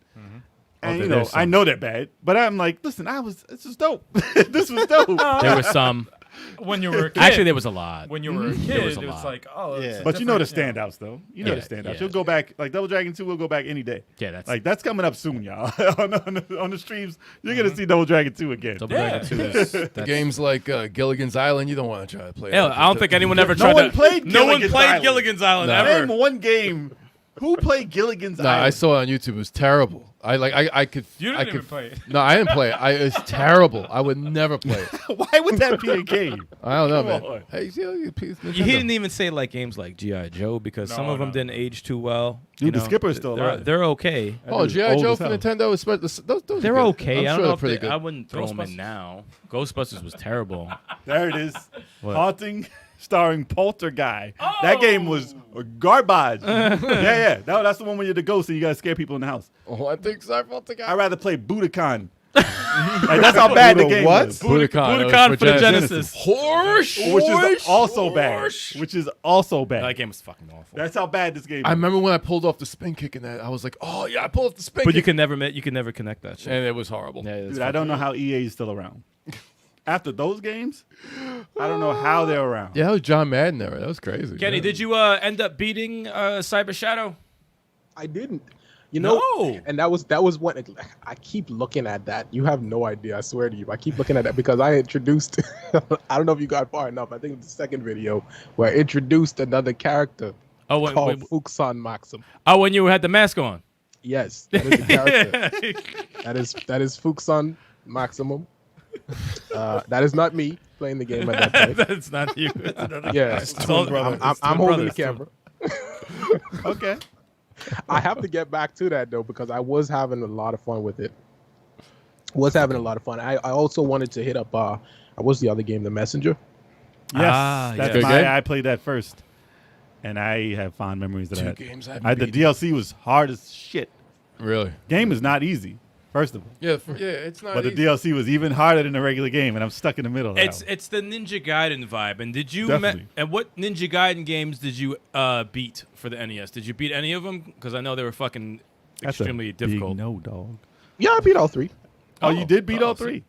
And Okay, you know, there's some. I know they're bad, but I'm like, listen, this was dope. This was dope. There was some. When you were a kid. Actually, there was a lot. when you were a There kid, was a it was lot. like, oh, it's a But you know the different, standouts, though. You know Yeah, the standouts. yeah. You'll go back, like Double Dragon 2 will go back any day. Yeah, that's Like, that's coming up soon, y'all. on the streams, you're going to see Double Dragon 2 again. Double Yeah. Dragon 2 is. that's- Games like Gilligan's Island, you don't want to try to play. Hell, that. I don't think anyone ever No tried one to. played No one Gilligan's played Island. Gilligan's Island No. ever. Name one game. Who played Gilligan's Nah, I Island? saw it on YouTube. It was terrible. I could. You I didn't could, even play it. No, I didn't play it. It's terrible. I would never play it. Why would that be a game? I don't know, Come man. on. Hey, you piece of He Nintendo. didn't even say like games like G.I. Joe because some of them didn't age too well. Dude, You the know, Skipper's still alive. They're okay. That Oh, dude's G.I. old Joe as for hell. Nintendo. Those They're are good. okay. I'm I sure don't know they're if pretty they, good. I wouldn't throw them in Ghostbusters? now. Ghostbusters was terrible. There it is. What? Haunting, starring Poltergeist. That game was garbage. yeah. That's the one where you're the ghost and you got to scare people in the house. Oh, I think Cyberpunk the guy. I'd rather play Budokan. Like, that's how bad the game what? was. Budokan for the Genesis. Horse, Which is also bad. Which is also bad. That game was fucking awful. That's how bad this game I is. remember when I pulled off the spin kick in that. I was like, oh yeah, I pulled off the spin But you kick. can never connect that shit. And it was horrible. Yeah, Dude, I don't know how EA is still around. After those games, I don't know how they're around. Yeah, that was John Madden era. That was crazy. Kenny, yeah. did you end up beating Cyber Shadow? I didn't. You know, No. and that was what I keep looking at that. You have no idea. I swear to you, I keep looking at that because I introduced. I don't know if you got far enough. I think it's the second video where I introduced another character Oh, called Fuxon Maxim. when you had the mask on. Yes, that is the character. that is Fuxon Maximum. That is not me playing the game at that time. That's not you. Yeah, I'm holding the camera. Okay. I have to get back to that though because I was having a lot of fun with it. I also wanted to hit up. What's the other game? The Messenger. Yes. That's Good game? I played that first. And I have fond memories of Two that. games I haven't The beaten. DLC was hard as shit. Really? Game is not easy, first of all. Yeah, it's not. But the easy. DLC was even harder than the regular game, and I'm stuck in the middle. It's the Ninja Gaiden vibe. And did you Definitely. and what Ninja Gaiden games did you beat for the NES? Did you beat any of them? Because I know they were fucking extremely difficult. No, dog. Yeah, I beat all three. Oh, you did beat all so- three.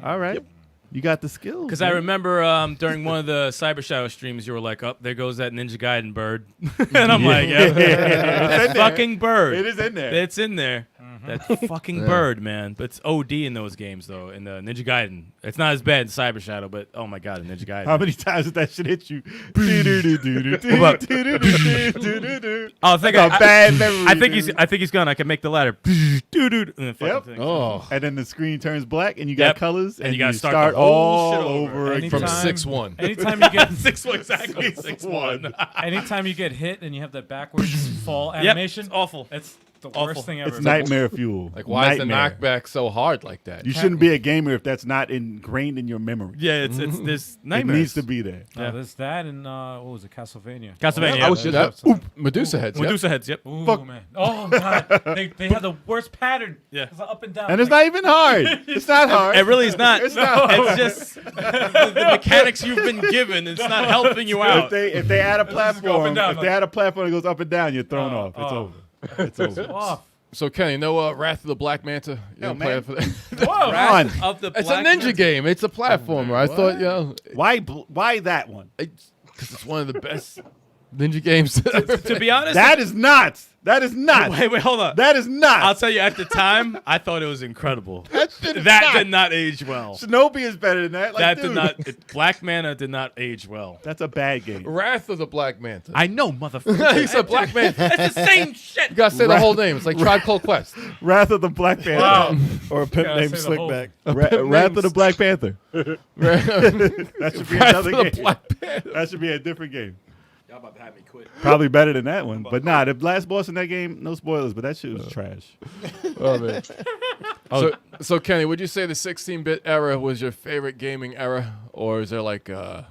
All right. You got the skills. Because I remember during one of the Cyber Shadow streams, you were like, "Oh, there goes that Ninja Gaiden bird," and I'm like, "Yeah, that fucking bird. It is in there. It's in there. That fucking bird, man. But it's OD in those games, though. In the Ninja Gaiden, it's not as bad as Cyber Shadow, but oh my god, in Ninja Gaiden. How many times did that shit hit you? Oh, I think bad memory. I think he's gone. I can make the ladder. And the fucking Yep. thing. Oh, And then the screen turns black, and you got Yep. colors, And you gotta you start the whole shit over. again. from Anytime- 6-1. Anytime you get 6-1 exactly. 6-1. anytime you get hit and you have that backwards fall Yep, animation, it's awful. it's the Awful. worst thing ever. It's nightmare fuel. Like, why is the Nightmare. knockback so hard like that? You shouldn't be a gamer if that's not ingrained in your memory. Yeah, it's this It nightmare. needs to be there. Yeah, there's that and what was it, Castlevania? Castlevania. I was just That, Medusa heads. Yep. Medusa heads. Yep. Ooh, Fuck. man. Oh god, they have the worst pattern. Yeah. It's up and down. And it's not even hard. It's not hard. It really is not. It's not. It's just the mechanics you've been given. It's not helping you out. If they add a just go up platform, and down, if they add a platform that goes up and down, you're thrown off. It's oh. over. It's over. off. So Kenny, no Wrath of the Black Manta. You No, don't play man. it for that. Whoa. Run. Of the It's a Black ninja game. It's a platformer. I thought, you know, Why that one? because it's one of the best ninja games. To be honest, That is not. That is not. Wait, hold on. That is not. I'll tell you, at the time, I thought it was incredible. That Did not age well. Shinobi is better than that. Like, That dude, did not. Black Mana did not age well. That's a bad game. Wrath of the Black Manta. I know, motherfucker. He said Black Manta. That's the same shit. You gotta say the whole name. It's like Tribe Called Quest. Wrath of the Black Panther. Wow. Or a pimp Gotta named say the whole- Slickback. Wrath of the Black Panther. That should be Wrath another of the game. Black Panther. That should be a different game. Y'all about to have me quit. Probably better than that one. But nah, the last boss in that game, no spoilers, but that shit was trash. Oh man. So Kenny, would you say the 16-bit era was your favorite gaming era, or is there like a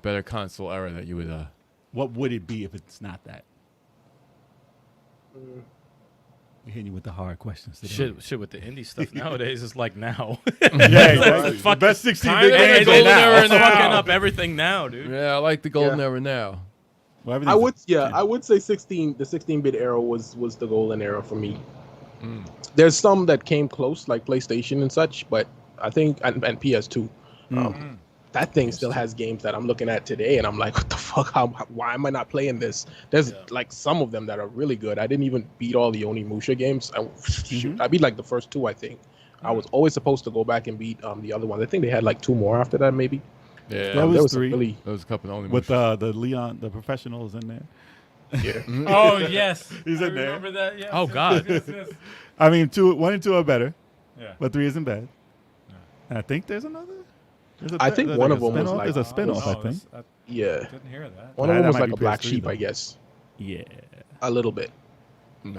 better console era that you would? What would it be if it's not that? We're hitting you with the hard questions today. Shit with the indie stuff nowadays is like now. Yeah, exactly. The best 16-bit Kinda games like are golden now. era It's fucking up everything now, dude. Yeah, I like the golden era now. Well, I everything's- would say the 16-bit era was the golden era for me. There's some that came close, like PlayStation and such, but I think and PS2. That thing still has games that I'm looking at today, and I'm like, what the fuck? Why am I not playing this? There's like some of them that are really good. I didn't even beat all the Onimusha games. I beat like the first two, I think. I was always supposed to go back and beat the other ones. I think they had like 2 more after that, maybe. Yeah, That was there was 3 really there was a couple only with the Leon, the professionals in there. Oh yes, He's I in there. remember that. Yes, Oh, yes, God. yes, yes. I mean, 1 and 2 are better, Yeah. but 3 isn't bad. And I think there's another. I think there's one a of them was spin-off. like- There's a spin-off, I Oh, think. I yeah. didn't hear that. One of That them was might like be a black PS3 sheep, though. I guess. Yeah. A little bit.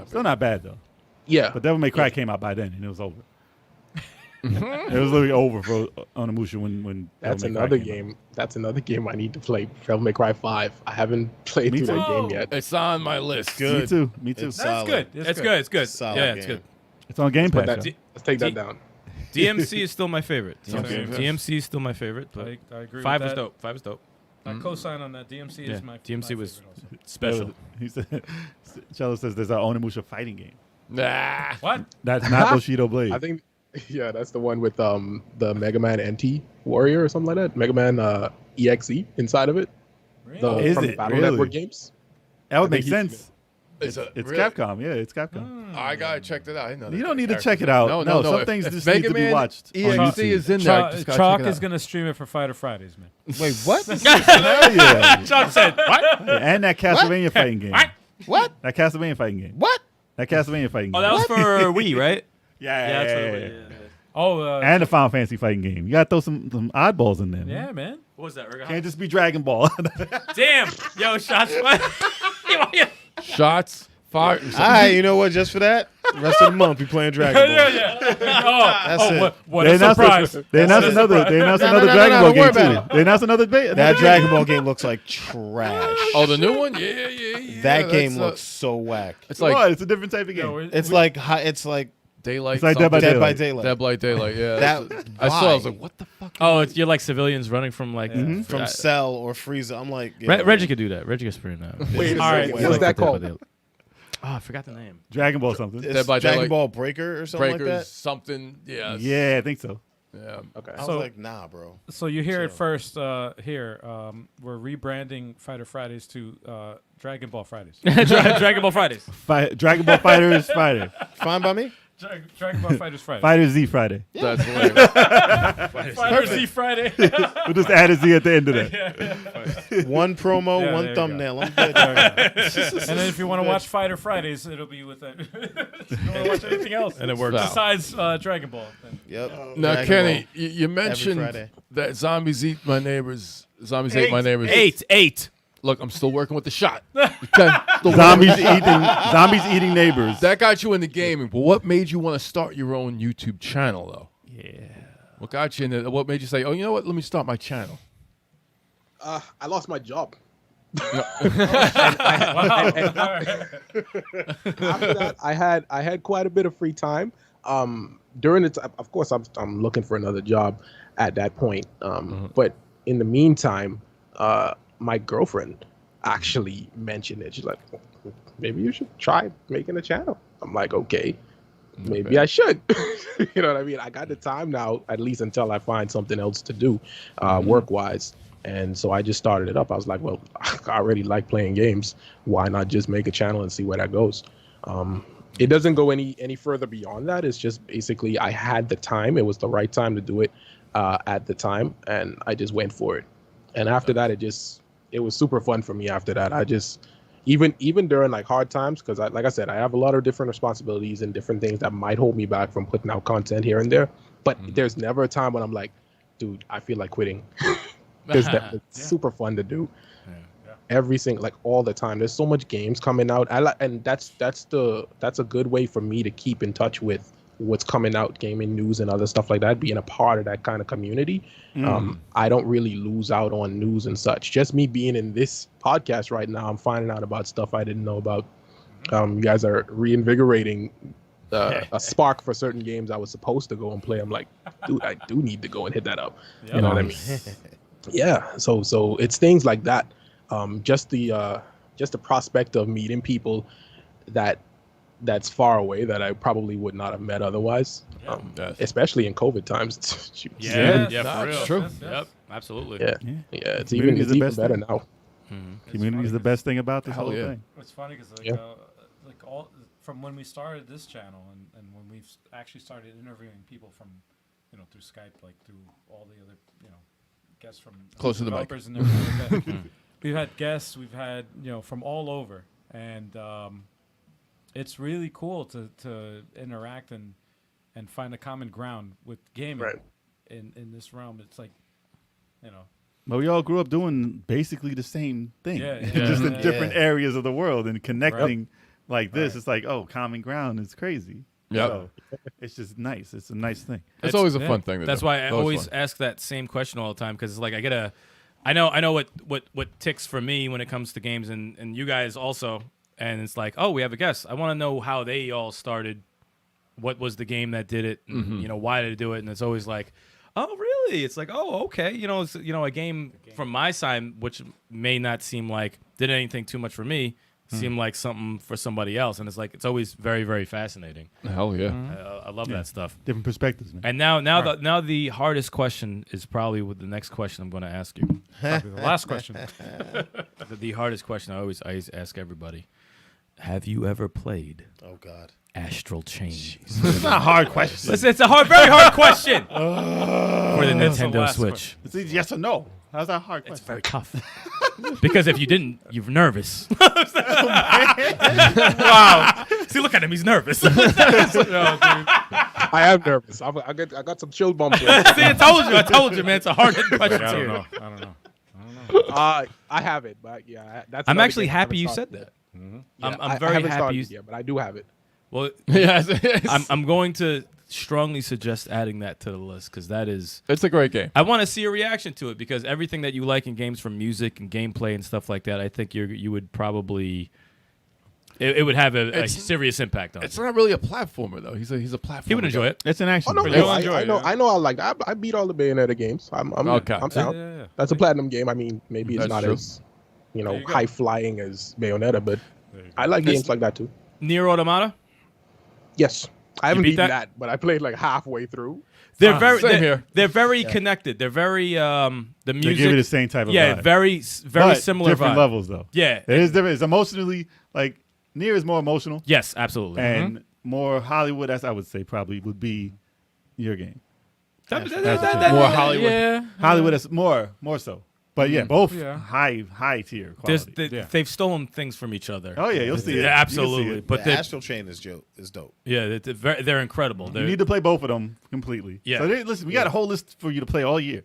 Still not bad, though. Yeah. But Devil May Cry came out by then, and it was over. It was literally over for Onimusha when That's Devil May Cry another came out. game. That's another game I need to play. Devil May Cry 5. I haven't played Me through too. that game yet. It's on my list. Me too. Me too. It's That's solid. good. It's good. It's good. Solid Yeah, it's game. good. It's on Game But Pass. that, yo. let's take that D- down. DMC is still my favorite. Okay. DMC is still my favorite. But I agree. 5 with was that. dope. 5 was dope. I co-sign on that. DMC Yeah, is my DMC my was favorite also. special. He said, Cello says there's an Onimusha fighting game. Nah. What? That's not Bushido Blade. I think, yeah, that's the one with the Mega Man NT Warrior or something like that. Mega Man EXE inside of it. Really? Is From it? the Battle Really? Network games. That would I make think he's- sense. It's It's Capcom. Yeah, it's Capcom. I gotta check that out. I didn't know You that don't need to character- check it out. No, some If- things if just Mega need to be Man watched on EXE YouTube. is in there. I just gotta Chalk check it is out. gonna stream it for Fighter Fridays, man. Wait, what? Hell yeah. Chalk said, "What? And that Castlevania fighting game. What? That Castlevania fighting game. What? That Castlevania fighting game. Oh, that was for Wii, right? yeah, that's yeah, what yeah. Wii. Oh, And the Final Fantasy fighting game. You gotta throw some oddballs in there. yeah, Man. man. What was that? Can't just be Dragon Ball. Damn. Yo, shots. Shots fired. All right, you know what? Just for that, rest of the month we playing Dragon Ball. yeah. Oh, it. what a surprise! They announced another. surprise. They announced No, another no, no, Dragon no, Ball don't worry game about too. They announced another. That Dragon Ball game looks like trash. Oh, the new one? Yeah. That game that's, looks so whack. It's like What? It's a different type of game. Yo, It's like it's like Daylight. It's like Dead by something. Dead by Daylight. Daylight. Dead by Daylight. Yeah. That- I saw. I was why? like, what the fuck? Oh, you're like civilians running from like from Cell or Frieza. I'm like, Reggie could do that. Reggie could sprint that. Wait a All right, second. What's that called? Oh, I forgot the name. Dragon Ball something. It's Dead by Dragon Daylight. Ball Breaker or something Breakers, like that. something. Yeah. Yeah, I think so. Yeah. Okay. I was So- like, nah, bro. So you hear it Chill. first here. We're rebranding Fighter Fridays to Dragon Ball Fridays. Dragon Ball Fridays. Dragon Ball Fighters Friday. Fine by me. Dragon Ball Fighters Friday. Fighter Z Friday. That's hilarious. Fighter Z Friday. We'll just add a Z at the end of that. One promo, Yeah, there one you thumbnail. I'm good. And then if you want to watch Fighter Fridays, it'll be with that. If you want to watch anything else, And it works. besides Dragon Ball. Then. Yep. Now, Dragon Kenny, Ball. you mentioned Friday. that zombies eat my neighbors. Zombies ate my neighbors. Eight. Look, I'm still working with the shot. Okay? Zombies eating neighbors. That got you into gaming, but what made you want to start your own YouTube channel, though? Yeah. What got you into? What made you say, "Oh, you know what? Let me start my channel"? I lost my job. After that, I had quite a bit of free time. During the time, of course, I'm looking for another job at that point. But in the meantime, my girlfriend actually mentioned it. She's like, maybe you should try making a channel. I'm like, okay, maybe I should. You know what I mean? I got the time now, at least until I find something else to do, work-wise. And so I just started it up. I was like, well, I already like playing games. Why not just make a channel and see where that goes? It doesn't go any further beyond that. It's just basically I had the time. It was the right time to do it at the time, and I just went for it. And after that, it was super fun for me. After that, I just even during like hard times, because like I said, I have a lot of different responsibilities and different things that might hold me back from putting out content here and there. But there's never a time when I'm like, dude, I feel like quitting. It's super fun to do. Every single, like all the time. There's so much games coming out. And that's a good way for me to keep in touch with what's coming out, gaming news and other stuff like that. Being a part of that kind of community, I don't really lose out on news and such. Just me being in this podcast right now, I'm finding out about stuff I didn't know about. You guys are reinvigorating a spark for certain games I was supposed to go and play. I'm like, dude, I do need to go and hit that up. You know what I mean? Yeah. So it's things like that. Just the prospect of meeting people that's far away that I probably would not have met otherwise, especially in COVID times. For real. True. Yep, absolutely. Yeah. It's even better now. Community is the best thing about this whole thing. It's funny because like all from when we started this channel and when we've actually started interviewing people from through Skype, like through all the other guests from Close to the mic. developers and everything like that. We've had guests, we've had from all over, and it's really cool to interact and find a common ground with gaming in this realm. It's like But we all grew up doing basically the same thing, Yeah. just in different areas of the world and connecting like this. Right. It's like, oh, common ground is crazy. Yep. So it's just nice. It's a nice thing. It's always a fun thing to That's do. why I It's always fun. ask that same question all the time, because it's like I know what ticks for me when it comes to games, and you guys also. And it's like, oh, we have a guest. I want to know how they all started. What was the game that did it? And, why did it do it? And it's always like, oh, really? It's like, oh, okay. It's a game from my side, which may not seem like did anything too much for me. Seemed like something for somebody else, and it's like it's always very, very fascinating. Hell yeah. I love that stuff. Different perspectives, man. And now the hardest question is probably with the next question I'm going to ask you. probably the last question. The hardest question I always ask everybody: have you ever played Oh God. Astral Chain? It's not a hard question. It's a very hard question for the That's the Nintendo last Switch. question. It's either yes or no. How's that a hard question? It's very tough. Because if you didn't, you're nervous. Wow. See, look at him. He's nervous. See, I am nervous. I got some chill bumps. I told you, man. It's a hard question. I don't too. know. I have it, but that's. I'm another actually game I happy haven't you started said yet. that. Yeah, I'm I very haven't happy started you. yet, but I do have it. Well, Yes. I'm going to strongly suggest adding that to the list, because that is. It's a great game. I want to see a reaction to it, because everything that you like in games, from music and gameplay and stuff like that, I think you would probably. It would have a serious impact on It's you. not really a platformer though. He's a platformer. He would enjoy it. It's an action. Oh no, game. no, I know. I like that. I beat all the Bayonetta games. I'm Okay. down. Yeah. That's a platinum game. I mean, maybe it's That's not true. as you go. high flying as Bayonetta, but I like games like that too. Nier Automata. Yes, I haven't beat beaten that? that, but I played like halfway through. They're very same here. They're very connected. They're very the They music. give you the same type of yeah, vibe. very But similar different vibe. levels though. Yeah. It is different. It's emotionally like Nier is more emotional Yes, absolutely. and more Hollywood. As I would say, probably would be your game. More Hollywood. Yeah. Hollywood is more so. But yeah, both Yeah. high tier There's, quality. They've stolen things from each other. Oh yeah, you'll see it. Yeah, You can see absolutely. it. But The they- Astral Chain is dope. yeah, they're incredible. You They're, need to play both of them completely. Yeah. So listen, we got a whole list for you to play all year.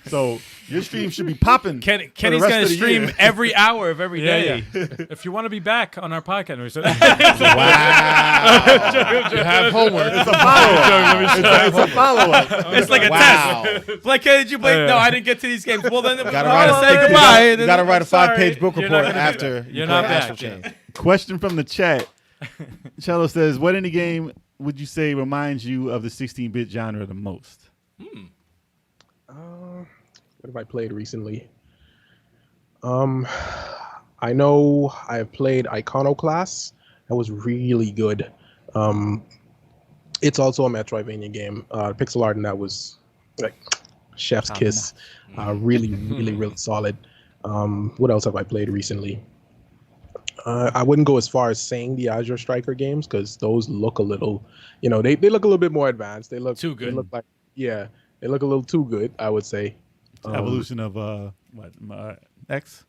So your stream should be popping. Kenny's going gonna stream every hour of every day. If you want to be back on our podcast, we said, You have homework. It's a follow-up. It's a follow-up. It's like a Wow. test. It's like, hey, did you play? No, I didn't get to these games. Well, then Gotta I write want a- to say goodbye. You gotta write a Sorry, 5-page book you're not report gonna do after that. you You're play not back, Astral yeah. Chain. Question from the chat. Cello says, "What indie game would you say reminds you of the 16-bit genre the most?" What have I played recently? I know I've played Iconoclast. That was really good. It's also a Metroidvania game. Pixel art, and that was like Chef's Kiss. Really, really, really solid. What else have I played recently? I wouldn't go as far as saying the Azure Striker games because those look a little, they look a little bit more advanced. They look Too good. They look like, they look a little too good, I would say. Evolution of X?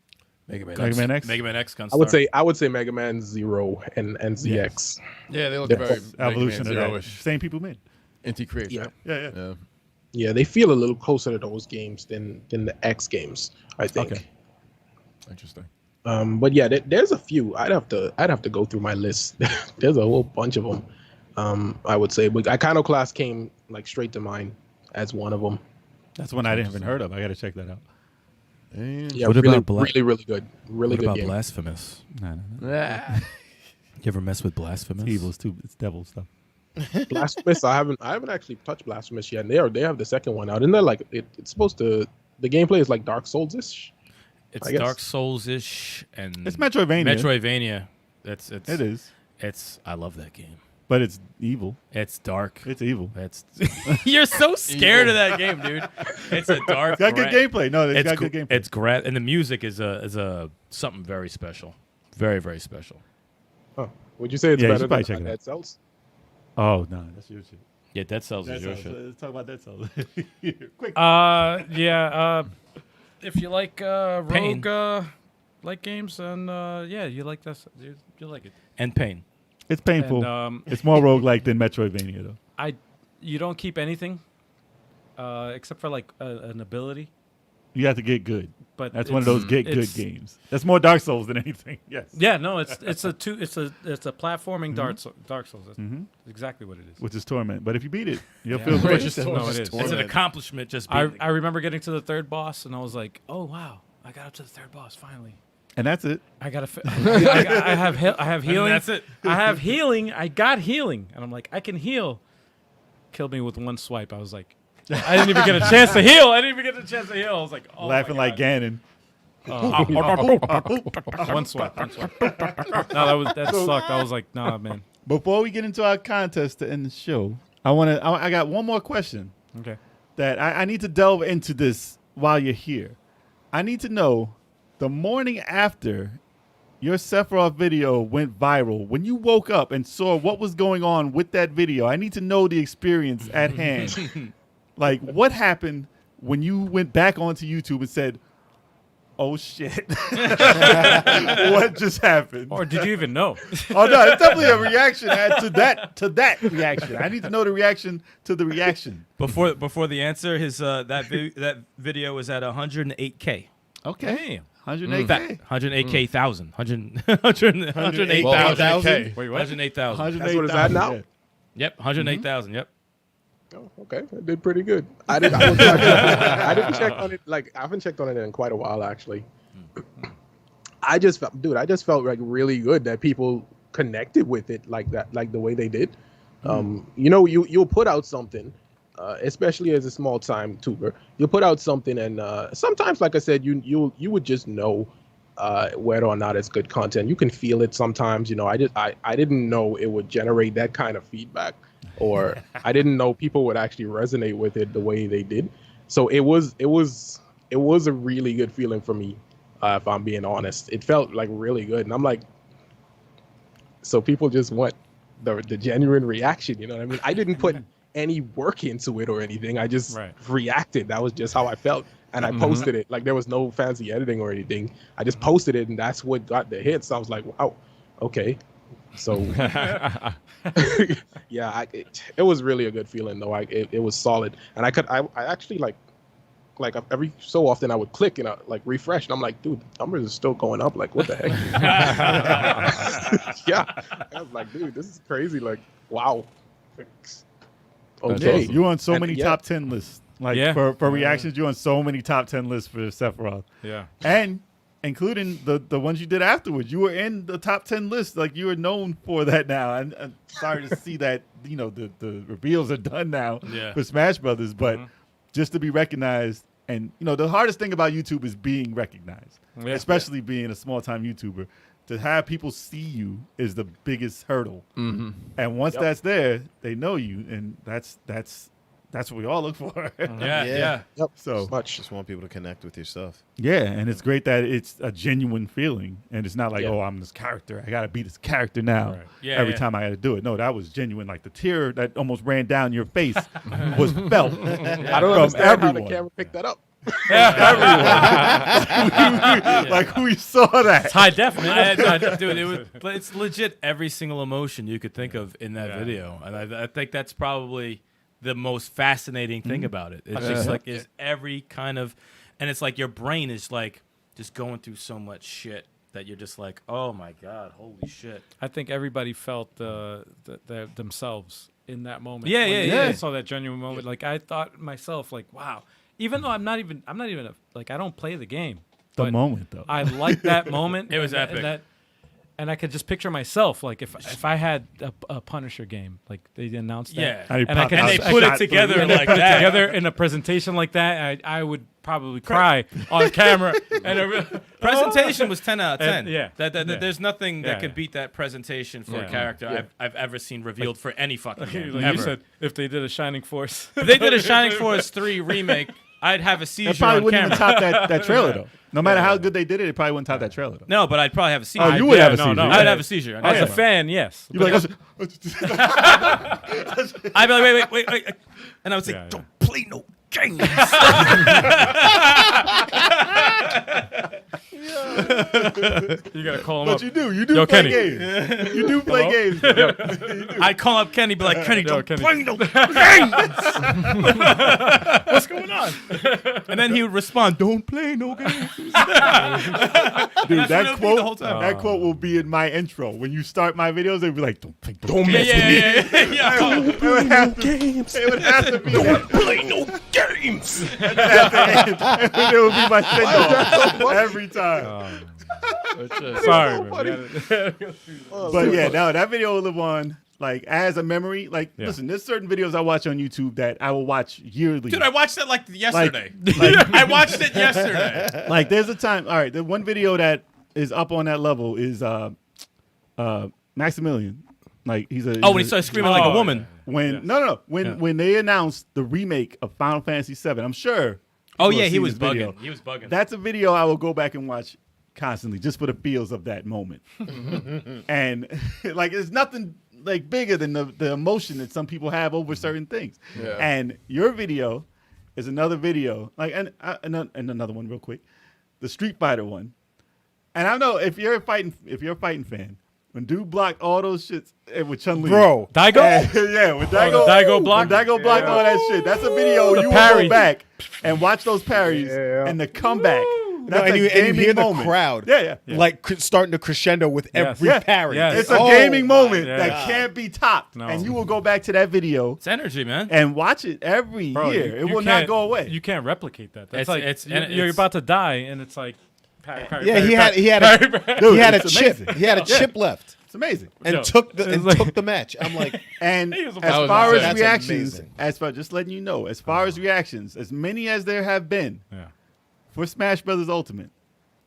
Mega Man Mega Man X? Mega Man X Gunstar. I would say Mega Man 0 and ZX. Yeah, they look They're very both Evolution of that. Zero-ish. Same people made. Inti creates, Yeah. right? Yeah. Yeah, they feel a little closer to those games than the X games, I think. Okay. Interesting. But yeah, there's a few. I'd have to go through my list. There's a whole bunch of them. I would say, but Iconoclast came like straight to mind as one of them. That's one I haven't heard of. I got to check that out. And Yeah, What really, about really good. Really What good about game. Blasphemous? No. Ah. You ever mess with Blasphemous? It's evil. It's devil stuff. Blasphemous. I haven't actually touched Blasphemous yet. They have the second one out. Isn't that like it's supposed to? The gameplay is like Dark Souls-ish. It's I guess. Dark Souls-ish and It's Metroidvania. Metroidvania. It is. I love that game. But it's evil. It's dark. It's evil. It's you're so scared of that game, dude. It's a dark. It's got good gameplay. No, it's got gr- good gameplay. It's and the music is a something very special, very very special. Huh. Would you say it's Yeah, you better should probably than check it out. Dead Cells? Oh, no. That's your shit. Yeah, Dead Cells Dead is your Cells. shit. Let's talk about Dead Cells. Quick. If you like Pain. rogue like games, then you like this. You like it. And Pain. It's painful. And, it's more roguelike than Metroidvania, though. You don't keep anything except for like an ability. You have to get good. But That's one of those get good it's- games. That's more Dark Souls than anything. Yes. Yeah, no, it's a platforming Dark Souls. That's exactly what it is. Which is torment. But if you beat it, you'll Yeah. feel Right. great. No, it is. It's an accomplishment. Just I beating. remember getting to the third boss, and I was like, "Oh wow, I got up to the third boss finally." And that's it. I have healing. that's it. I have healing. I got healing, and I'm like, I can heal. Killed me with one swipe. I was like, I didn't even get a chance to heal. I was like, oh Laughing my like Ganon. God. One swipe. No, that sucked. I was like, nah, man. Before we get into our contest to end the show, I got one more question Okay. that I need to delve into this while you're here. I need to know, the morning after your Sephiroth video went viral, when you woke up and saw what was going on with that video, I need to know the experience at hand. Like, what happened when you went back onto YouTube and said, oh shit, what just happened? Or did you even know? Oh no, it's definitely a reaction to that reaction. I need to know the reaction to the reaction. Before the answer, his that video was at 108K. Okay. Damn. 108K. 108K thousand. 108,000. Well, 108,000? Wait, what? 108,000. That's what it's at now? Yeah. Yep, 108,000. Yep. Oh, okay, I did pretty good. I didn't check on it. Like, I haven't checked on it in quite a while, actually. I just felt like really good that people connected with it like that, like the way they did. You'll put out something, especially as a small time tuber. You'll put out something, and sometimes, like I said, you would just know whether or not it's good content. You can feel it sometimes. I didn't know it would generate that kind of feedback. Or I didn't know people would actually resonate with it the way they did. So it was a really good feeling for me, if I'm being honest. It felt like really good, and I'm like, so people just want the genuine reaction. You know what I mean? I didn't put any work into it or anything. I just reacted. That was just how I felt, and I posted it. Like, there was no fancy editing or anything. I just posted it, and that's what got the hits. I was like, wow, okay. So yeah, it was really a good feeling though. It was solid, and I actually like every so often I would click and refresh, and I'm like, dude, the numbers are still going up. Like, what the heck? Yeah, I was like, dude, this is crazy. Like, wow. Okay, You're on so And, many yeah. top 10 lists. Like, Yeah. for reactions, you're on so many top 10 lists for Sephiroth. Yeah. And including the ones you did afterwards. You were in the top 10 list. Like, you are known for that now. And I'm sorry to see that, the reveals are done now for Smash Brothers, but just to be recognized. And, the hardest thing about YouTube is being recognized, especially being a small-time YouTuber. To have people see you is the biggest hurdle. And once that's there, they know you. And that's that's what we all look for. Yeah. Yep. So Much. Just want people to connect with your stuff. yeah, and it's great that it's a genuine feeling, and it's not like, Yeah. oh, I'm this character. I got to be this character now. Right. Yeah, every yeah. time I got to do it. No, that was genuine. Like the tear that almost ran down your face was felt. I don't from understand how the everyone. camera picked that up. Like we saw that. It's high def, man. Dude, it's legit every single emotion you could think of in that video, and I think that's probably the most fascinating thing about it. It's just like is every kind of, and it's like your brain is like just going through so much shit that you're just like, oh my god, holy shit. I think everybody felt themselves in that moment. Yeah, When yeah, they yeah. saw that genuine moment. Like I thought myself, like, wow. Even though I'm not even I don't play the game. The but moment though. I like that moment. It was and epic. And I could just picture myself, like if I had a Punisher game, like they announced that, Yeah. And he and I popped could out. And they just- put I it got together through. like that. together in a presentation like that, I would probably cry on camera. And Presentation was 10 out of 10. And- yeah. There's nothing that Yeah, could yeah. beat that presentation for Yeah. a character I've ever seen revealed for any fucking game. like ever. you said, if they did a Shining Force, If they did a Shining Force 3 remake, I'd have a It seizure probably on wouldn't camera. even top that trailer though. No matter how good they did it probably wouldn't top that trailer though. No, but I'd probably have a seizure. Oh, you would have a seizure. I'd have a seizure. on as camera. a fan, yes. You'd be like, I'd be like, wait. And I would say, Yeah, yeah. don't play no games. You gotta call him but up. you do. You do Yo, play Kenny. games. You do play Hello? games. I'd call up Kenny, be like, Kenny, Yo, don't Kenny. play no games. What's going on? And then he would respond, don't play no games. Dude, what that it'll be the whole quote, time. that quote will be in my intro. When you start my videos, they'll be like, "Don't play, Don't Yeah, mess with me. yeah. It would have to, Games. it would have to be that. Play no games. It would be my send off every time. Sorry, man. But yeah, no, that video will live on like as a memory. Like, Yeah. listen, there's certain videos I watch on YouTube that I will watch yearly. Dude, I watched that like yesterday. like- I watched it yesterday. Like, there's a time. All right, the one video that is up on that level is Maximilian. Like, he's a Oh, when he started screaming like a Oh, woman. when Yeah. no when Yeah. when they announced the remake of Final Fantasy VII. I'm sure. Oh, people yeah, have he seen was this video. bugging. He was bugging. That's a video I will go back and watch constantly just for the feels of that moment. And like it's nothing like bigger than the emotion that some people have over certain things. Yeah. And your video is another video, like and another one real quick, the Street Fighter one. And I know if you're a fighting fan, when dude blocked all those shits with Chun-Li. Bro. Daigo? Yeah, when Daigo, Daigo blocked? when Daigo blocked all that shit. That's a video The you will parry. go back and watch those parries Yeah. and the comeback. No, That's and a you gaming hear the moment. crowd, Yeah. like starting to crescendo with Yes. every Yeah. parry. Yes. It's a Oh gaming my moment God. that can't be topped. No. And you will go back to that video It's energy, man. and watch it every Bro, year. you It will not can't- go away. You can't replicate that. That's It's- like it's- you're, and you're it's- about to die, and it's like. Parry, Yeah, he parry, had parry. he had a it's chip. amazing. He had a chip left It's amazing. and Yo, took the it's like- took the match. I'm like, And He was as about to far die. as That's reactions, amazing. as far just letting you know, as far as reactions, as many as there have been Yeah. for Smash Brothers Ultimate,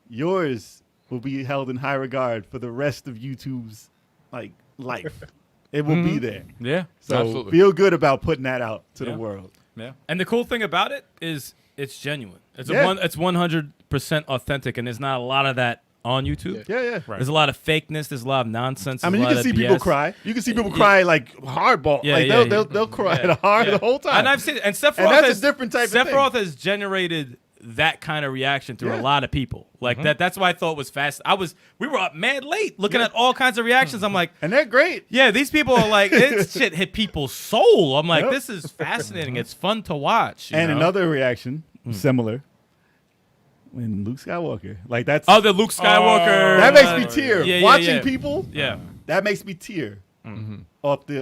yours will be held in high regard for the rest of YouTube's like life. It will be there. Yeah. So Absolutely. feel good about putting that out to Yeah. the world. Yeah. And the cool thing about it is it's genuine. It's Yeah. it's 100% authentic, and there's not a lot of that on YouTube. Yeah, yeah. Right. There's a lot of fakeness. There's a lot of nonsense. I mean, you there's a can lot see of people BS. cry. You can see people cry like hardball. Yeah, like yeah, they'll cry Yeah. hard Yeah. the whole time. And I've seen, and Sephiroth And that's a has, different type of thing. Sephiroth has generated that kind of reaction through Yeah. a lot of people. Like that's why I thought was fast. We were up mad late looking at all kinds of reactions. I'm like, and they're great. yeah, these people are like, this shit hit people's soul. I'm like, Yep. this is fascinating. It's fun to watch. you And know? another reaction, similar, when Luke Skywalker. Like that's Oh, the Luke Skywalker. that makes me tear. yeah, yeah, Watching yeah. people, Yeah. that makes me tear off the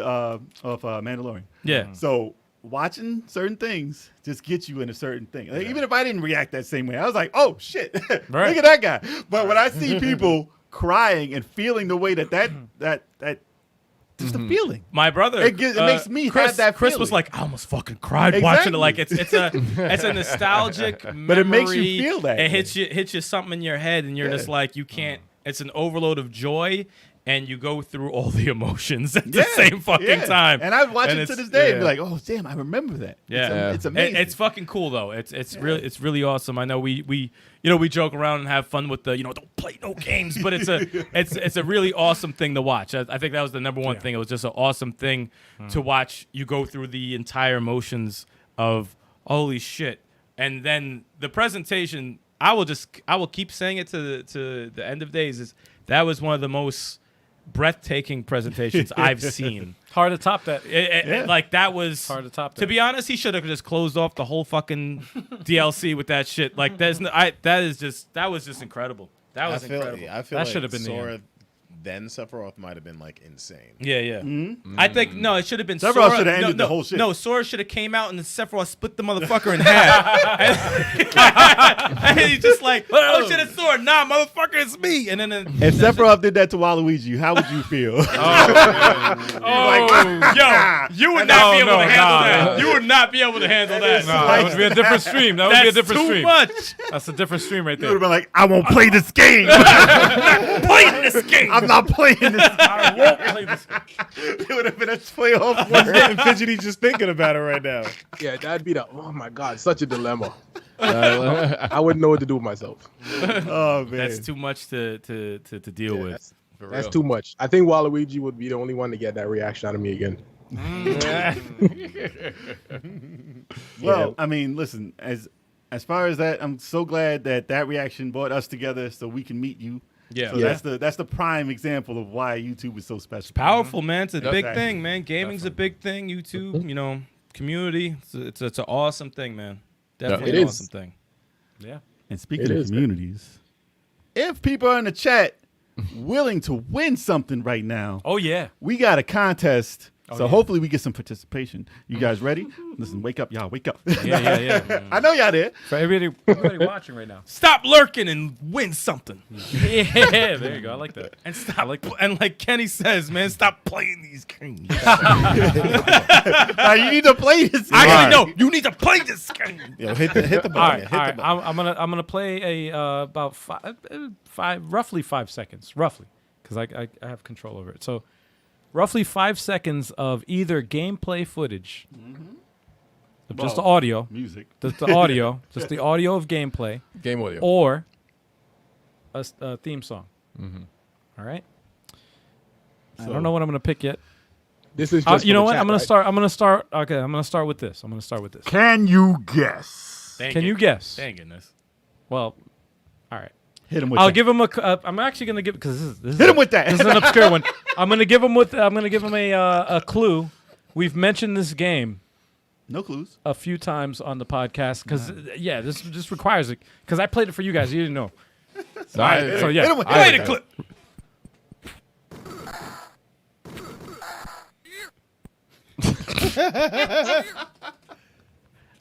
Mandalorian. Yeah. So watching certain things just gets you in a certain thing. Like, even if I didn't react that same way, I was like, oh shit, Right. look at that guy. But when I see people crying and feeling the way that just the feeling. My brother, It makes me Chris, have that Chris was feeling. like, I almost fucking cried watching it. Exactly. Like it's a nostalgic memory. But it makes you feel that It way. hits you something in your head, and you're Yeah. just like, you can't it's an overload of joy, and you go through all the emotions at the same fucking time. And I watch it to this day and be yeah. like, oh damn, I remember that. Yeah, it's amazing. It's fucking cool though. It's really awesome. I know we joke around and have fun with the don't play no games, but it's a really awesome thing to watch. I think that was the number one thing. It was just an awesome thing to watch. You go through the entire emotions of holy shit, and then the presentation. I will keep saying it to the end of days. That was one of the most breathtaking presentations I've seen. Hard to top that. Like that was Hard to top that. To be honest, he should have just closed off the whole fucking DLC with that shit. Like that was just incredible. That was incredible. I feel That like should have been the Sora, end. then Sephiroth might have been like insane. Yeah. I think no, it should have been Sephiroth Sora. should have ended no, the whole shit. No, Sora should have came out and then Sephiroth split the motherfucker in half. and he's just like, oh shit, it's Sora. Nah, motherfucker, it's me. And then If Sephiroth did that to Waluigi, how would you feel? you would not be able to handle that. You would not be able to handle that. That would be a different stream. That would be a different too stream. much. That's a different stream right You would have there. been like, I won't play this game. Playing this game. I'm not playing this. I won't play this. It would have been a playoff. I'm getting fidgety just thinking about it right now. Yeah, that'd be oh my God, such a dilemma. I wouldn't know what to do with myself. Oh man, That's too much to deal Yeah, with. That's too much. I think Waluigi would be the only one to get that reaction out of me again. Well, I mean, listen, as far as that, I'm so glad that reaction brought us together so we can meet you. Yeah. So that's the prime example of why YouTube is so special. Powerful, man. It's a big Exactly. thing, man. Gaming's a big thing. YouTube, community. It's an awesome thing, man. Definitely It an is. awesome thing. Yeah. And speaking It of is, man. communities, if people are in the chat willing to win something right now, Oh yeah. we got a contest. So yeah. hopefully we get some participation. You guys ready? Listen, wake up, y'all. Wake up. Yeah. I know y'all there. For everybody watching right now. Stop lurking and win something. Yeah, there you go. I like that. And stop and like Kenny says, man, stop playing these games. Now, you need to play this. Actually, no, you need to play this game. Yo, hit the All button. right, Hit all the right. button. I'm gonna play a about roughly 5 seconds, roughly, because I have control over it. So, roughly 5 seconds of either gameplay footage, of just the audio, Music. just the audio, just the audio of gameplay, Game audio. or a theme song. All right. I don't know what I'm gonna pick yet. This is just You for know the what? chat, I'm gonna right? start. I'm gonna start. Okay, I'm gonna start with this. Can you guess? Can you guess? Thank goodness. Well, all right. Hit him with I'll that. give him I'm actually gonna give because this is Hit him with that. This is an obscure one. I'm gonna give him a clue. We've mentioned this game No clues. a few times on the podcast because this just requires it because I played it for you guys. You didn't know. So yeah, Hit him with Play that. the clip.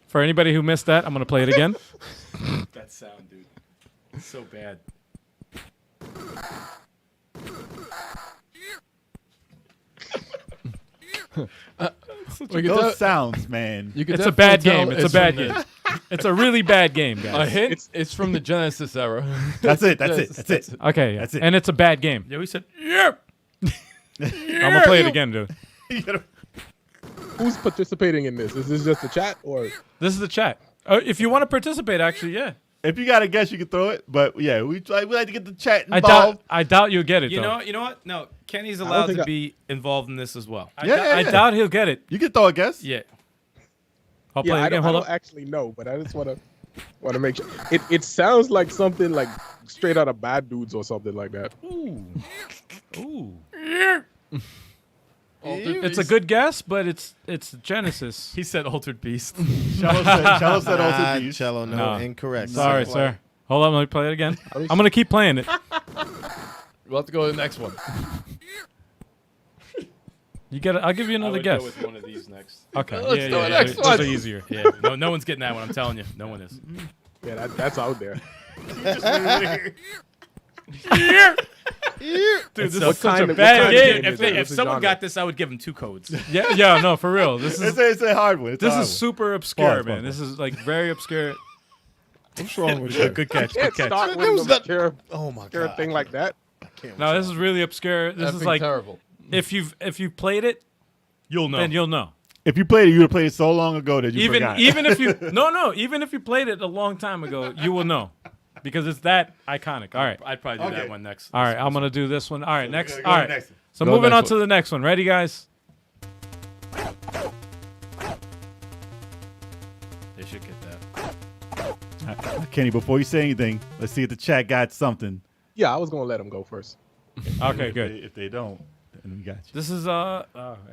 for anybody who missed that, I'm gonna play it again. That sound, dude. So bad. We can Those tell- sounds, man. you can It's a bad definitely game. tell It's a bad from game. It's a really bad game, A guys. hint? It's from the Genesis era. That's it. That's it. Okay, yeah. That's it. And it's a bad game. Yeah, we said, yeah. I'm gonna play it again, dude. Who's participating in this? Is this just a chat or? This is the chat. If you want to participate, actually, yeah. If you got a guess, you can throw it. But yeah, we like to get the chat I involved. doubt you'll get it. You though. know what? No, Kenny's don't allowed think to I- be involved in this as well. I doubt he'll get it. You can throw a guess. Yeah. I'll play Yeah, it I again. don't, Hold I up. don't actually know, but I just want to make sure. It sounds like something like straight out of Bad Dudes or something like that. Ooh. It's a good guess, but it's Genesis. He said Altered Beast. Cello said also Nah, these. Cello, no, No. incorrect. Sorry, Play. sir. Hold on, let me play it again. I'm gonna keep playing it. We'll have to go to the next one. I'll give you another guess. with one of these next. Okay. Let's Yeah, do yeah, it yeah. next Those one. are easier. Yeah. No one's getting that one. I'm telling you, no one is. Yeah, that's out there. Dude, this What is such kind a of- bad what kind of game. game If, is they, it? if What's the someone genre? got this, I would give them 2 codes. Yeah, no, for real. This is It's a hard one. It's a this hard is one. super obscure, Pause, man. pause. This is like very obscure. What's wrong with you? Good catch. Good Can't catch. start There with was an that- obscure, Oh my obscure god. thing like that. No, this is really obscure. This is like terrible. if you've played it, You'll know. then you'll know. If you played it, you would have played it so long ago that you Even forgot. even if you even if you played it a long time ago, you will know because it's that iconic. All right. I'd probably do that one next. All right, I'm gonna do this one. All right, next. Go All to right. the next one. So Go to the moving on next to the next one. Ready, guys? They should get that. Kenny, before you say anything, let's see if the chat got something. Yeah, I was gonna let him go first. Okay, good. If they don't, then we got you. This is I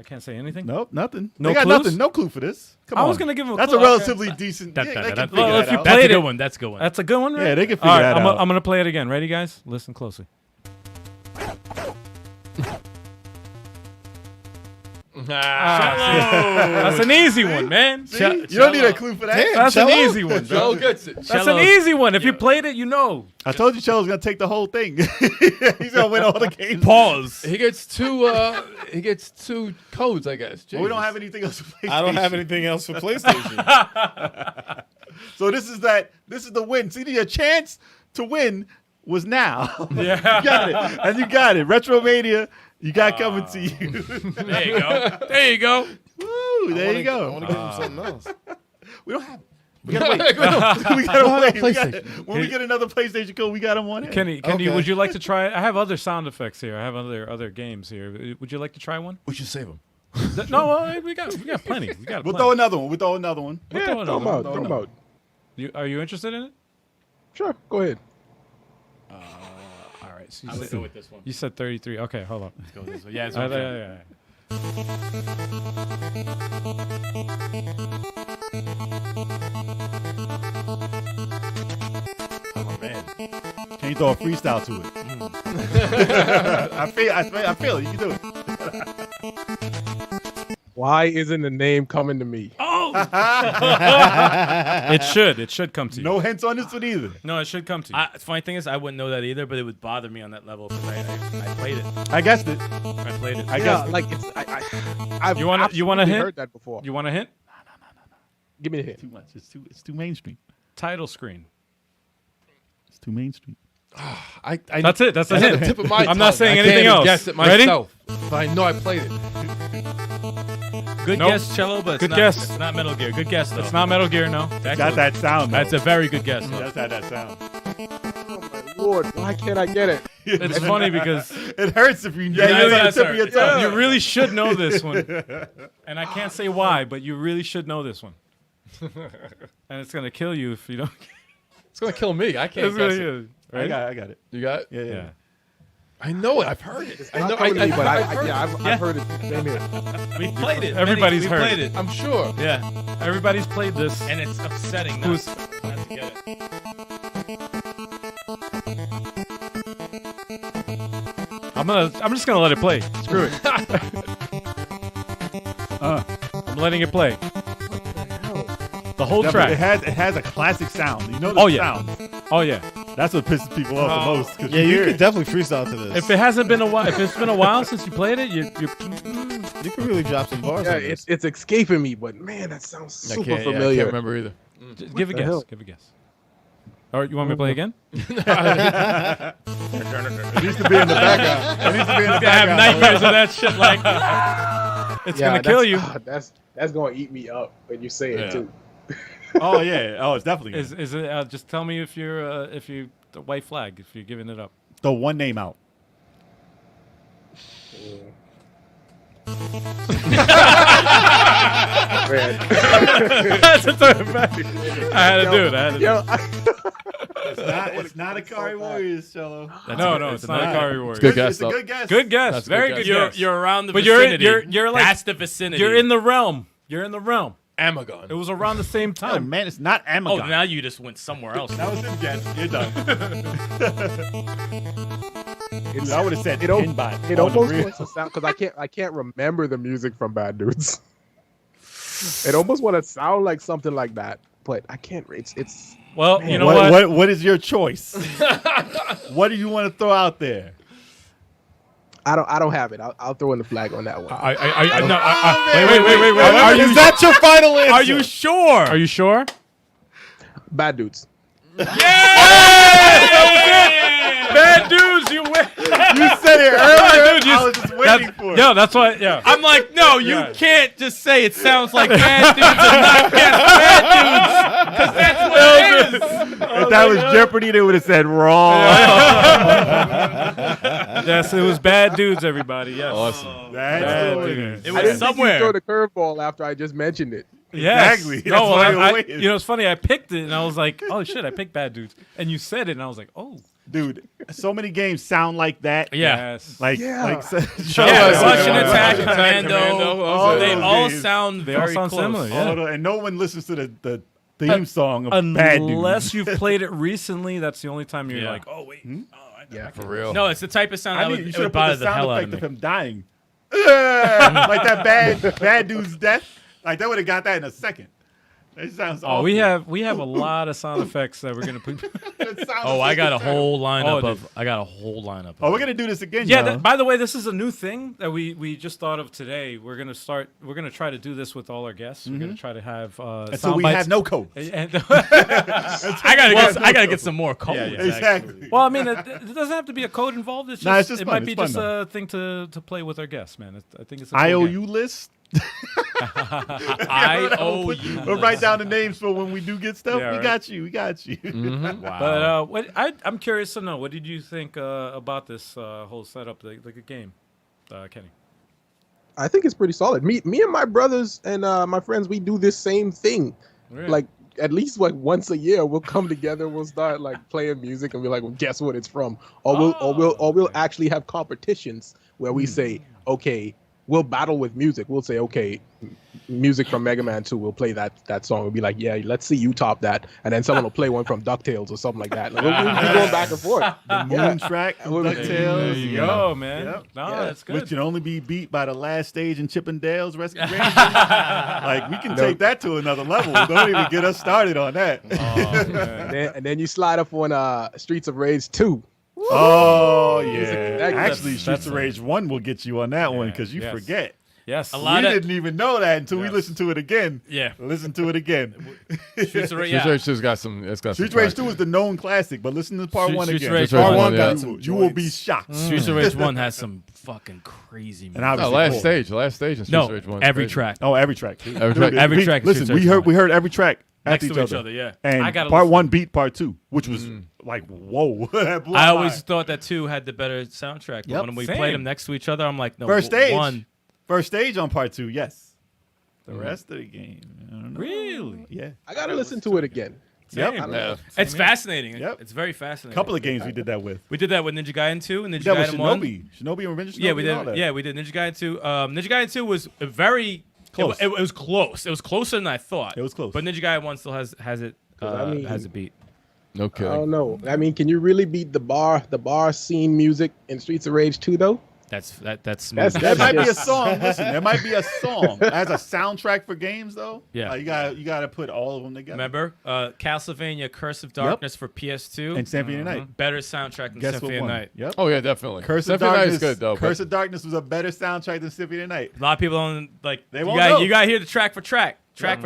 can't say anything. Nope, nothing. No they got clues? nothing. No clue for this. Come I on. was gonna give him a That's clue. a relatively decent. That- yeah, that- they can that- figure well, that if you out. play- That's a Played it. good one. That's a good one. That's a good one, right? Yeah, they can figure All right, that out. I'm gonna play it again. Ready, guys? Listen closely. That's an easy one, man. See? You don't need a clue for that. That's an easy one. Joe Bro. gets it. That's an easy one. If you played it, you know. I told you Cello's gonna take the whole thing. He's gonna win all the games. Pause. He gets two. He gets two codes, I guess. Well, we don't Jesus. have anything else for PlayStation. I don't have anything else for PlayStation. So this is the win. See, your chance to win was now. Yeah. You got it. And you got it. Retromania, you got coming to you. There you go. There you go. Woo, there you I go. want to give him something else. We don't have it. We gotta wait. We gotta wait. When we get another PlayStation code, we got them on it. Kenny, Okay. would you like to try? I have other sound effects here. I have other games here. Would you like to try one? We should save him. No, we got plenty. We got We'll plenty. throw another one. We'll throw another one. We'll Yeah, throw throw him another out. one. Throw him out. Are you interested in it? Sure, go ahead. All right. So I would go with this one. you said 33. Okay, hold on. Let's go with this one. Yeah, it's Yeah, okay. yeah. Oh man. Can you throw a freestyle to it? I feel it. You can do it. Why isn't the name coming to me? It should come to you. No hints on this one either. No, it should come to you. The funny thing is, I wouldn't know that either, but it would bother me on that level because I played it. I guessed it. I played it. I Yeah, guessed it. like it's. I've You wanna absolutely hint? heard that before. You want a hint? Give me a hint. Too much. It's too mainstream. Title screen. It's too mainstream. That's it. That's a That's at hint. the tip of my I'm not tongue. saying I anything can't even else. guess it Ready? myself, but I know I played it. Good Nope. guess, Cello, but it's Good not, guess. It's not Metal Gear. Good guess, though. It's not Metal Gear, no. Got that sound. That's a very good guess, though. That's had that sound. Oh my lord! Why can't I get it? It's funny because It hurts if you Yeah, know it's on the that's tip of your right. tongue. you really should know this one. And I can't say why, but you really should know this one. And it's going to kill you if you don't. It's gonna kill me. I can't It's guess gonna, it. right? I got it. You got it? Yeah. Yeah. I know it. I've heard it. I Not know. coming to me, but I've heard it. I've heard it. Same here. We played it. Everybody's we heard played it. it. I'm sure. Yeah, Everybody's played this. and it's upsetting not, Who's- not to get it. I'm just gonna let it play. Screw it. I'm letting it play. The whole It track. has a classic sound. You know the Oh, yeah. sound. Oh yeah. That's what pisses people off the most. 'cause Yeah, you hear could it. definitely freestyle to this. If it hasn't been a while, if it's been a while since you played it, you You could really drop some bars. Yeah, on this. it's escaping me, but man, that sounds super I can't familiar. remember either. just give a the guess. hell? Give a guess. Or you want me to play again? It needs to be in the background. It needs to be in the I have background. nightmares of that shit. Like it's gonna kill you. That's gonna eat me up when you say it too. Oh yeah. Oh, it's definitely. Is it? Just tell me if you're the white flag if you're giving it up. Throw one name out. Man. I had to do it. I had to do Yo, It's not Akari Warriors, Cello. it. No, it's not Akari Warriors. good guess, It's a though. good guess. Good guess. That's a Very good good guess. guess. You're around the But you're in- vicinity. you're like- That's the vicinity. You're in the realm. You're in the realm. Amagon. It was around the same Oh, time. man, it's not Oh, Amagon. now you just went somewhere else. That was his guess. You're done. It's- I would have said it, al- Pinbot. it almost wants to sound because I can't remember the music from Bad Dudes. It almost want to sound like something like that, but I can't. It's Well, you know what? What is your choice? What do you want to throw out there? I don't have it. I'll throw in the flag on that one. Wait. Is that your final answer? Are you sure? Are you sure? Bad Dudes. Bad dudes, you win. Yeah, that's why. Yeah. I'm like, no, you Yeah. can't just say it sounds like bad dudes and not guess bad dudes, because that's what it is. If that was Jeopardy, they would have said wrong. Yes, it was bad dudes. Everybody. Yes. Awesome. That's Bad what it dudes. is. It I was didn't think you'd throw somewhere. the curveball after I just mentioned it. Yes. Exactly. No, That's well, why it was. you know, it's funny. I picked it and I was like, oh shit, I picked bad dudes. And you said it and I was like, oh. Dude, so many games sound like that. Yeah. Yes. Like, Yeah. like Yeah, us. Russian Yeah. Attack, Russian Attack, Commando. Commando, all They those all games. sound They all very sound close. similar, yeah. and no one listens to the theme song of Bad Dudes. Unless you've played it recently, that's the only time you're Yeah. like, oh wait. Oh, Yeah. For real. No, it's the type of sound I that mean, would, you it should would have put bother the the sound hell out effect of of me. him dying. Like that bad dude's death. Like that would have got that in a second. It sounds Oh, we awful. have a lot of sound effects that we're gonna put. It sounds Oh, I got a terrible. whole lineup Oh, of. I got a whole lineup. Oh, we're gonna do this again, Yeah. y'all. By the way, this is a new thing that we just thought of today. We're gonna try to do this with all our guests. We're gonna try to have Until sound we bites. have no code. And- I gotta get some more codes. Yeah, yeah. Exactly. well, I mean, it doesn't have to be a code involved. It's just, Nah, it's just it fun. might be It's fun, just though. a thing to play with our guests, man. I think it's a cool IOU game. list. IOU. We'll write down the names for when we do get stuff. Yeah, we right. got you. We got you. Wow. But I'm curious to know, what did you think about this whole setup, like a game, Kenny? I think it's pretty solid. Me and my brothers and my friends, we do this same thing. Really? Like at least like once a year, we'll come together. We'll start like playing music and be like, well, guess what it's from? Or we'll actually have competitions where we say, okay, we'll battle with music. We'll say, okay, music from Mega Man 2. We'll play that song. We'll be like, yeah, let's see you top that. And then someone will play one from DuckTales or something like that. Like, we'll be going back and forth. The Moon track from There DuckTales. There you go, man. Yep. No, Yeah. that's Which good. can only be beat by the last stage in Chippendales Rescue Rangers. Like, we can take that to another level. Don't even get us started on that. Oh, man. And then you slide up on Streets of Rage 2. Oh, yeah. That- Actually, that's Streets of Rage 1 will get you on that one Yeah, because you yes. forget. Yes. A We lot of didn't even know that until we Yes. listened to it again. yeah. Listen to it again. Streets of Rage, Streets yeah. Rage 2's got some. It's got Streets some of Rage 2 is the known classic, but listen to part 1 Streets again. Rage Part 1, 1 yeah. got you will be shocked. Streets of Rage 1 has some fucking crazy And music. No, obviously, last four. stage. Last stage in Streets No, of Rage 1. every Crazy. track. Oh, every track. Every track. Every track is Listen, Streets we of Rage heard 1. we heard every track Next next to each other, yeah. And I gotta part listen. 1 beat part 2, which was like, whoa. That blew I my always mind. thought that 2 had the better soundtrack. But Yep. when we Same. played them next to each other, I'm like, no, First stage. 1. First stage on part 2, yes. The rest of the game, I don't know. Really? Yeah. I got to listen to it again. Yep. Same. Yeah. It's fascinating. Yep. It's very fascinating. A couple of games we did that with. We did that with Ninja Gaiden 2 and Ninja That was Gaiden 1. Shinobi and Revenge of Shinobi. Yeah, we and all did. that. Yeah, we did Ninja Gaiden 2. Ninja Gaiden 2 was a very Close. It was close. It was closer than I thought. It was close. But Ninja Gaiden 1 still has it I mean- has a beat. No I kidding. don't know. I mean, can you really beat the bar scene music in Streets of Rage 2 though? That's smooth. That's- There might be a just- song. Listen, there might be a song as a soundtrack for games, though. Yeah. you got to put all of them together. Remember Castlevania Curse of Darkness for PS2? And Symphony of the Night. Better soundtrack than Guess Symphony what of won? Night. Yep. Oh yeah, definitely. Curse of Symphony of the Night Darkness. is good though. but- Curse of Darkness was a better soundtrack than Symphony of the Night. A lot of people don't like. They you won't got know. you got to hear the track for track for track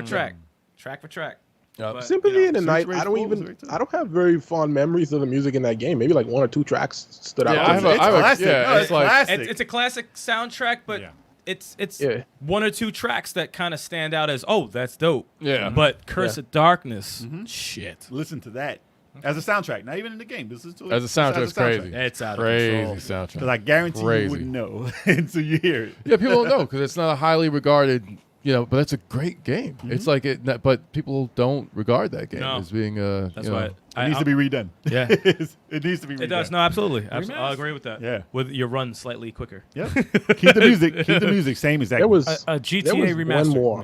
for track. Yep. But, Symphony you know, in the Streets Night. of Rage I 4 was don't very tough. I don't have very fond memories of the music in that game. Maybe like 1 or 2 tracks stood out. Yeah, to I me. have a- It's classic. yeah, No, it's it's like- classic. It's a classic soundtrack, but Yeah. it's Yeah. 1 or 2 tracks that kind of stand out as that's dope. Yeah. But Curse of Darkness, Mm-hmm. shit. Listen to that as a soundtrack, not even in the game. This is As a soundtrack's crazy. It's out of Crazy control. soundtrack. Because I guarantee Crazy. you wouldn't know until you hear it. Yeah, people don't know because it's not a highly regarded, but it's a great game. It's like but people don't regard that game No. as being That's why It needs to be redone. Yeah. It needs to be redone. It does. No, absolutely. Remastered. I'll agree with that. Yeah. With your run slightly quicker. Yep. Keep the music. Keep the music. Same exact. There was A GTA there was remaster. one more.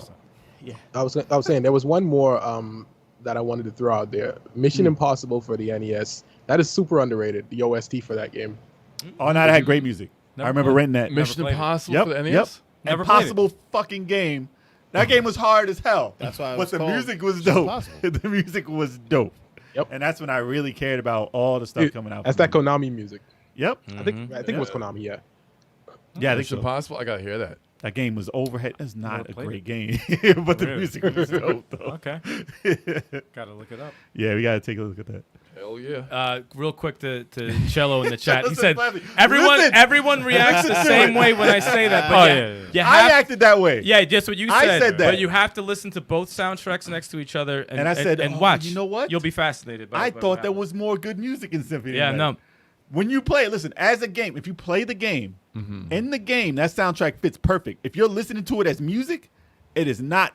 I was saying there was one more that I wanted to throw out there. Mission Impossible for the NES. That is super underrated. The OST for that game. Oh, no, that had great music. Never I remember played. renting that. Mission played it. Impossible Yep. for the NES. Yep. Never played it. Impossible fucking game. That game was hard as hell. That's why it But was the called music was Mission dope. Impossible. The music was dope. Yep. And that's when I really cared about all the stuff Dude, coming out. That's from that them. Konami music. Yep. I think it was Konami. Yeah. Yeah, I think Mission so. Impossible. I gotta hear that. That game was overhead. That's not Never a played great game, but the Really? music was dope though. Okay. Gotta look it up. Yeah, we gotta take a look at that. Hell yeah. Real quick to Cello in the chat. He Listen, said, Flappy, everyone listen. everyone reacts the same way when I say that. But you I have, acted that way. yeah, just what you I said. said that. But you have to listen to both soundtracks next to each other And I said, and oh, watch. you know what? You'll be fascinated. By I by thought what there happens. was more good music in Symphony. Yeah, of the Night. no. When you play, listen, as a game, if you play the game, in the game, that soundtrack fits perfect. If you're listening to it as music, it does not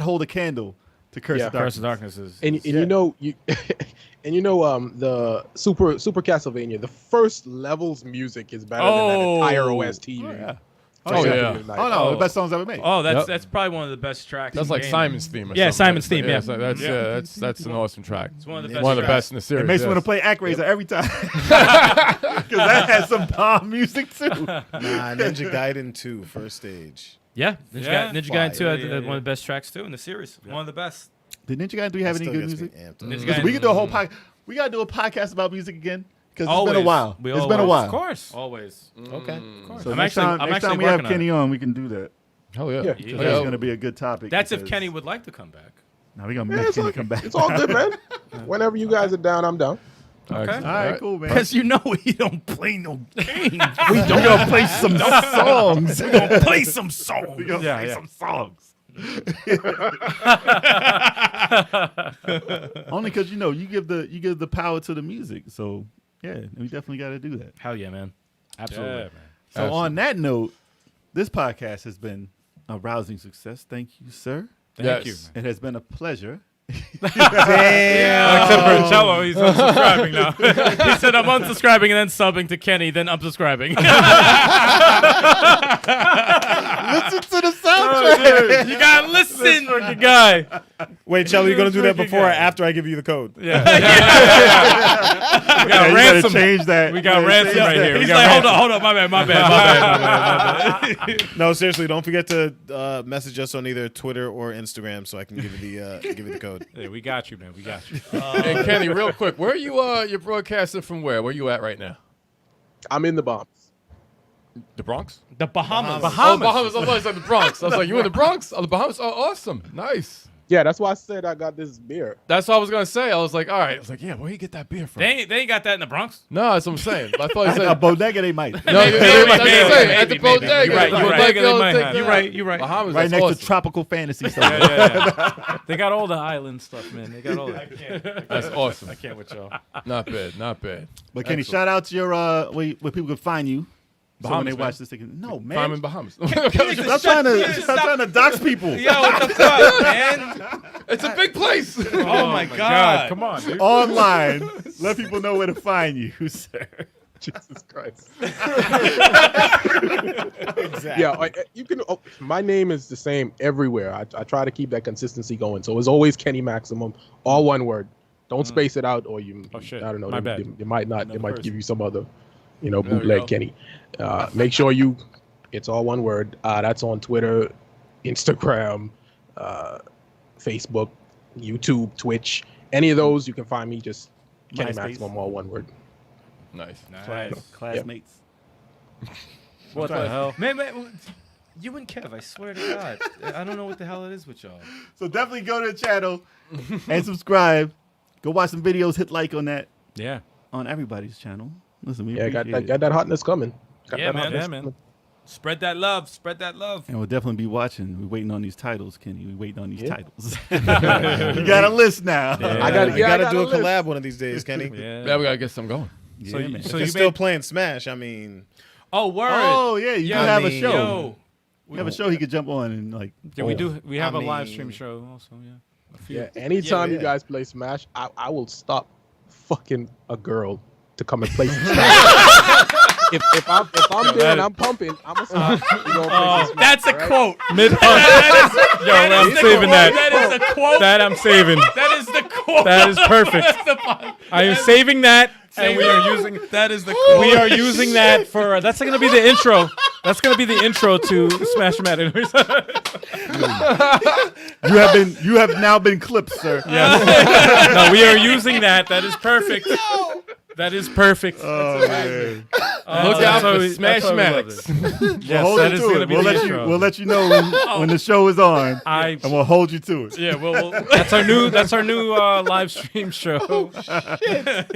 hold a candle to Curse of Darkness. Curse of Darkness is. And you know the Super Castlevania, the first level's music is better than that entire OST. Yeah. Oh, yeah. Oh, no, the best songs ever made. Oh, Yep. that's probably one of the best tracks. That's in like the game. Simon's theme. Or Yeah, something. Simon's theme, yeah. So that's an awesome track. It's one of the best. One of the tracks. best in the series. It makes me yes. want to play Actraiser every time. Because that has some bomb music, too. Nah, Ninja Gaiden 2, first stage. Yeah, Ninja Gaiden 2 had Fire. one of the best tracks too in the series. One of the best. Did Ninja Gaiden 3 have any Still good gets me music? amped up. Ninja Listen, Gaiden- we can do a whole podcast. We got to do a podcast about music again. Because it's Always. been a while. We It's been a always- while. Of course. Always. Okay. So I'm next actually- time, I'm next time actually we have working on Kenny on, we can do that. Hell yeah. Yeah. So Yeah. that's going to be a good topic. That's if because- Kenny would like to come back. Now we're going to Yeah, make it's Kenny all- come back. It's all good, man. Whenever you guys are down, I'm down. Okay. All right, cool, man. Because you know we don't play no games. we don't going to play some songs. we don't play some songs. We're going to play some songs. Only because, you give the power to the music. So, yeah, we definitely got to do that. Hell yeah, man. Absolutely. Yeah, man. So on that note, this podcast has been a rousing success. Thank you, sir. Thank you. Yes. Man. It has been a pleasure. Except for Cello, he's unsubscribing now. He said I'm unsubscribing and then subbing to Kenny, then unsubscribing. Listen to the soundtrack. You gotta listen. Fucking guy. Wait, Shelly, you going to do that Freaking before or guy. after I give you the code? Yeah. Yeah. We got You ransom. gotta change that. We got ransom right here. We He's got like, ransom. hold on, my bad. No, seriously, don't forget to message us on either Twitter or Instagram so I can give you the code. Yeah, we got you, man. We got you. And Kenny, real quick, where are you? You're broadcasting from where? Where you at right now? I'm in the bombs. The Bronx? The Bahamas. Oh, Bahamas. I was like the Bronx. I was like, you in the Bronx? Oh, the Bahamas. Oh, awesome. Nice. Yeah, that's why I said I got this beer. That's what I was gonna say. I was like, all right. I was like, yeah, where you get that beer from? They ain't got that in the Bronx. No, that's what I'm saying. I thought you A said. bodega, they might. No, that's what I'm saying. At the maybe. bodega. You're right, The you're right. bodega, they'll They might take have. that. You're right. Bahamas, Right that's next awesome. to tropical fantasy stuff. Yeah. They got all the island stuff, man. They got all that. That's awesome. I can't with y'all. Not bad. Not bad. But Kenny, Excellent. shout out to your where people can find you. So when Bahamas, they man. watch this, they can. No, I'm man. in Bahamas. Stop trying to dox people. Yo, what the fuck, man? It's a big place. Oh my God. Come on, dude. Online. Let people know where to find you, sir. Jesus Christ. Exactly. Yeah, you can. My name is the same everywhere. I try to keep that consistency going. So it's always Kenny Maximum, all one word. Don't space it out, or you. Oh, shit. I don't know. My they, bad. they might not. They Another might person. give you some other, we go. bootleg Kenny. Make sure it's all one word. That's on Twitter, Instagram, Facebook, YouTube, Twitch. Any of those, you can find me. Just Kenny MySpace. Maximum, all one word. Nice. Classmates. What the hell? Man, you and Kev, I swear to God. I don't know what the hell it is with y'all. So definitely go to the channel and subscribe. Go watch some videos. Hit like on that Yeah. on everybody's channel. Listen, we Yeah, appreciate got it. that hotness coming. Got Yeah, that man. hotness Yeah, man. coming. Spread that love. Spread that love. And we'll definitely be watching. We're waiting on these titles, Kenny. We're waiting on these titles. You got a list now. Yeah. I got You got to a do a list. collab one of these days, Kenny. Yeah. Yeah, we gotta get some going. So, Yeah, you, man. so So you you're still made, playing Smash. I mean, Oh, word. Oh yeah, you Yo, do have I a mean, show. Yo. You have a show he could jump on and like. yeah, we have I a live mean- stream show also, yeah. A few. Yeah, anytime Yeah. you guys play Smash, I will stop fucking a girl to come and play some Smash. if I'm there and I'm pumping, I'm gonna stop. We gonna play some Smash, That's a all right? quote. Mid-hunt. Yo, I'm saving that. That is a quote. That I'm saving. That is the quote. That is perfect. That's the I am saving that, and we are using. That is the quote. We are using that for. That's going to be the intro. That's going to be the intro to Smash Matter. You have now been clipped, sir. No, we are using that. That is perfect. That is perfect. Oh man. Look out for Smash that's why we love Maddox. Yes, Hold that you is to going to it. be the We'll let you know when the show is on, I and we'll hold you to it. yeah, well, that's our new live stream show.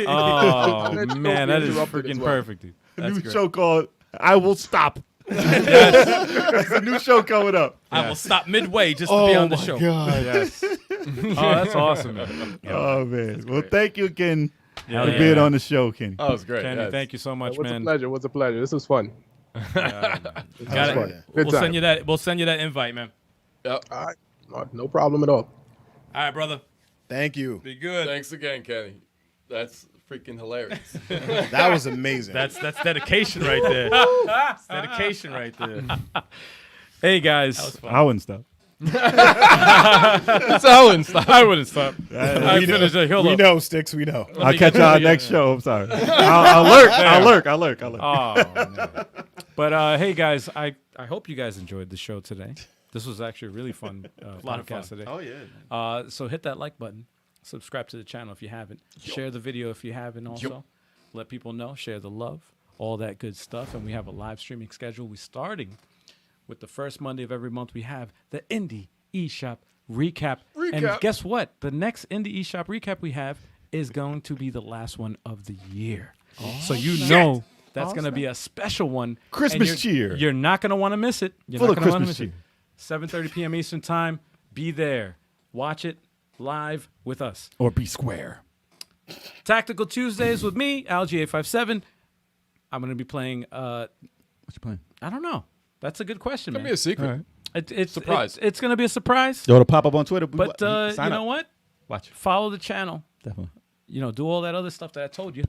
Oh man, that is Interrupted as freaking well. perfect, dude. A That's new great. show called "I Will Stop." That's a new show coming up. I will stop midway just to be on the show. God. Yes. Oh, that's awesome, man. Oh man! Well, thank you again Hell for yeah. being on the show, Kenny. That was great. Kenny, yes. thank you so much, What's a man. pleasure. What's a pleasure. This was fun. Yeah, Got it. fun. Good We'll time. send you that. We'll send you that invite, man. Yep. All right. No problem at all. All right, brother. Thank you. Be good. Thanks again, Kenny. That's freaking hilarious. That was amazing. That's dedication right there. That's dedication right there. Hey guys, I wouldn't stop. It's Owen. Stop. I wouldn't stop. I finished it. He'll we look. know, Sticks. We know. I'll catch y'all next show. I'm sorry. I'll lurk. Oh, no. But hey guys, I hope you guys enjoyed the show today. This was actually a really fun lot of podcast fun. today. Oh yeah. So hit that like button, subscribe to the channel if you haven't, share the video if you haven't also. Let people know, share the love, all that good stuff. And we have a live streaming schedule. We're starting with the first Monday of every month. We have the Indie eShop recap. And guess what? The next Indie eShop recap we have is going to be the last one of the year. So you know that's going to be a special one. Christmas And cheer. You're not going to want to miss it. You're Full not of going to want to Christmas miss it. 7:30 p.m. Eastern Time. Be there. Watch it live with us. Or be square. Tactical Tuesdays with me, Algie857. I'm going to be playing. What you playing? I don't know. That's a good question, Could man. be a secret. It's Surprise. It's going to be a surprise. Yo, it'll pop up on Twitter. But you Sign know up. what? Watch. Follow the channel. Definitely. You know, do all that other stuff that I told you,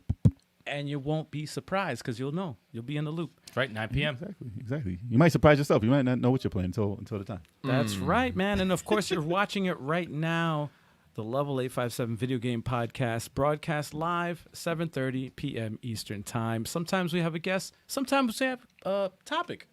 and you won't be surprised because you'll know. You'll be in the loop. Right, 9 p.m. Exactly. You might surprise yourself. You might not know what you're playing until the time. That's right, man. And of course, you're watching it right now. The Level 857 Video Game Podcast, broadcast live, 7:30 p.m. Eastern Time. Sometimes we have a guest. Sometimes we have a topic.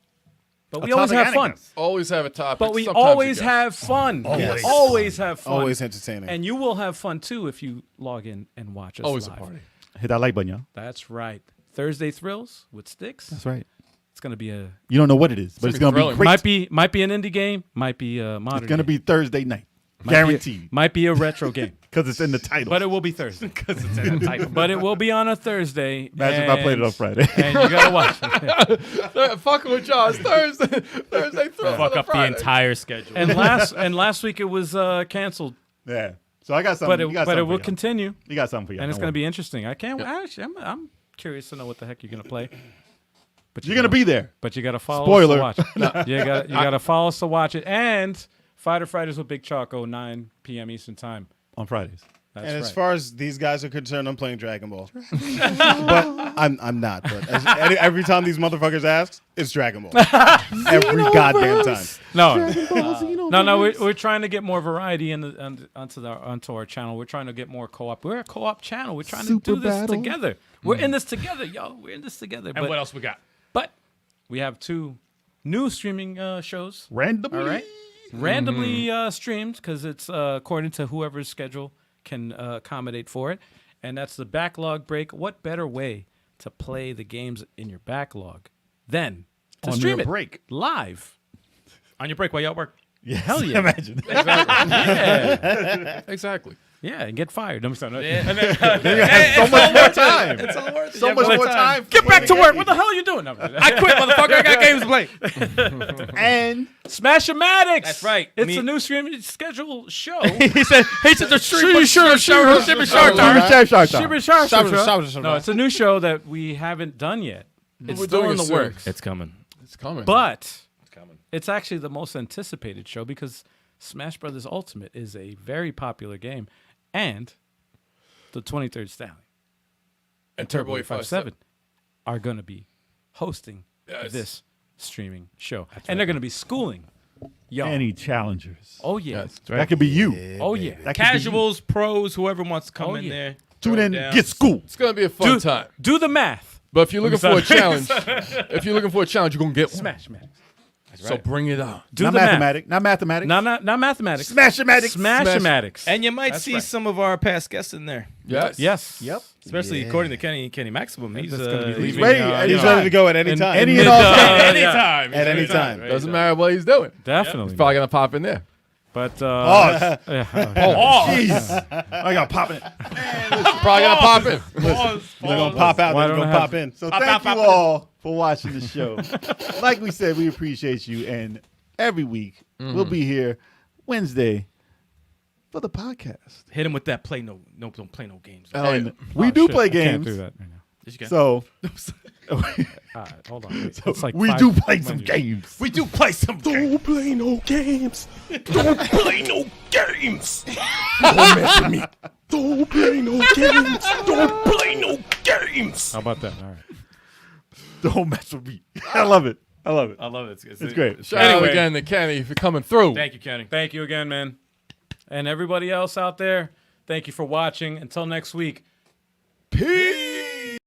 But we always have fun. Always have a topic. But we Sometimes you always guess. have fun. Always. Always have fun. Always entertaining. And you will have fun, too, if you log in and watch us Always a live. party. Hit that like button, y'all. That's right. Thursday Thrills with Sticks. That's right. It's going to be a... You don't know what it is, but it's gonna be thrilling. great. Might be an indie game. Might be a modern It's gonna game. be Thursday night, Might guaranteed, Might be a retro game. because it's in the title. But it will be Thursday. Because it's in the title. But it will be on a Thursday. Imagine if I played it on Friday. And you got to watch it. Fucking with y'all. It's Thursday. Thursday through Fuck up the Friday. entire schedule. And last week it was canceled. Yeah. So I got something. But you got it something will for y'all. continue. You got something for you. And it's going to be interesting. I can't... Actually, I'm curious to know what the heck you're going to play. But You're gonna be there. But you got to follow Spoiler. us to watch it. You got to follow us to watch it. And Fighter Fighters with Big Choco, 9 p.m. Eastern Time. On Fridays. That's And right. as far as these guys are concerned, I'm playing Dragon Ball. But I'm not. But every time these motherfuckers ask, it's Dragon Ball. Every goddamn time. No. We're trying to get more variety onto our channel. We're trying to get more co-op. We're a co-op channel. We're trying to do this battle. together. We're in this together, yo. We're in this together. and what else we got? But we have 2 new streaming shows. Randomly. All right. Randomly streamed because it's according to whoever's schedule can accommodate for it. And that's the Backlog Break. What better way to play the games in your backlog than to On stream your it break. live? On your break while you at work. Yes. Hell yeah. Imagine. Yeah. Exactly. Yeah, and get fired. I'm sorry. So much more time. It's all worth it. So much more time. Get back to work. What the hell are you doing? I quit, motherfucker. I got games to play. And Smash-O-Matics. That's right. It's Me- a new streaming schedule show. he said the stream. Sure. Shibber shark. No, it's a new show that we haven't done yet. It's We're still doing in it the soon. works. It's coming. It's coming. But it's actually the most anticipated show because Smash Brothers Ultimate is a very popular game. And the 23rd Stallion and Turbo Turbo 857 are going to be hosting Yes. this streaming show. And they're going to be schooling y'all. any challengers. Oh, yeah. Yes. That could be you. Oh, yeah. That could be you. Casuals, pros, whoever wants to come Oh, in yeah. there. Tune throw in, down. get schooled. It's gonna be a fun time. Do the math. But if you're looking for a challenge, you're gonna get one. Smash, man. So bring it on. Do not the math. mathematics. Not mathematics. Not mathematics. Smash-o-matics. Smash-o-matics. And you might That's see right. some of our past guests in there. Yes. Yes. Yep. Especially according to Kenny Maximum. He's That's gonna be he's leaving, ready. uh, He's He's you know, ready to go at any in- time. in Any mid- and all uh, anytime. At any time. Doesn't matter what he's doing. Definitely. He's probably gonna pop in there. But Pause. Jeez. I got popping it. Probably gonna pop in. You're gonna pop out, Why then you're don't gonna I pop have- in. So thank you all for watching the show. Like we said, we appreciate you. And every week, we'll be here Wednesday for the podcast. Hit him with that don't play no games. And we do shit, play I can't games. do that right now. Yes, you can. So All right, hold on. Wait. It's like we 5 do play some menus. games. we do play some games. Don't play no games. Don't play no games. Don't mess with me. Don't play no games. Don't play no games. How about that? All right. Don't mess with me. I love it. I love it. I love it. It's great. Shout out Anyway. again to Kenny for coming through. Thank you, Kenny. Thank you again, man. And everybody else out there, thank you for watching. Until next week. Peace.